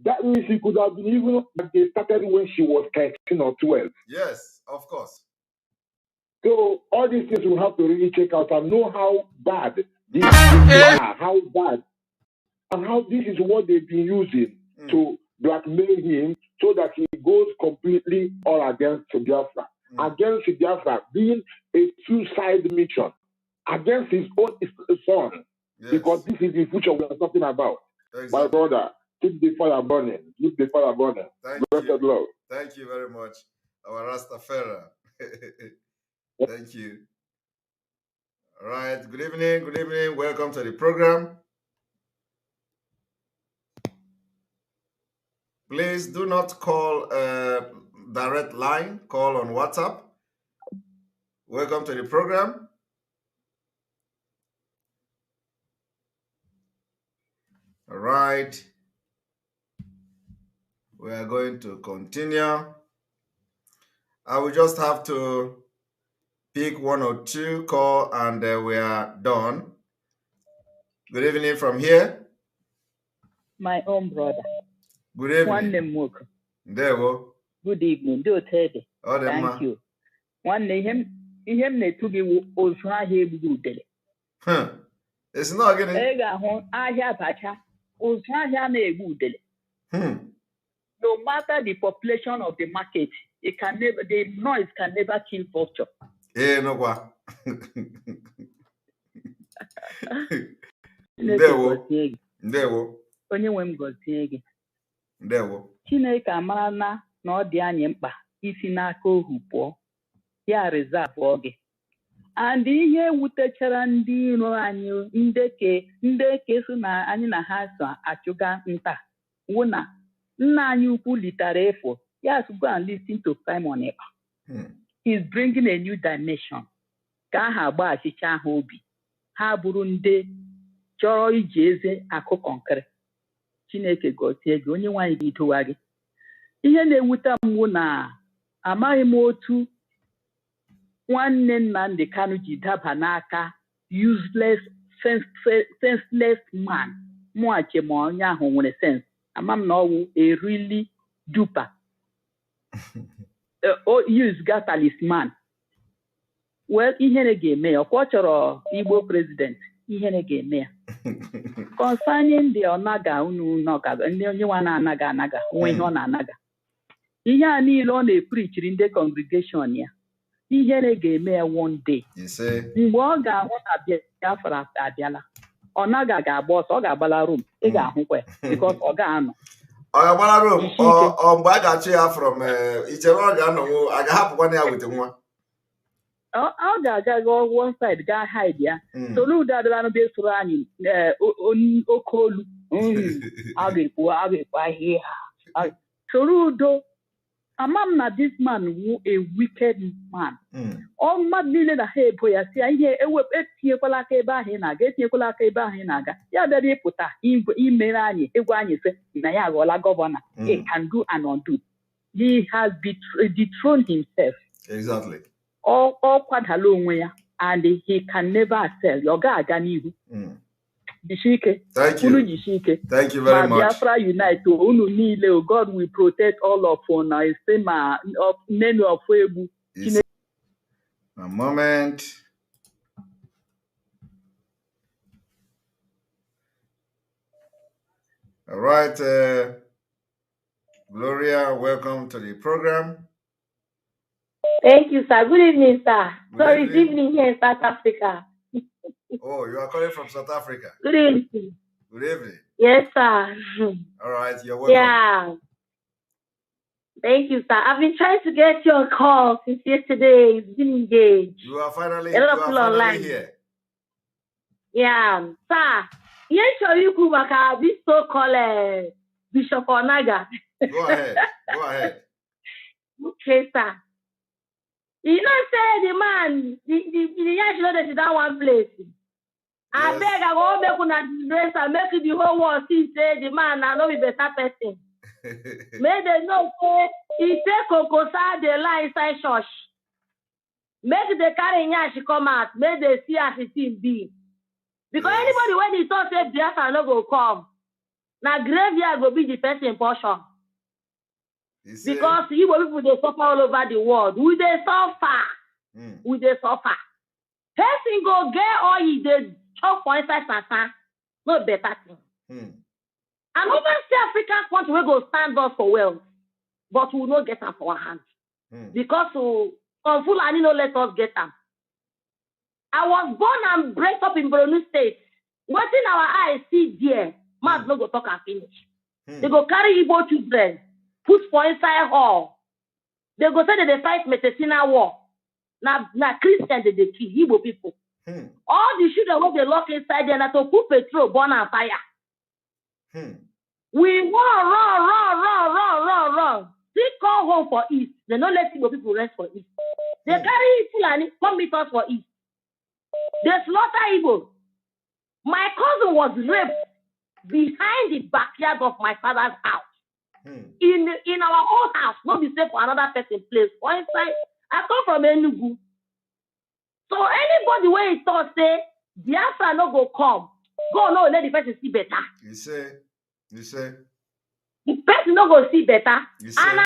That means he could have been even they started when she was 13 or 12. Yes, of course. So all these things will have to really check out and know how bad these things are, how bad, and how this is what they've been using to blackmail him so that he goes completely all against Biafra. Against Biafra being a suicide mission against his own son. Yes. Because this is the future we are talking about. Exactly. My brother, keep the fire burning. Keep the fire burning. Blessed Lord. Thank you very much, our Rastafari. Thank you. All right. Good evening. Welcome to the program. Please do not call direct line. Call on WhatsApp. Welcome to the program. All right. We are going to continue. I will just have to pick one or two call and we are done. Good evening from here. My own brother. Good evening. One name There we Good evening. Do Teddy. Thank you. One name to be also here good. It's not getting. I have Pacha. Also here good. No matter the population of the market, it can never the noise can never kill vulture. No kwa. Ndewo. Onye nwe m gozie gị. Ndewo. Chineke amara na ọ dị anyị mkpa isi n'aka ohu pụọ. Ya reserve gị. And ihe wutechara ndị iro anyị ndị ke so na anyị na ha so achụga nta wụ na nna anyị ukwu litara efo. Yes, go and listen to Simon Ekpa. He's bringing a new dimension. Ka ha gba achịcha ha obi. Ha bụrụ ndị chọrọ iji eze akụ kọnkịrị. Chineke gozie gị onye nwanyị gị dowa gị. Ihe na-ewute m na amaghị m otu nwanne Nnamdi Kanu ji daba n'aka useless senseless man. Mụache ma onye ahụ nwere sense. Ama m na ọwụ a really duper. Use gas talisman. Well, ihere ga-eme ya. Ọkwa chọrọ Igbo president. Ihere ga-eme ya. Concerning the onaga unu noga ndị onye nwa na-anaga onwe ihe ọ na-anaga. Ihe a niile ọ na-eprichiri ndị congregation ya. Ihere ga-eme ya one day. Mgbe ọ ga-ahụ na Biafra abịala. Ọ naga ga-agba ọsọ, ọ ga-agbala Rome. Ị ga-ahụkwa ya because ọ ga-anọ. Ọ ga-agbala Rome ọ mgbe a ga-achụ ya from ichere ọ ga-anọ a ga-ahapụkwa ya wete nwa. Ọ ga-aga one side gaa hide ya. Soludo adịlanụ bịa soro anyị oke olu. A ga-ekwu ahịa ha. Soludo ama m na this man wu a wicked man. Ọ mmadụ niile na ha ebo ya si ihe etinyekwala aka ebe ahụ ị na-aga etinyekwala aka ebe ahụ ị na-aga. Ya bịara ịpụta imere anyị egwu anyị sị na ya aghọọla gọvanọ. He can do and undo. He has dethroned himself. Exactly. Ọ kwadala onwe ya and he can never excel. Ọ ga-aga n'ihu. Jishike. Thank you. Thank you very much. Biafra unite. Unu niile. God will protect all of us. Nenu of Ebu. A moment. All right. Gloria, welcome to the program. Thank you, sir. Good evening, sir. Sorry, it's evening here in South Africa. Oh, you are calling from South Africa. Good evening. Good evening. Yes, sir. All right, you're welcome. Yeah. Thank you, sir. I've been trying to get your call since yesterday. It's been engaged. You are finally online here. Yeah, sir. Yes, sure you could work this so-called Bishop Onaga. Go ahead. Go ahead. Okay, sir. You know, say the man, the yash know that is that one place. I beg, I go make una dress and make the whole world see say the man I know be better person. Make they know say he take Kokosa the lie inside church. Make the carry yash come out. Make they see as it is be. Because anybody when he thought say Biafra no go come, now graveyard go be the person portion. Because Igbo people they suffer all over the world. We they suffer. We they suffer. Person go get all he did chop for inside sasa. No better thing. And over see African country we go stand us for wealth, but we will not get them for our hands. Because some Fulani no let us get them. I was born and bred up in Borno State. What in our eyes see there, mouth no go talk and finish. They go carry Igbo children. Put for inside hall. They go say that they fight Metesina war. Now Christians they kill Igbo people. All the children what they lock inside there na to put petrol, burn and fire. We run. They come home for East. They don't let Igbo people rest for East. They carry Fulani come meet us for East. They slaughter Igbo. My cousin was raped behind the backyard of my father's house. in our own house, not be safe for another person place. For inside, I come from Enugu. So anybody where he thought say Biafra no go come, go no let the person see better. You say. The person no go see better. And